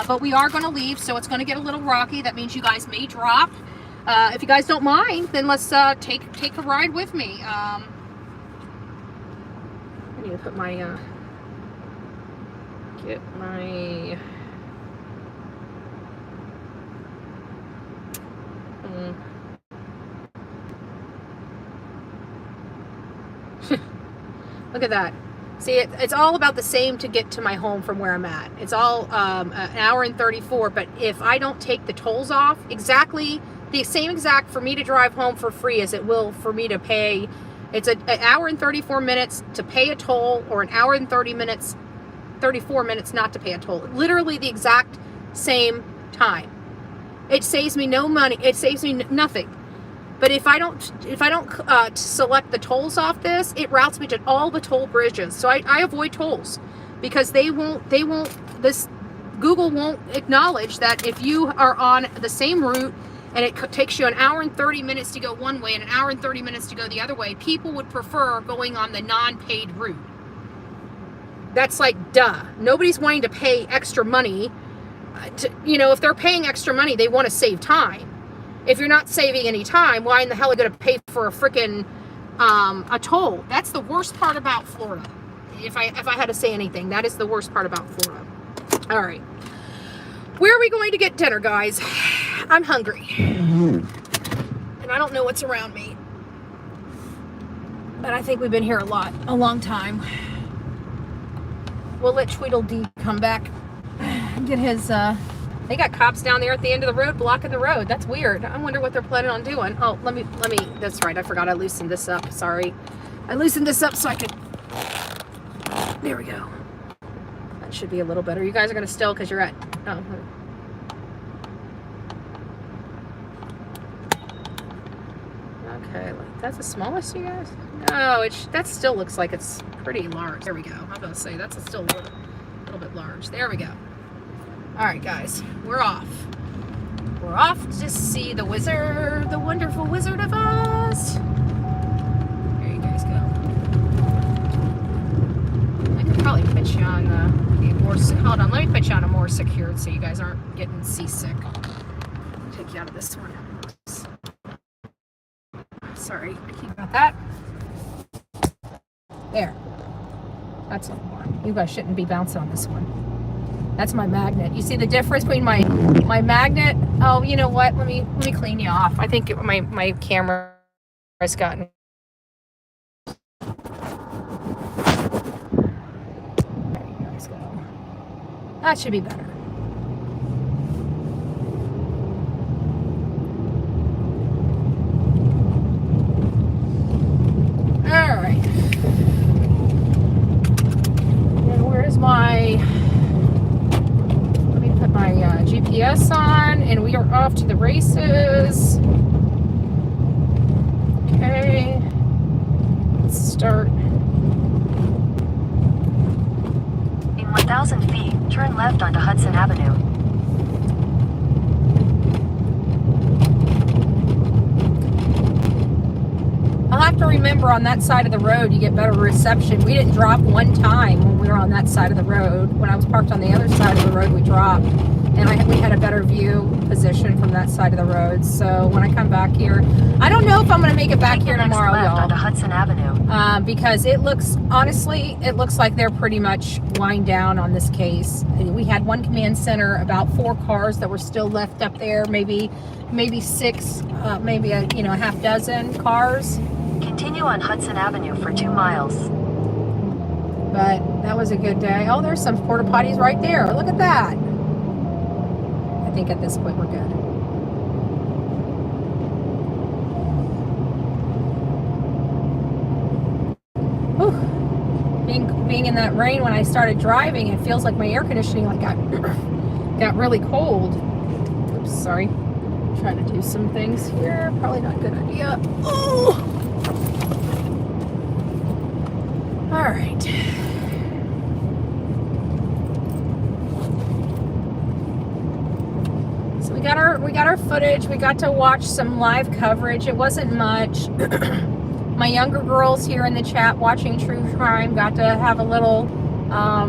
but we are going to leave, so it's going to get a little rocky. That means you guys may drop. If you guys don't mind, then let's take a ride with me. I need to put my get my. Look at that. See, it's all about the same to get to my home from where I'm at. It's all an hour and 34, but if I don't take the tolls off, exactly the same exact for me to drive home for free as it will for me to pay. It's an hour and 34 minutes to pay a toll, or an hour and 34 minutes not to pay a toll. Literally the exact same time. It saves me no money. It saves me nothing. But if I don't select the tolls off this, it routes me to all the toll bridges. So I avoid tolls because Google won't acknowledge that if you are on the same route and it takes you an hour and 30 minutes to go one way and an hour and 30 minutes to go the other way, people would prefer going on the non-paid route. That's like, duh. Nobody's wanting to pay extra money. If they're paying extra money, they want to save time. If you're not saving any time, why in the hell are you going to pay for a freaking a toll? That's the worst part about Florida. If I had to say anything, that is the worst part about Florida. All right. Where are we going to get dinner, guys? I'm hungry. And I don't know what's around me. But I think we've been here a long time. We'll let Tweedledee come back and get his they got cops down there at the end of the road blocking the road. That's weird. I wonder what they're planning on doing. Oh, let me, that's right. I forgot I loosened this up. Sorry. I loosened this up so I could, there we go. That should be a little better. You guys are going to still because you're at, oh. Okay, that's the smallest, you guys? No, that still looks like it's pretty large. There we go. I'm going to say that's still a little bit large. There we go. All right, guys, we're off. We're off to see the wizard, the wonderful Wizard of Oz. There you guys go. I could probably put you on hold on, let me put you on a more secured so you guys aren't getting seasick. Take you out of this one. Sorry, I keep about that. There. That's a little more. You guys shouldn't be bouncing on this one. That's my magnet. You see the difference between my magnet? Oh, you know what? Let me clean you off. I think my camera has gotten. There you guys go. That should be better. All right. And where's my GPS on, and we are off to the races. Okay, let's start. In 1,000 feet, turn left onto Hudson Avenue. I'll have to remember on that side of the road you get better reception. We didn't drop one time when we were on that side of the road. When I was parked on the other side of the road, we dropped. And we had a better view position from that side of the road. So when I come back here, I don't know if I'm going to make it back here tomorrow, y'all. Onto Hudson Avenue. Because honestly, it looks like they're pretty much wind down on this case. We had one command center, about 4 cars that were still left up there, maybe 6, maybe a half dozen cars. Continue on Hudson Avenue for 2 miles. But that was a good day. Oh, there's some porta potties right there. Look at that. I think at this point we're good. Whew. Being in that rain when I started driving, it feels like my air conditioning got really cold. Oops, sorry. I'm trying to do some things here. Probably not a good idea. Oh. All right. So we got our footage. We got to watch some live coverage. It wasn't much. My younger girls here in the chat watching true crime got to have a little, I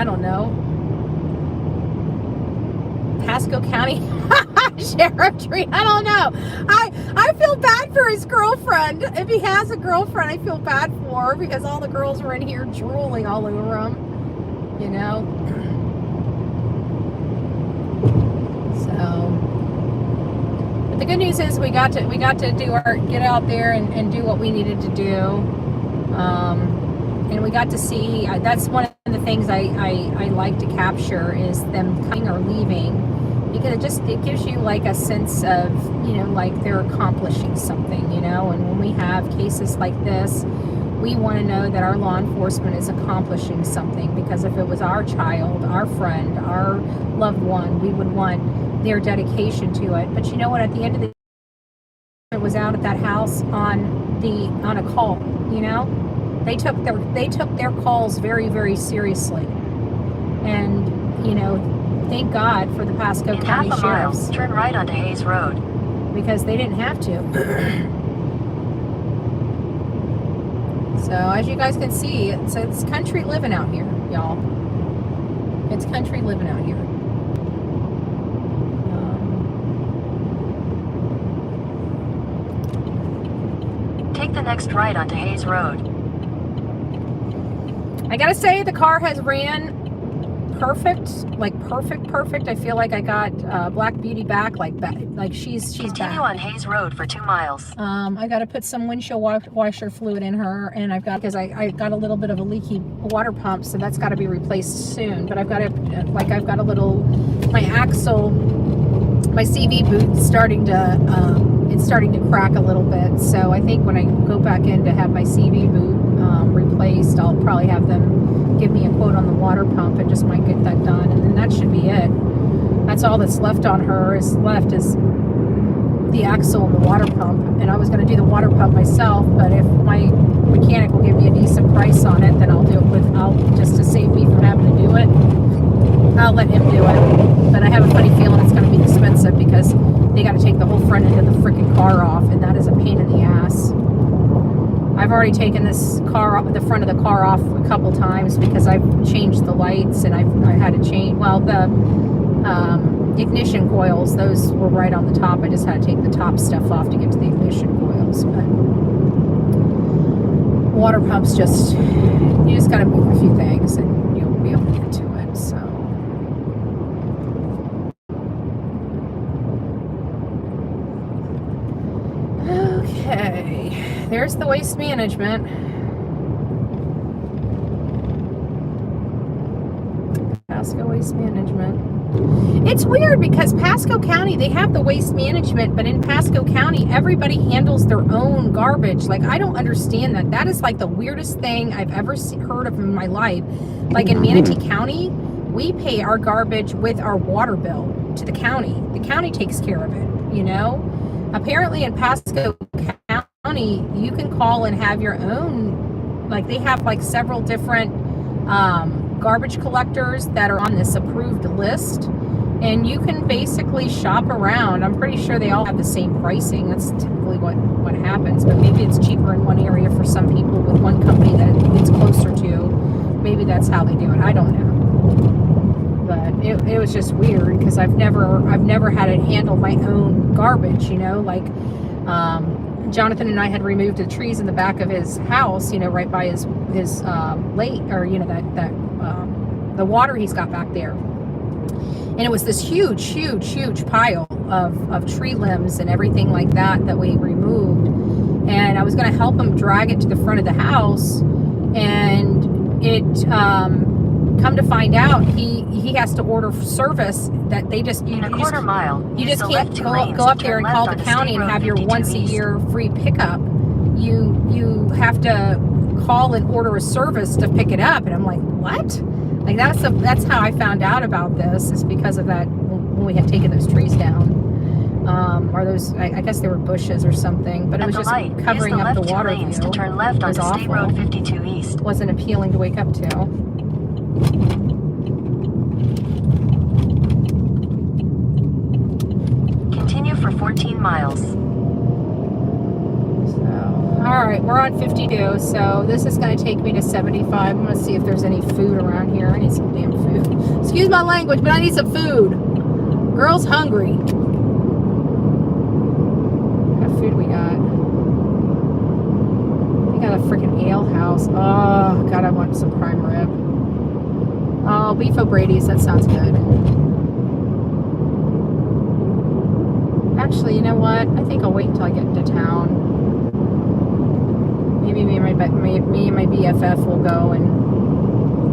don't know, Pasco County sheriff treat. I don't know. I feel bad for his girlfriend. If he has a girlfriend, I feel bad for her because all the girls were in here drooling all over him, you know. So. The good news is we got to get out there and do what we needed to do, and we got to see. That's one of the things I like to capture is them coming or leaving, because it gives you like a sense of, you know, like they're accomplishing something, you know. And when we have cases like this, we want to know that our law enforcement is accomplishing something, because if it was our child, our friend, our loved one, we would want their dedication to it. But you know what, at the end of the day, it was out at that house on a call, you know. They took their calls very, very seriously. And, you know, thank God for the Pasco County half a sheriffs. mile, turn right onto Hayes Road. Because they didn't have to. So as you guys can see, it's country living out here, y'all. It's country living out here. Take the next right onto Hayes Road. I gotta say, the car has ran perfect, like perfect. I feel like I got Black Beauty back, like she's Continue back. on Hayes Road for 2 miles. I gotta put some windshield washer fluid in her, and I got a little bit of a leaky water pump, so that's got to be replaced soon. But I've got a little, my axle, my CV boot's starting to crack a little bit. So I think when I go back in to have my CV boot replaced, I'll probably have them give me a quote on the water pump and just might get that done, and then that should be it. That's all that's left on her is the axle and the water pump. And I was going to do the water pump myself, but if my mechanic will give me a decent price on it, then I'll do it just to save me from having to do it, I'll let him do it. But I have a funny feeling it's going to be expensive because they got to take the whole front end of the freaking car off, and that is a pain in the ass. I've already taken the front of the car off a couple times because I've changed the lights, and I had to change, well, the ignition coils, those were right on the top. I just had to take the top stuff off to get to the ignition coils. But water pumps, you just got to move a few things and you'll be able to get to it. So okay, there's the waste management. Pasco Waste Management. It's weird because Pasco County, they have the waste management, but in Pasco County, everybody handles their own garbage. Like, I don't understand that. That is like the weirdest thing I've ever heard of in my life. Like in Manatee County, we pay our garbage with our water bill to the county. The county takes care of it, you know? Apparently in Pasco County, you can call and have your own, like they have like several different garbage collectors that are on this approved list, and you can basically shop around. I'm pretty sure they all have the same pricing. That's typically what happens, but maybe it's cheaper in one area for some people with one company that it's closer to. Maybe that's how they do it. I don't know. But it was just weird because I've never had it handle my own garbage, you know, like Jonathan and I had removed the trees in the back of his house, you know, right by his lake, or, you know, that the water he's got back there. And it was this huge pile of tree limbs and everything like that we removed. and I was going to help him drag it to the front of the house, and it come to find out he has to order service that they just In a quarter mile, you use just the can't left 2 go lanes up to there turn and call left the onto county State and Road have your 52 once a East. year free pickup. You have to call and order a service to pick it up, and I'm like, what? Like that's how I found out about this, is because of that when we had taken those trees down. Or those, I guess they were bushes or something, but it was just covering up the water view. To turn left onto State Road 52 East. Wasn't appealing to wake up to. Continue for 14 miles. So, all right, we're on 52, so this is going to take me to 75. I'm going to see if there's any food around here. I need some damn food. Excuse my language, but I need some food. Girl's hungry. Food we got. We got a freaking ale house. Oh god, I want some prime rib. Oh, beef O'Brady's, that sounds good. Actually, you know what, I think I'll wait until I get into town. Maybe me and my BFF will go and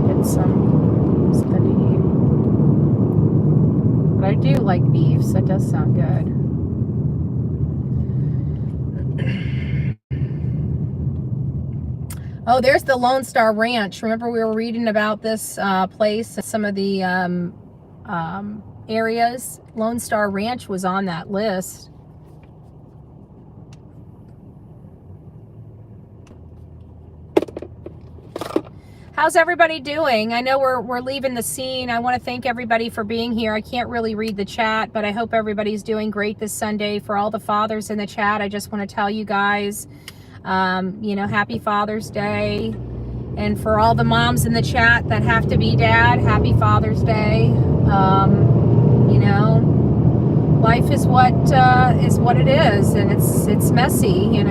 get something to eat. But I do like beef, so that does sound good. Oh, there's the Lone Star Ranch. Remember we were reading about this place, some of the areas. Lone Star Ranch was on that list. How's everybody doing? I know we're leaving the scene. I want to thank everybody for being here. I can't really read the chat, but I hope everybody's doing great this Sunday. For all the fathers in the chat, I just want to tell you guys, happy Father's Day. And for all the moms in the chat that have to be dad, happy Father's Day. Life is what it is, and it's messy,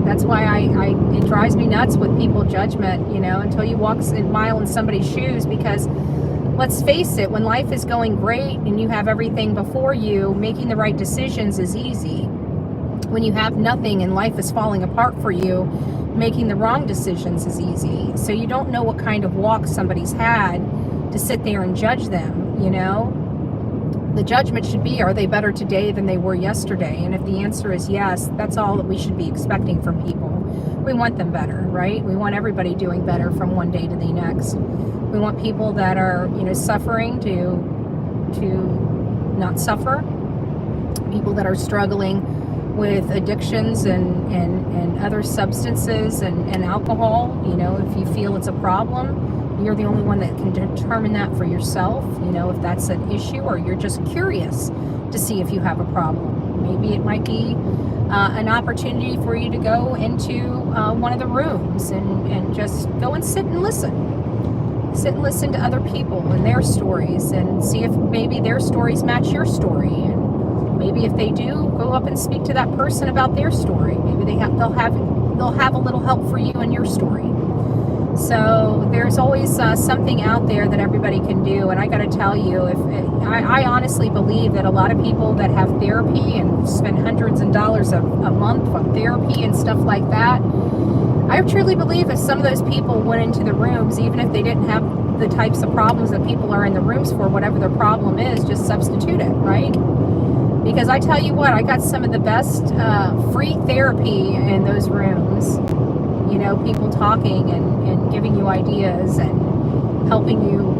That's why it drives me nuts with people judgment, until you walk a mile in somebody's shoes, because let's face it, when life is going great and you have everything before you, making the right decisions is easy. When you have nothing and life is falling apart for you, making the wrong decisions is easy. So you don't know what kind of walk somebody's had to sit there and judge them, The judgment should be, are they better today than they were yesterday? And if the answer is yes, that's all that we should be expecting from people. We want them better, right? We want everybody doing better from one day to the next. We want people that are, suffering to not suffer. People that are struggling with addictions and other substances and alcohol. If you feel it's a problem, you're the only one that can determine that for yourself, if that's an issue, or you're just curious to see if you have a problem. Maybe it might be an opportunity for you to go into one of the rooms and just go and sit and listen. Sit and listen to other people and their stories, and see if maybe their stories match your story. And maybe if they do, go up and speak to that person about their story. Maybe they'll have a little help for you in your story. So there's always something out there that everybody can do. And I got to tell you, I honestly believe that a lot of people that have therapy and spend hundreds of dollars a month on therapy and stuff like that, I truly believe if some of those people went into the rooms, even if they didn't have the types of problems that people are in the rooms for, whatever their problem is, just substitute it, right? Because I tell you what, I got some of the best free therapy in those rooms. People talking and giving you ideas and helping you,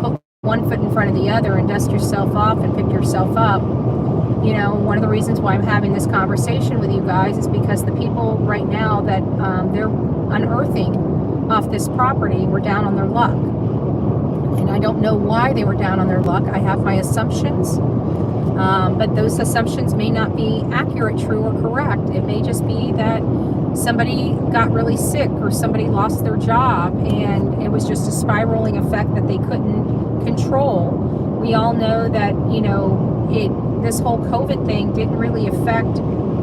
put one foot in front of the other and dust yourself off and pick yourself up. One of the reasons why I'm having this conversation with you guys is because the people right now that they're unearthing off this property were down on their luck. And I don't know why they were down on their luck. I have my assumptions. But those assumptions may not be accurate, true, or correct. It may just be that somebody got really sick or somebody lost their job, and it was just a spiraling effect that they couldn't control. We all know that, this whole COVID thing didn't really affect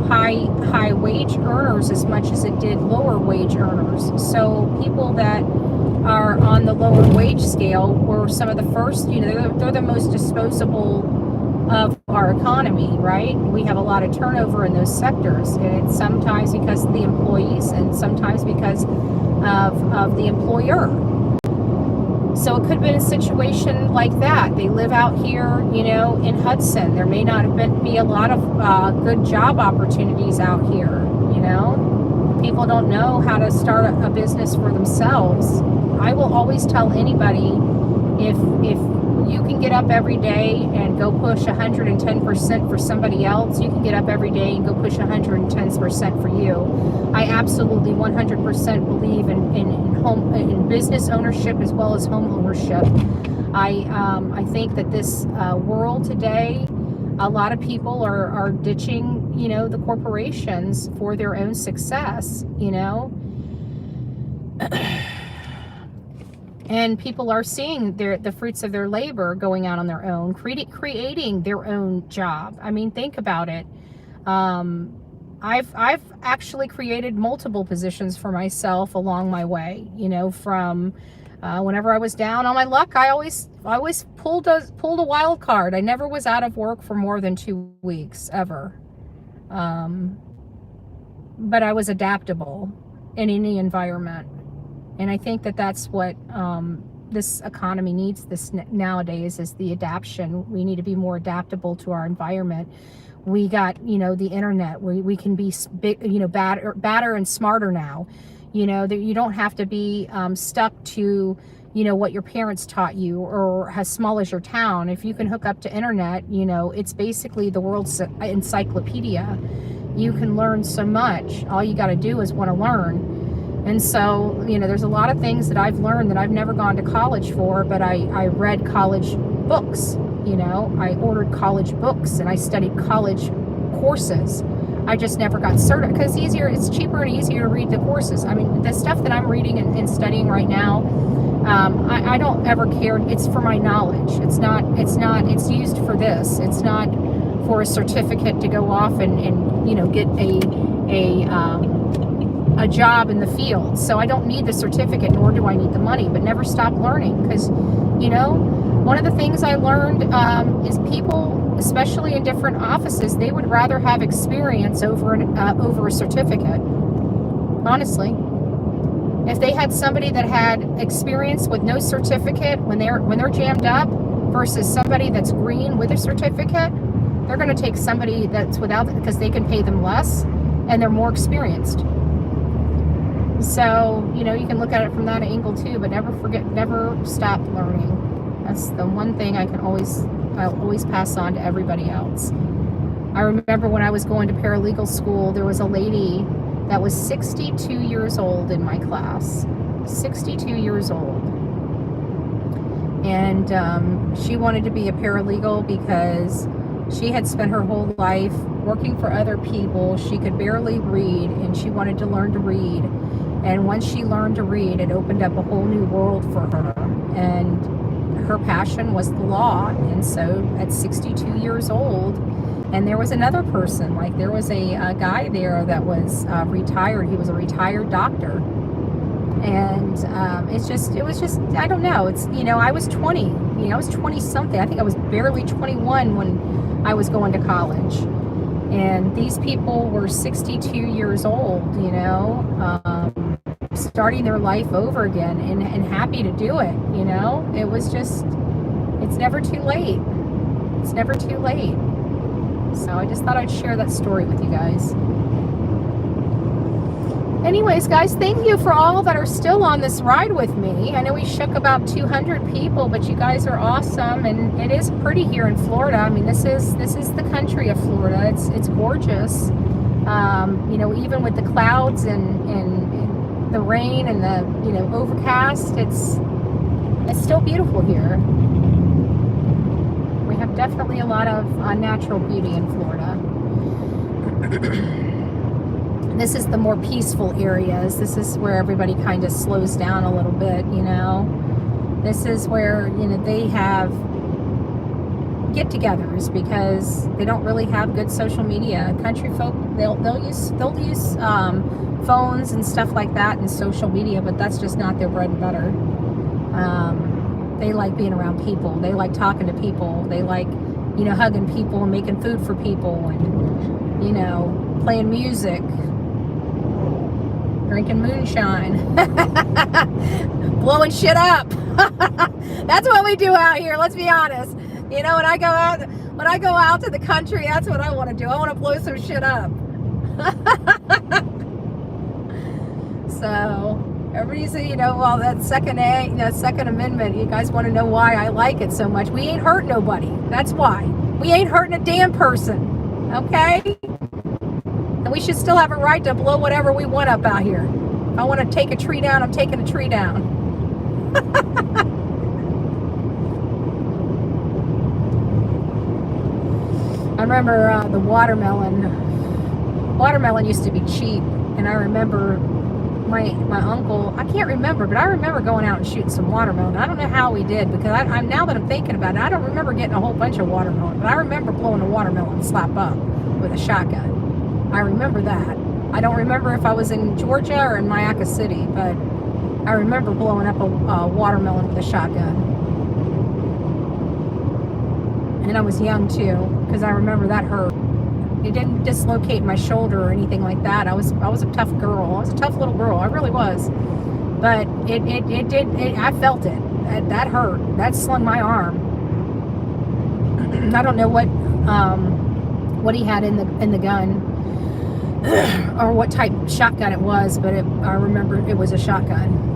high wage earners as much as it did lower wage earners. So people that are on the lower wage scale were some of the first, they're the most disposable of our economy, right? We have a lot of turnover in those sectors, and it's sometimes because of the employees and sometimes because of the employer. So it could have been a situation like that. They live out here, in Hudson. There may not have be a lot of good job opportunities out here, People don't know how to start a business for themselves. I will always tell anybody, if you can get up every day and go push 110% for somebody else, you can get up every day and go push 110% for you. I absolutely 100% believe in business ownership as well as home ownership. I think that this world today, a lot of people are ditching, the corporations for their own success, And people are seeing the fruits of their labor going out on their own, creating their own job. I mean, think about it. I've actually created multiple positions for myself along my way. From whenever I was down on my luck, I always pulled a wild card. I never was out of work for more than 2 weeks ever. But I was adaptable in any environment. And I think that that's what this economy needs nowadays, is the adaptation. We need to be more adaptable to our environment. We got, the internet. We can be big, badder and smarter now. That you don't have to be stuck to, what your parents taught you, or as small as your town. If you can hook up to internet, it's basically the world's encyclopedia. You can learn so much. All you got to do is want to learn. And so, there's a lot of things that I've learned that I've never gone to college for, but I read college books, I ordered college books and I studied college courses. I just never got certified because it's cheaper and easier to read the courses. I mean, the stuff that I'm reading and studying right now, I don't ever care. It's for my knowledge. It's used for this. It's not for a certificate to go off and get a job in the field. So I don't need the certificate, nor do I need the money, but never stop learning. Because, one of the things I learned is people, especially in different offices, they would rather have experience over a certificate. Honestly, if they had somebody that had experience with no certificate when they're jammed up versus somebody that's green with a certificate, they're going to take somebody that's without it because they can pay them less and they're more experienced. So, you can look at it from that angle too, but never stop learning. That's the one thing I'll always pass on to everybody else. I remember when I was going to paralegal school, there was a lady that was 62 years old in my class. 62 years old. And she wanted to be a paralegal because she had spent her whole life working for other people. She could barely read, and she wanted to learn to read. And once she learned to read, it opened up a whole new world for her. And her passion was the law. And so at 62 years old, and there was another person, like there was a guy there that was retired. He was a retired doctor. And it was just, I don't know. It's, I was 20, I was 20 something. I think I was barely 21 when I was going to college. And these people were 62 years old, starting their life over again and happy to do it, It was just, it's never too late. It's never too late. So I just thought I'd share that story with you guys. Anyways, guys, thank you for all that are still on this ride with me. I know we shook about 200 people, but you guys are awesome, and it is pretty here in Florida. I mean, this is the country of Florida. It's gorgeous. Even with the clouds and the rain and the overcast, it's still beautiful here. We have definitely a lot of natural beauty in Florida. This is the more peaceful areas. This is where everybody kind of slows down a little bit, This is where, they have get-togethers because they don't really have good social media. Country folk, they'll use phones and stuff like that and social media, but that's just not their bread and butter. They like being around people. They like talking to people. They like you know, hugging people and making food for people and, you know, playing music, drinking moonshine, blowing shit up. That's what we do out here, let's be honest. You know, when I go out to the country, that's what I want to do. I want to blow some shit up. So everybody's, you know, well, that Second Amendment, you guys want to know why I like it so much. We ain't hurt nobody. That's why. We ain't hurting a damn person. Okay? And we should still have a right to blow whatever we want up out here. If I want to take a tree down, I'm taking a tree down. I remember the watermelon. Watermelon used to be cheap, and I remember my uncle, I can't remember, but I remember going out and shooting some watermelon. I don't know how we did, because I'm now that I'm thinking about it, I don't remember getting a whole bunch of watermelon, but I remember blowing a watermelon slap up with a shotgun. I remember that. I don't remember if I was in Georgia or in Mayaca City, but I remember blowing up a watermelon with a shotgun. And I was young too, because I remember that hurt. It didn't dislocate my shoulder or anything like that. I was a tough girl. I was a tough little girl. I really was. But it did. I felt it. That hurt. That slung my arm. I don't know what he had in the gun, or what type of shotgun it was, but I remember it was a shotgun.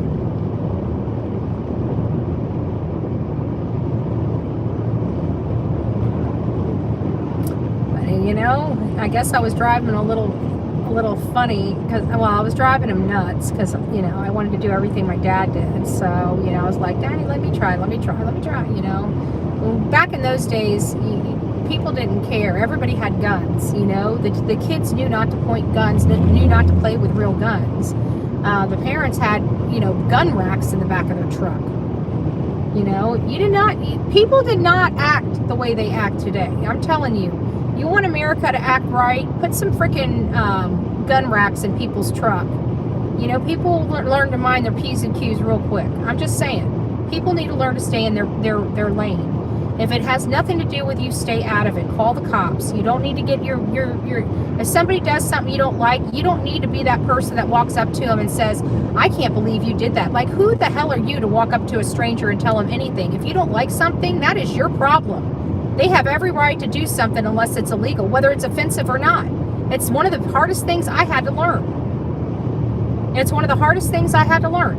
You know, I guess I was driving a little funny, because, well, I was driving him nuts, because, you know, I wanted to do everything my dad did. So, you know, I was like, Daddy, let me try, you know. Well, back in those days, people didn't care. Everybody had guns, you know. The kids knew not to point guns, knew not to play with real guns. The parents had, you know, gun racks in the back of their truck. You know, people did not act the way they act today. I'm telling you. You want America to act right? Put some freaking gun racks in people's truck. You know, people learn to mind their P's and Q's real quick. I'm just saying. People need to learn to stay in their lane. If it has nothing to do with you, stay out of it. Call the cops. You don't need to get your if somebody does something you don't like, you don't need to be that person that walks up to them and says, I can't believe you did that. Like, who the hell are you to walk up to a stranger and tell them anything? If you don't like something, that is your problem. They have every right to do something unless it's illegal, whether it's offensive or not. It's one of the hardest things I had to learn. It's one of the hardest things I had to learn.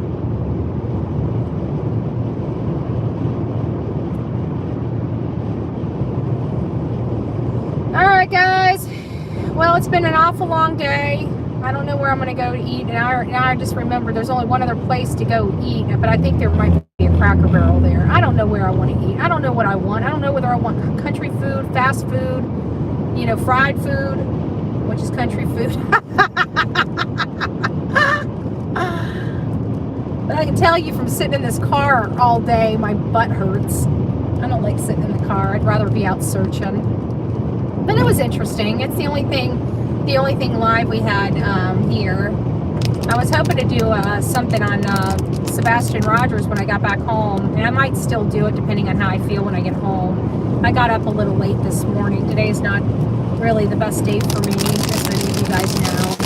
All right, guys. Well, it's been an awful long day. I don't know where I'm going to go to eat. Now I just remember there's only one other place to go eat, but I think there might be a Cracker Barrel there. I don't know where I want to eat. I don't know what I want. I don't know whether I want country food, fast food, you know, fried food, which is country food. But I can tell you from sitting in this car all day, my butt hurts. I don't like sitting in the car. I'd rather be out searching. But it was interesting. It's the only thing live we had here. I was hoping to do something on Sebastian Rogers when I got back home, and I might still do it depending on how I feel when I get home. I got up a little late this morning. Today's not really the best day for me, as many of you guys know.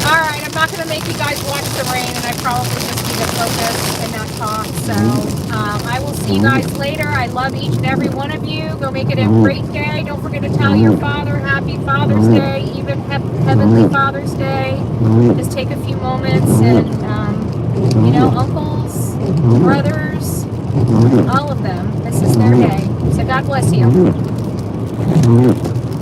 Alright, I'm not going to make you guys watch the rain, and I probably just need to focus and not talk. So, I will see you guys later. I love each and every one of you. Go make it a great day. Don't forget to tell your father Happy Father's Day, even Heavenly Father's Day. Just take a few moments and, you know, uncles, brothers, all of them. This is their day. So God bless you.